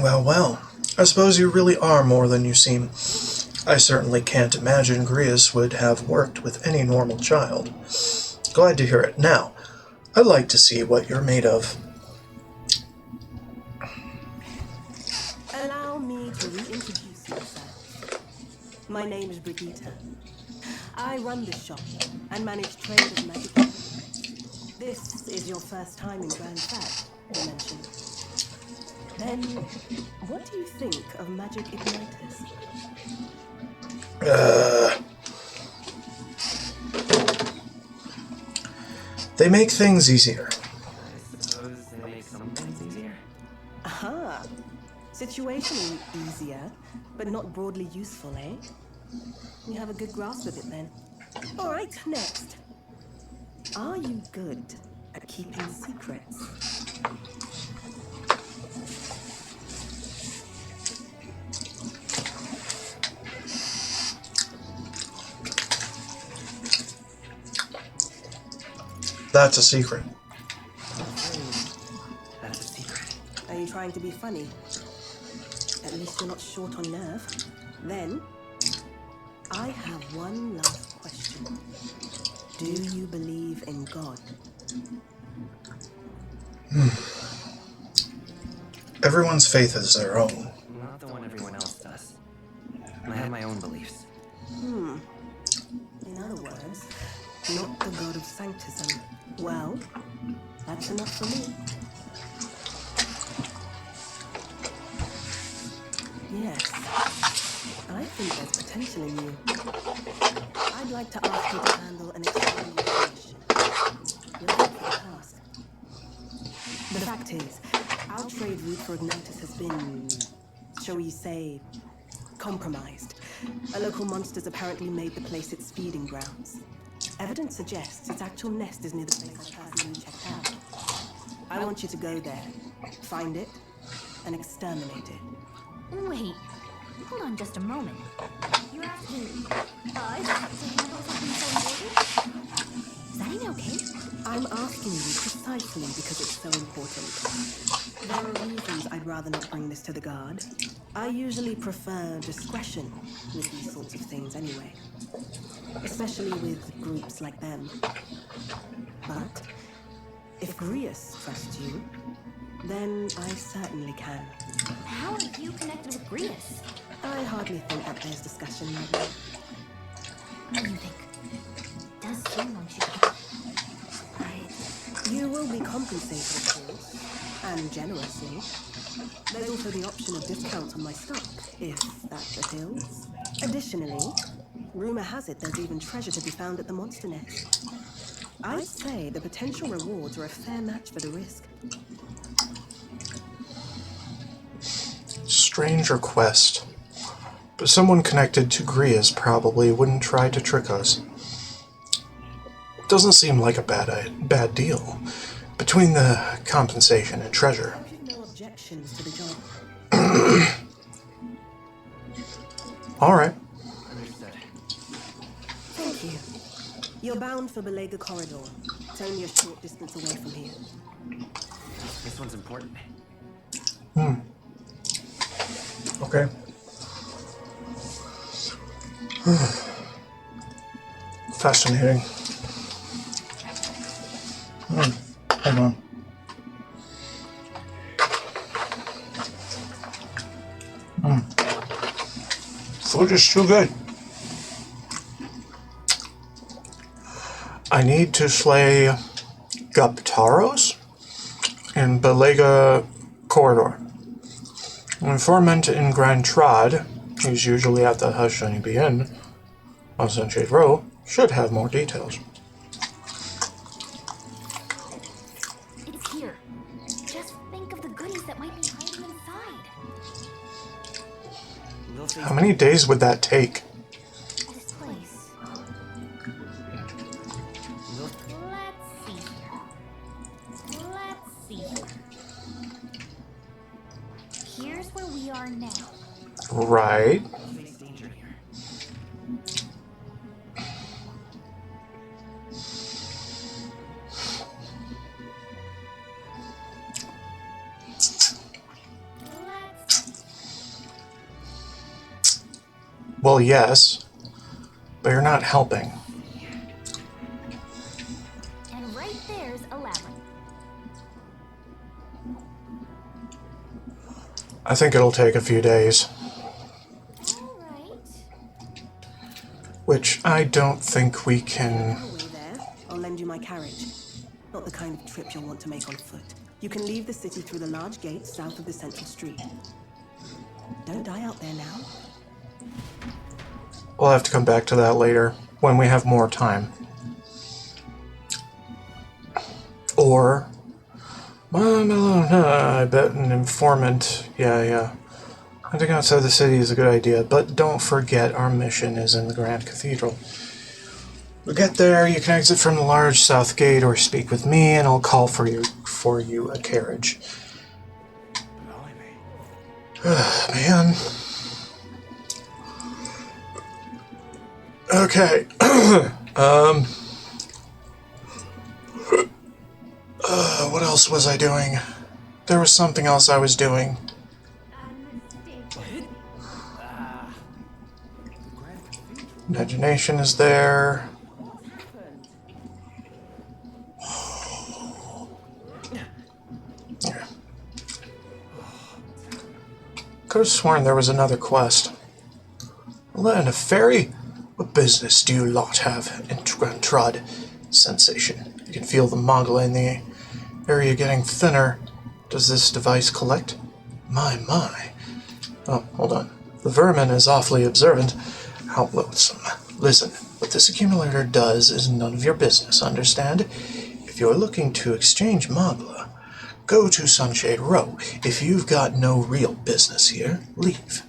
Well, well. I suppose you really are more than you seem. I certainly can't imagine Grius would have worked with any normal child. Glad to hear it. Now, I'd like to see what you're made of. Allow me to reintroduce myself. My name is Brigitte. I run this shop and manage trade of magic. This is your first time in Grand Fact, you mentioned. Then, what do you think of magic igniters? They make things easier. Suppose they make some things easier? Aha! Situationally easier, but not broadly useful, eh? You have a good grasp of it then. Alright, next. Are you good at keeping secrets? That's a secret. That's a secret. Are you trying to be funny? At least you're not short on nerve. Then, I have one last question. Do you believe in God? Everyone's faith is their own. Not the one everyone else does. I have my own beliefs. In other words, not the God of Sanctism. Well, that's enough for me. Yes, I think there's potential in you. I'd like to ask you to handle an extraordinary mission. You're good for the task. The fact is, our trade route for Ignitus has been, shall we say, compromised. A local monster's apparently made the place its feeding grounds. Evidence suggests its actual nest is near the place I personally checked out. I want you to go there, find it, and exterminate it. Wait, hold on just a moment. You're asking us to handle something so important? Is that even okay? I'm asking you precisely because it's so important. There are reasons I'd rather not bring this to the guard. I usually prefer discretion with these sorts of things anyway. Especially with groups like them. But if Grius trusts you, then I certainly can. How are you connected with Grius? I hardly think that there's discussion right now. What do you think? It does seem like she could. You will be compensated, of course, and generously. There's also the option of discounts on my stock, if that appeals. Additionally, rumor has it there's even treasure to be found at the monster nest. I'd say the potential rewards are a fair match for the risk. Strange request. But someone connected to Grius probably wouldn't try to trick us. Doesn't seem like a bad deal. Between the compensation and treasure. No objections to the job. Alright. Understood. Thank you. You're bound for Belega Corridor. It's only a short distance away from here. This one's important. Okay. Fascinating. Hold on. Food is too good. I need to slay Guptaros in Belega Corridor. An informant in Grand Trad, who's usually at the Hushani Inn on Sunshade Row, should have more details. It's here. Just think of the goodies that might be hiding inside. How many days would that take? This place. Let's see here. Here's where we are now. Right. Well, yes, but you're not helping. And right there's a labyrinth. I think it'll take a few days. All right. Which I don't think we can... On the way there, I'll lend you my carriage. Not the kind of trip you'll want to make on foot. You can leave the city through the large gates south of the central street. Don't die out there now. We'll have to come back to that later, when we have more time. Or... I bet an informant... Yeah. Hunting outside the city is a good idea, but don't forget our mission is in the Grand Cathedral. We'll get there, you can exit from the large south gate or speak with me, and I'll call for you a carriage. Man. Okay. What else was I doing? There was something else I was doing. Imagination is there. Yeah. Could have sworn there was another quest. Land of Fairy? What business do you lot have in Grand Trad? Sensation. You can feel the mogla in the area getting thinner. Does this device collect? My. Oh, hold on. The vermin is awfully observant. How loathsome. Listen, what this accumulator does is none of your business, understand? If you're looking to exchange mogla, go to Sunshade Row. If you've got no real business here, leave.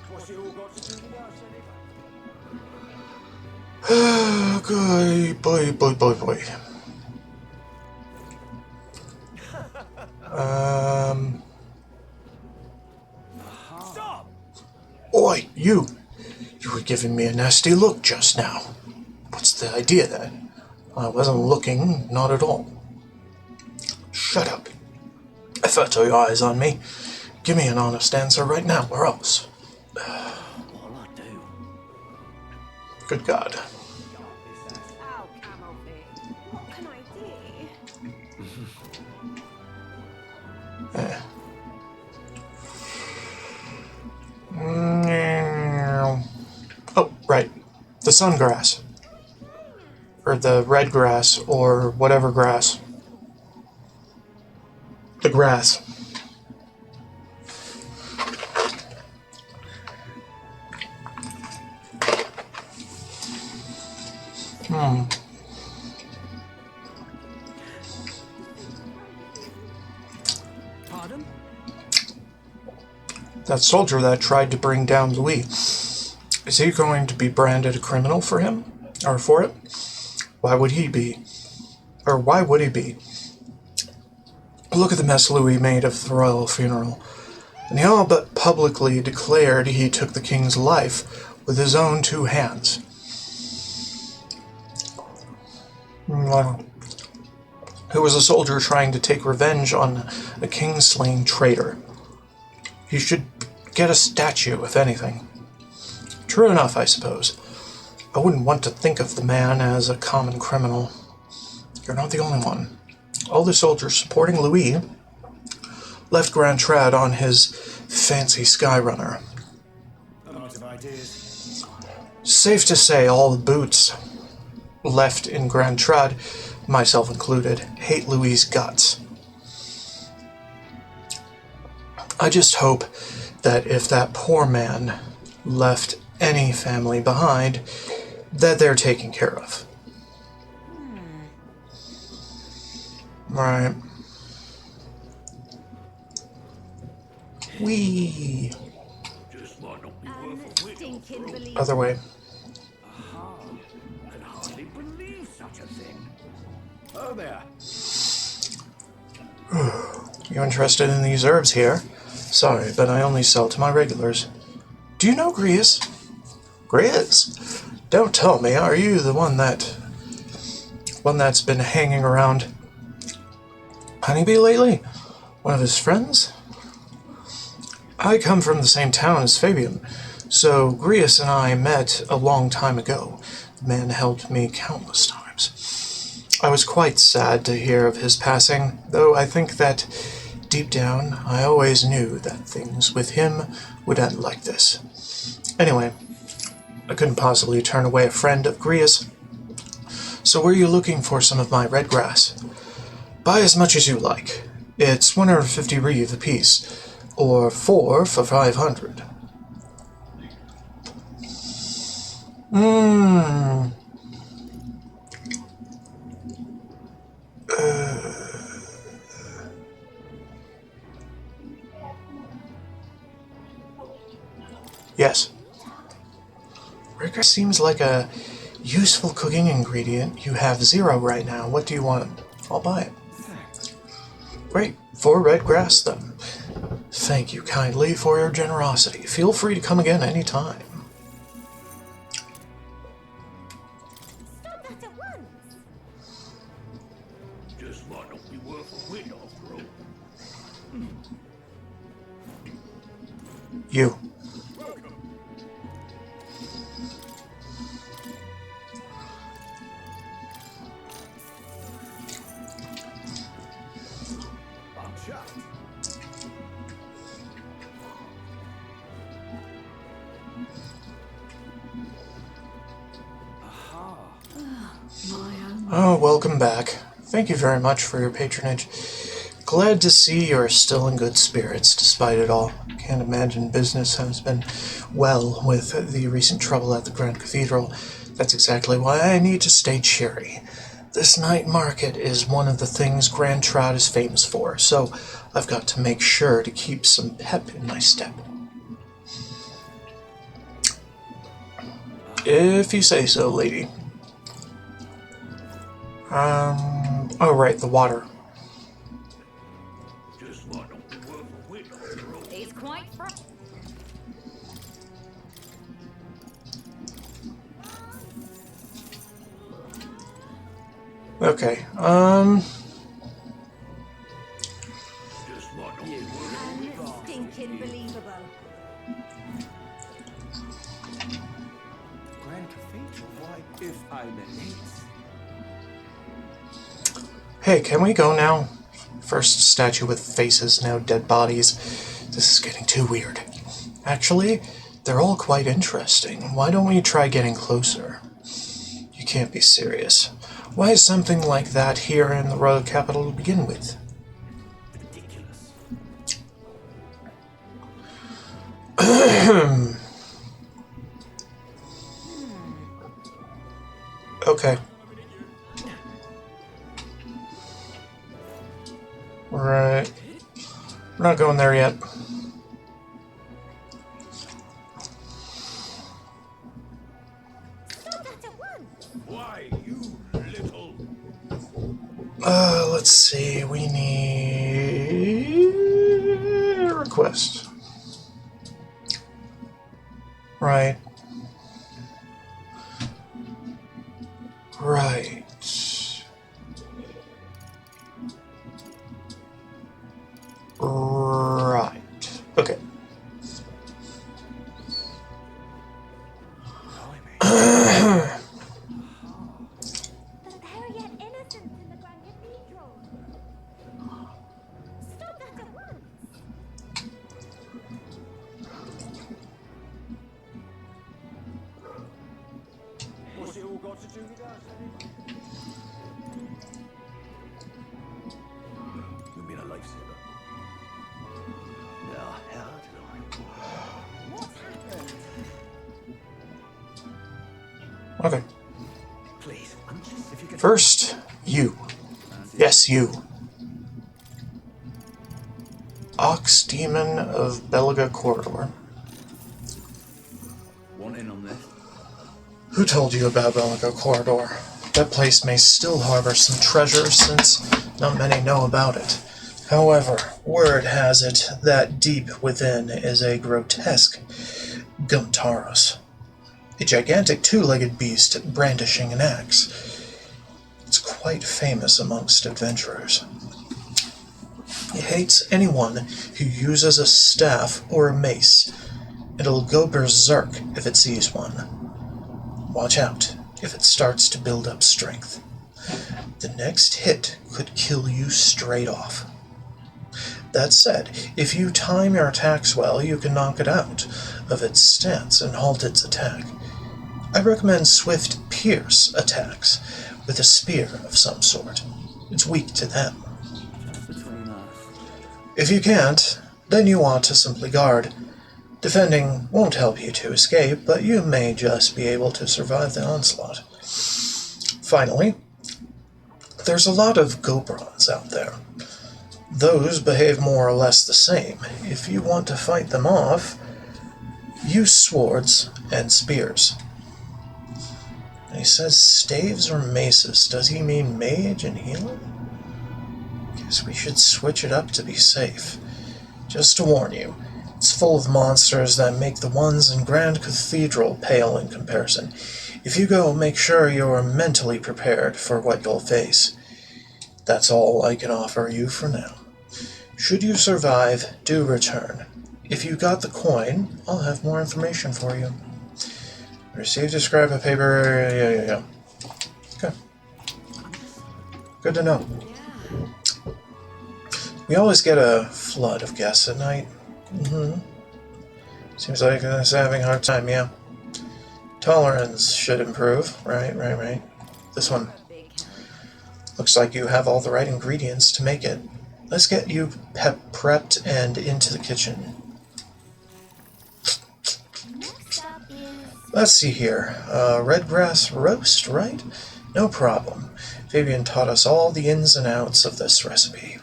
What's it all got to do with us anyway? Good boy. Stop! Oi, you! You were giving me a nasty look just now. What's the idea then? I wasn't looking, not at all. Shut up. If that's your eyes on me, give me an honest answer right now, or else. What'll I do? Good God. Ow, Camel. What can I do? Oh, right. The sungrass. Or the red grass, or whatever grass. The grass. Pardon? That soldier that tried to bring down Louis. Is he going to be branded a criminal for him? Or for it? Why would he be? Or why would he be? Look at the mess Louis made of the royal funeral. And he all but publicly declared he took the king's life with his own 2 hands. Who was a soldier trying to take revenge on a king-slaying traitor. He should get a statue, if anything. True enough, I suppose. I wouldn't want to think of the man as a common criminal. You're not the only one. All the soldiers supporting Louis left Grand Trad on his fancy Skyrunner. Safe to say all the boots left in Grand Trad, myself included, hate Louis' guts. I just hope that if that poor man left any family behind, that they're taken care of. Right. Wee. Other way. Can hardly believe such a thing. Oh there. You interested in these herbs here? Sorry, but I only sell to my regulars. Do you know Grius? Grius? Don't tell me, are you the one that's been hanging around Honeybee lately? One of his friends? I come from the same town as Fabian, so Grius and I met a long time ago. The man helped me countless times. I was quite sad to hear of his passing, though I think that deep down I always knew that things with him would end like this. Anyway, I couldn't possibly turn away a friend of Grius. So were you looking for some of my red grass? Buy as much as you like. It's 150 reeve apiece, or 4 for 500. Yes. Red grass seems like a useful cooking ingredient. You have 0 right now. What do you want? I'll buy it. Great. 4 red grass, then. Thank you kindly for your generosity. Feel free to come again any time. Stop that at once! Just might not be worth a win after all. You. Oh, welcome back. Thank you very much for your patronage. Glad to see you're still in good spirits despite it all. Can't imagine business has been well with the recent trouble at the Grand Cathedral. That's exactly why I need to stay cheery. This night market is one of the things Grand Trad is famous for, so I've got to make sure to keep some pep in my step. If you say so, lady. Oh right, the water. He's quite Okay, stinking believable. Grand Cathedral, why, if I may. Hey, can we go now? First statue with faces, now dead bodies. This is getting too weird. Actually, they're all quite interesting. Why don't we try getting closer? You can't be serious. Why is something like that here in the royal capital to begin with? Ridiculous. Okay. Right. We're not going there yet. Why, you little... Let's see. We need Right. Right. Right. Okay. But there are yet innocents in the Grand Cathedral. Stop that at once. What's it all got to do with us, anyway? You've been a lifesaver. Now, how did I? What's happened? Okay. Please, I'm just if you could. First, you. Yes, you. Ox Demon of Belga Corridor. Want in on this? Who told you about Belga Corridor? That place may still harbor some treasure, since not many know about it. However, word has it that deep within is a grotesque Gumtaros, a gigantic two-legged beast brandishing an axe. It's quite famous amongst adventurers. It hates anyone who uses a staff or a mace. It'll go berserk if it sees one. Watch out if it starts to build up strength. The next hit could kill you straight off. That said, if you time your attacks well, you can knock it out of its stance and halt its attack. I recommend swift pierce attacks with a spear of some sort. It's weak to them. Just between us. If you can't, then you want to simply guard. Defending won't help you to escape, but you may just be able to survive the onslaught. Finally, there's a lot of Gobrons out there. Those behave more or less the same. If you want to fight them off, use swords and spears. He says staves or maces. Does he mean mage and healer? Guess we should switch it up to be safe. Just to warn you, it's full of monsters that make the ones in Grand Cathedral pale in comparison. If you go, make sure you're mentally prepared for what you'll face. That's all I can offer you for now. Should you survive, do return. If you got the coin, I'll have more information for you. Receive, describe a paper. Yeah. Okay. Good to know. We always get a flood of guests at night. Seems like it's having a hard time, yeah. Tolerance should improve. Right. This one. Looks like you have all the right ingredients to make it. Let's get you prepped and into the kitchen. Let's see here. Red grass roast, right? No problem. Fabian taught us all the ins and outs of this recipe.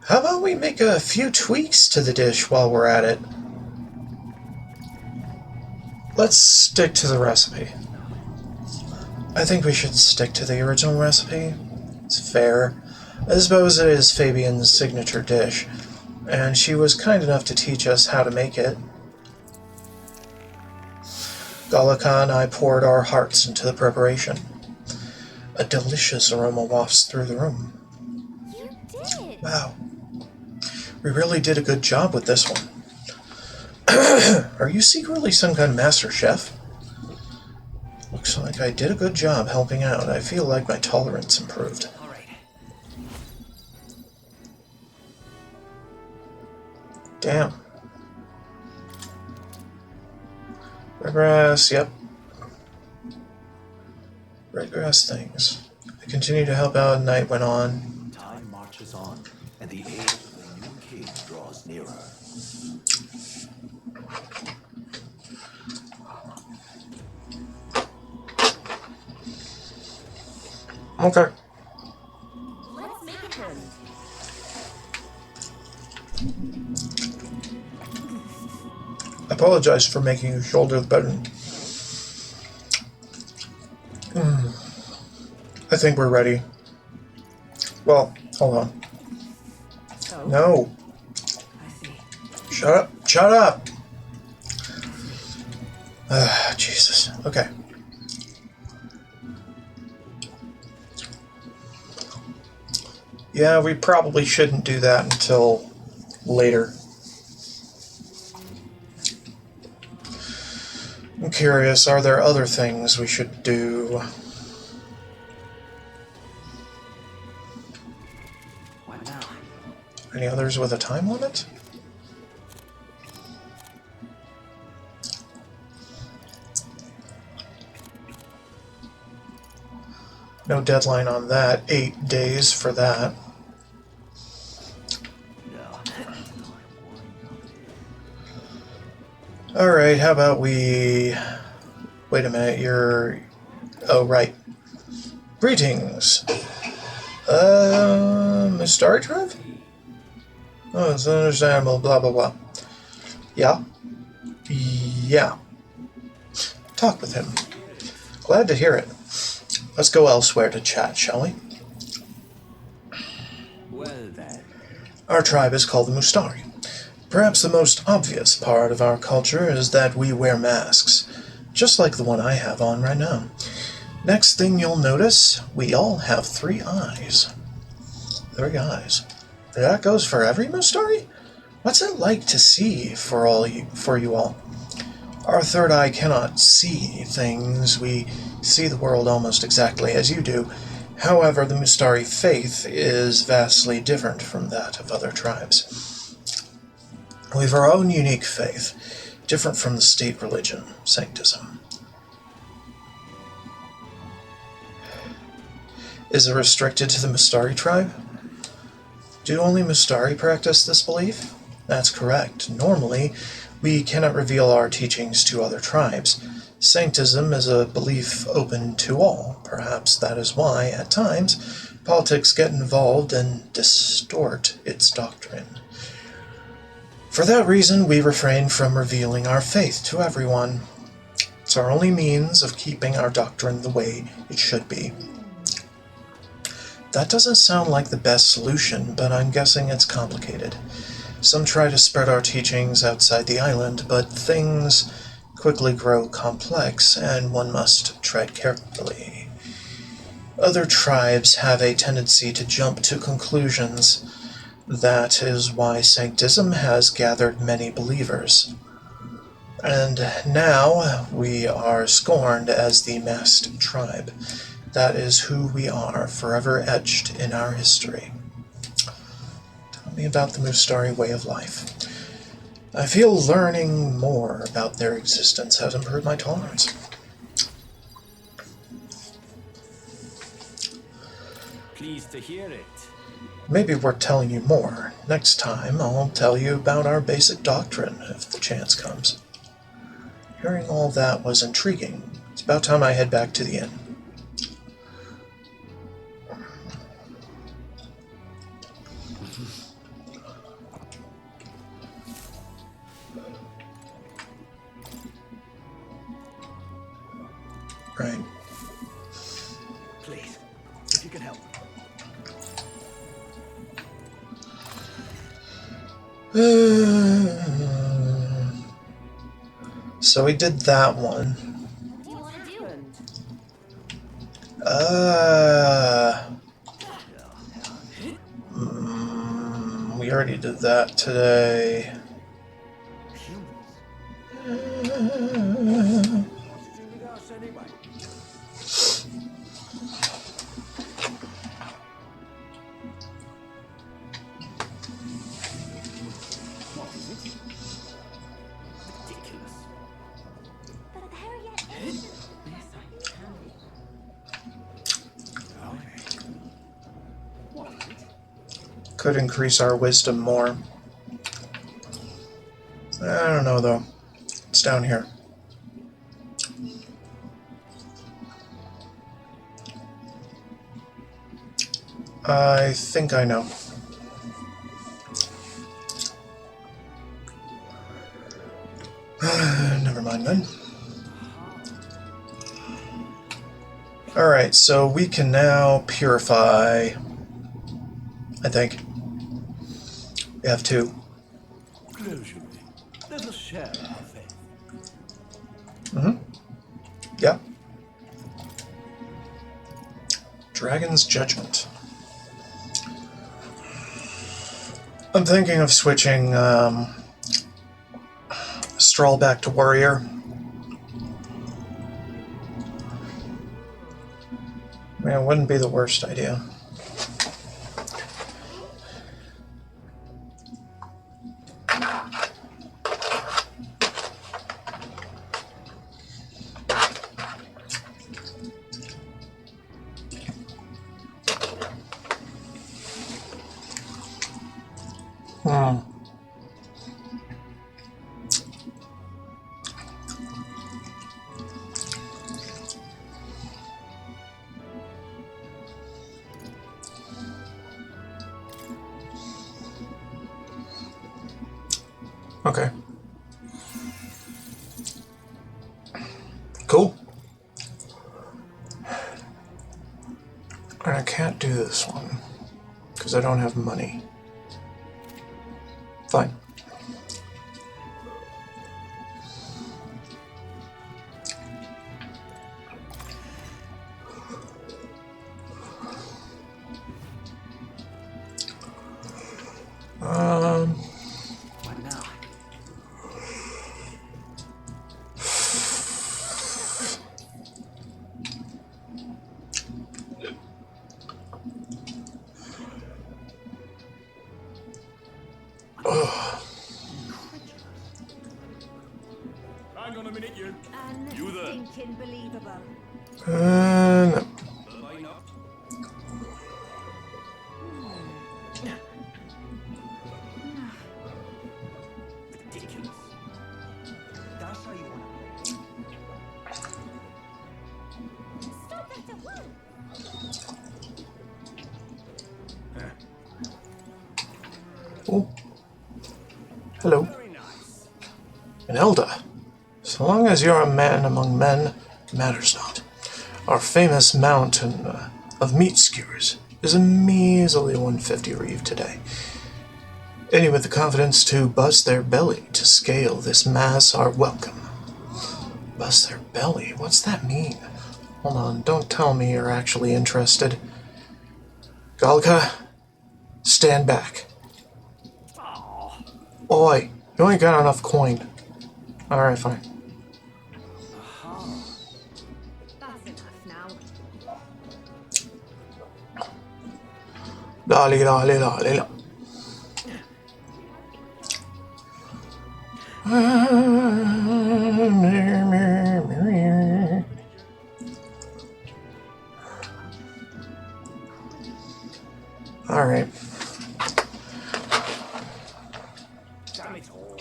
How about we make a few tweaks to the dish while we're at it? Let's stick to the recipe. I think we should stick to the original recipe. It's fair. I suppose it is Fabian's signature dish, and she was kind enough to teach us how to make it. Galaka and I poured our hearts into the preparation. A delicious aroma wafts through the room. You did. Wow. We really did a good job with this one. Are you secretly some kind of master chef? Looks like I did a good job helping out. I feel like my tolerance improved. All right. Damn. Redgrass, yep. Redgrass things. I continued to help out, night went on. Time marches on, and the age of the new king draws nearer. Okay. Let's make it then. I apologize for making you shoulder the burden. I think we're ready. Well, hold on. So, No. I see. Shut up. Shut up. Jesus. Okay. Yeah, we probably shouldn't do that until later. I'm curious, are there other things we should do? What now? Any others with a time limit? No deadline on that. 8 days for that. Alright, how about we... Wait a minute, you're... Oh, right. Greetings. Mistari Tribe? Oh, it's understandable, blah blah blah. Yeah? Yeah. Talk with him. Glad to hear it. Let's go elsewhere to chat, shall we? Well then. Our tribe is called the Mustari. Perhaps the most obvious part of our culture is that we wear masks, just like the one I have on right now. Next thing you'll notice, we all have 3 eyes. 3 eyes. That goes for every Mustari? What's it like to see for you all? Our third eye cannot see things. We see the world almost exactly as you do. However, the Mustari faith is vastly different from that of other tribes. We have our own unique faith, different from the state religion, Sanctism. Is it restricted to the Mustari tribe? Do only Mustari practice this belief? That's correct. Normally, we cannot reveal our teachings to other tribes. Sanctism is a belief open to all. Perhaps that is why, at times, politics get involved and distort its doctrine. For that reason, we refrain from revealing our faith to everyone. It's our only means of keeping our doctrine the way it should be. That doesn't sound like the best solution, but I'm guessing it's complicated. Some try to spread our teachings outside the island, but things quickly grow complex, and one must tread carefully. Other tribes have a tendency to jump to conclusions. That is why Sanctism has gathered many believers. And now we are scorned as the masked tribe. That is who we are, forever etched in our history. Tell me about the Mustari way of life. I feel learning more about their existence has improved my tolerance. Pleased to hear it. Maybe worth telling you more. Next time, I'll tell you about our basic doctrine, if the chance comes. Hearing all that was intriguing. It's about time I head back to the inn. Right. Please, if you can help. So we did that one. We already did that today. Could increase our wisdom more. I don't know though. It's down here. I think I know. Never mind then. Alright, so we can now purify, I think. We have 2. Close your ring. Let us share our faith. Yeah. Dragon's Judgment. I'm thinking of switching Stroll back to Warrior. I mean, it wouldn't be the worst idea. Okay. Cool. And I can't do this one because I don't have money. Fine. What now? Hang on a minute, you. You there? Unthinking believable. No. Line up. Ridiculous. That's how you want to play. Stop that at once! Oh. Hello. Very nice. An elder. So long as you're a man among men, matters not. Our famous mountain of meat skewers is a measly 150 reeve today. Any with the confidence to bust their belly to scale this mass are welcome. Bust their belly? What's that mean? Hold on, don't tell me you're actually interested. Galka, stand back. Oi, you ain't got enough coin. Alright, fine. That's enough now. Lolly, lolly, lolly, lolly. Alright. Damn it all.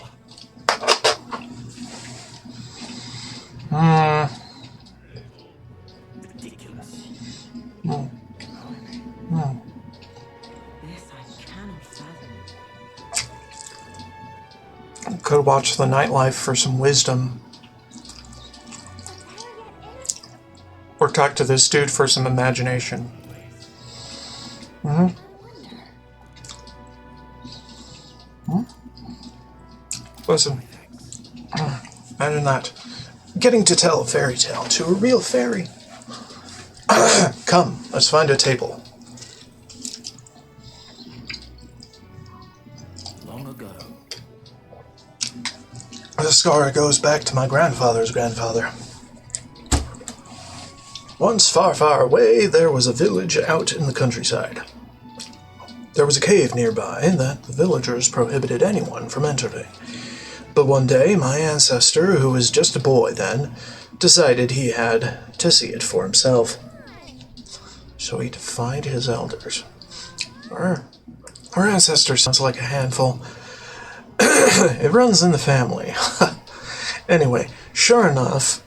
Ridiculous. This I cannot fathom. Could watch the nightlife for some wisdom. Or talk to this dude for some imagination. Listen. Imagine that. Getting to tell a fairy tale to a real fairy. Come, let's find a table. Long ago, The scar goes back to my grandfather's grandfather. Once, far, far away, there was a village out in the countryside. There was a cave nearby that the villagers prohibited anyone from entering. But one day, my ancestor, who was just a boy then, decided he had to see it for himself. So he defied his elders. Our ancestor sounds like a handful. It runs in the family. Anyway, sure enough,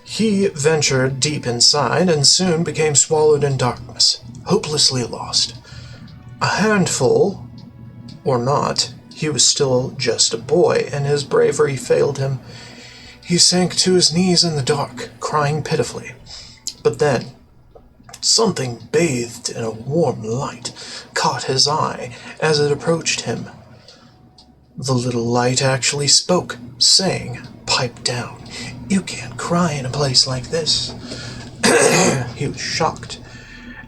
he ventured deep inside and soon became swallowed in darkness, hopelessly lost. A handful, or not, he was still just a boy, and his bravery failed him. He sank to his knees in the dark, crying pitifully. But then, something bathed in a warm light caught his eye as it approached him. The little light actually spoke, saying, "Pipe down. You can't cry in a place like this. He was shocked.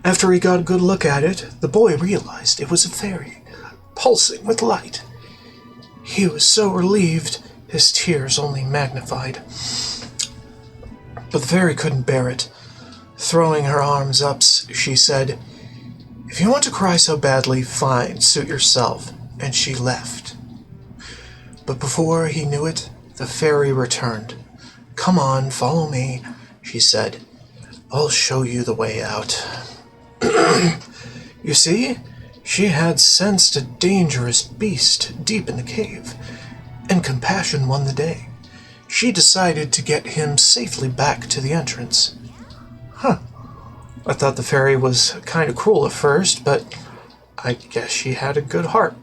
After he got a good look at it, the boy realized it was a fairy, pulsing with light. He was so relieved, his tears only magnified. But the fairy couldn't bear it. Throwing her arms up, she said, "If you want to cry so badly, fine, suit yourself," and she left. But before he knew it, the fairy returned. "Come on, follow me," she said. "I'll show you the way out." You see, she had sensed a dangerous beast deep in the cave, and compassion won the day. She decided to get him safely back to the entrance. Huh. I thought the fairy was kind of cruel at first, but I guess she had a good heart.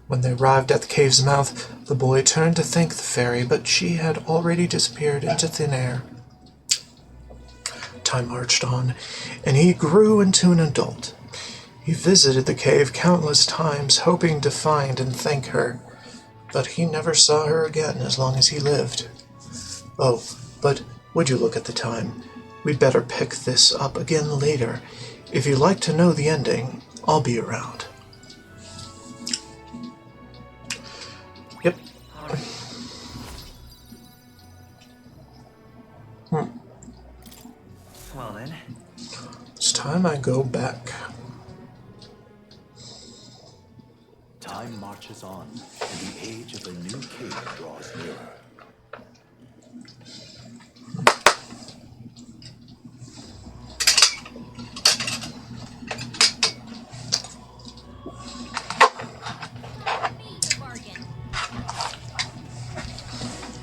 When they arrived at the cave's mouth, the boy turned to thank the fairy, but she had already disappeared into thin air. Time marched on, and he grew into an adult. He visited the cave countless times, hoping to find and thank her, but he never saw her again as long as he lived. Oh, but would you look at the time? We'd better pick this up again later. If you'd like to know the ending, I'll be around. Yep. Well then. It's time I go back. Time marches on, and the age of the new king draws nearer.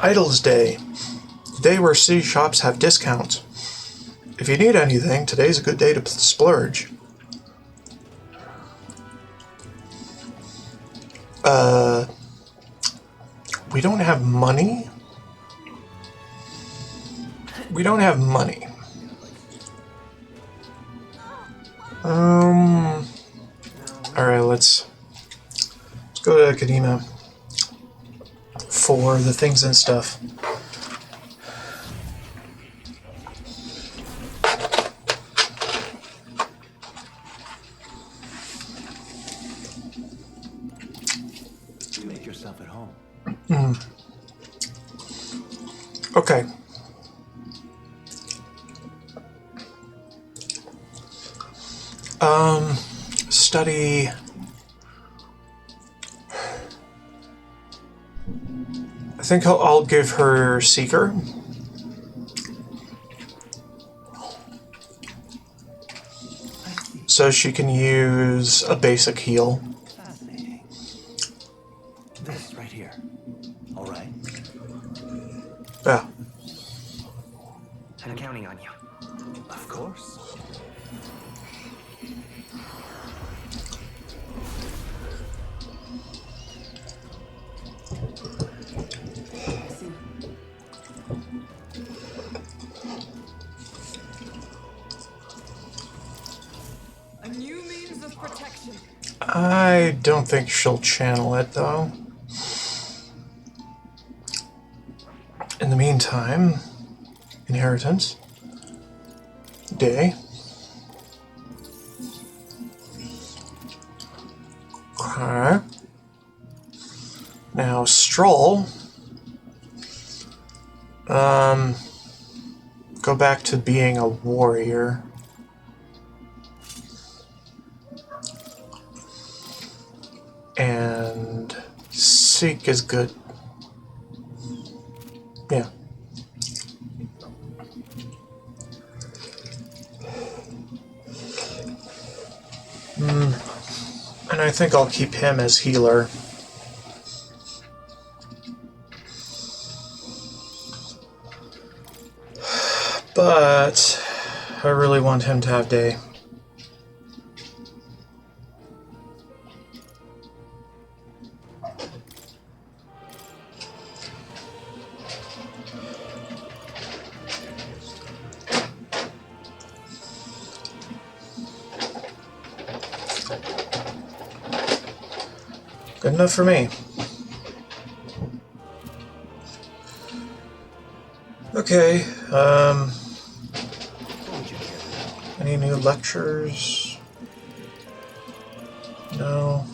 Idle's Day. The day where city shops have discounts. If you need anything, today's a good day to splurge. We don't have money? We don't have money. Alright, let's go to Akadema for the things and stuff. You make yourself at home. Okay. Study. I think I'll give her Seeker. So she can use a basic heal. Fascinating. This right here. All right. Yeah. I'm counting on you. Of course. A new means of protection. I don't think she'll channel it, though. In the meantime, inheritance. Day. Okay. Now, Stroll. Go back to being a warrior. And Seek is good. Yeah. And I think I'll keep him as healer. But I really want him to have day. Good enough for me. Okay, What would you care? any new lectures? No.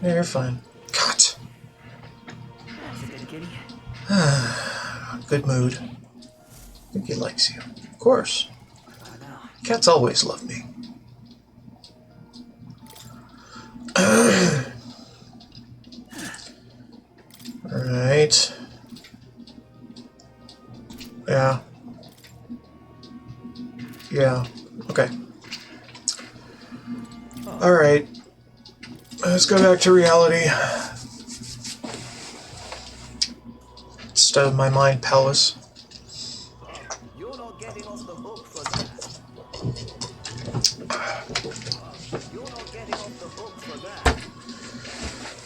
Yeah, you're fine. Cut! That's a good kitty. Good mood. I think he likes you. Of course. I know. Cats always love me. Alright. Yeah. Yeah. Okay. Alright. Let's go back to reality. Instead of my mind palace. You're not getting off the hook for that. You're not getting off the hook for that.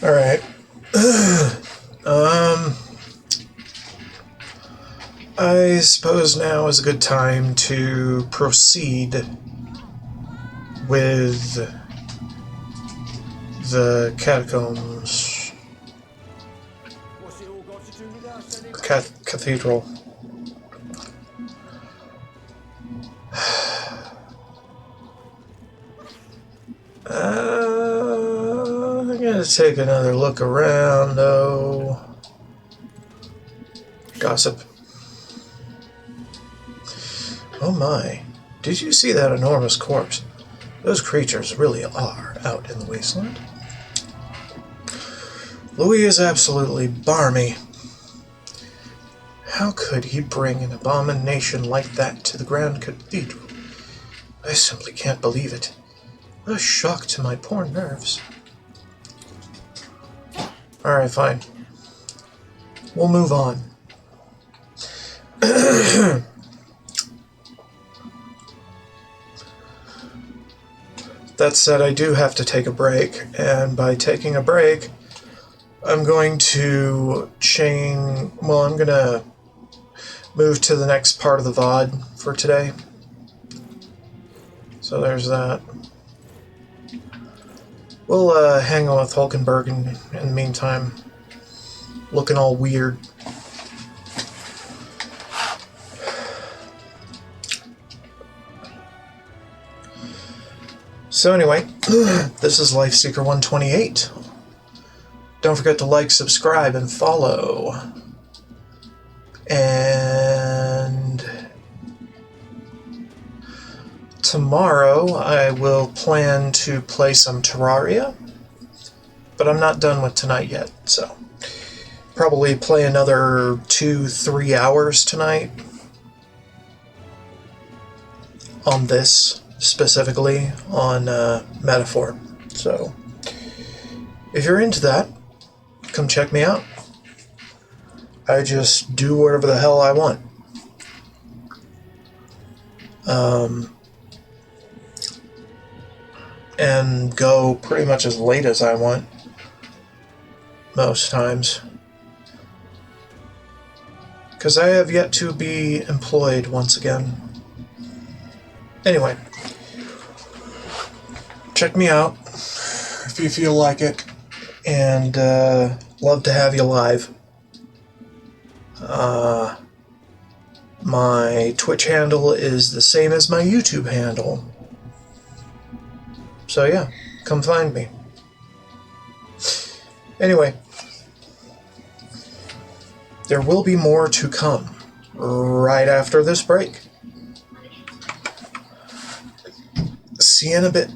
Alright. I suppose now is a good time to proceed with the catacombs. What's it all got to do with us anyway? Cathedral. I'm gonna take another look around, though. Gossip. Oh my. Did you see that enormous corpse? Those creatures really are out in the wasteland. Louis is absolutely barmy. How could he bring an abomination like that to the Grand Cathedral? I simply can't believe it. What a shock to my poor nerves. Alright, fine. We'll move on. That said, I do have to take a break, and by taking a break, I'm going to I'm going to move to the next part of the VOD for today. So there's that. We'll hang on with Hulkenberg in the meantime, looking all weird. So anyway, this is Lifeseeker 128. Don't forget to like, subscribe, and follow. And tomorrow I will plan to play some Terraria, but I'm not done with tonight yet, so probably play another 2-3 hours tonight on this, specifically on Metaphor. So if you're into that, come check me out. I just do whatever the hell I want. And go pretty much as late as I want, most times. Because I have yet to be employed once again. Anyway, check me out if you feel like it, and love to have you live. My Twitch handle is the same as my YouTube handle. So yeah, come find me. Anyway, there will be more to come right after this break. See you in a bit.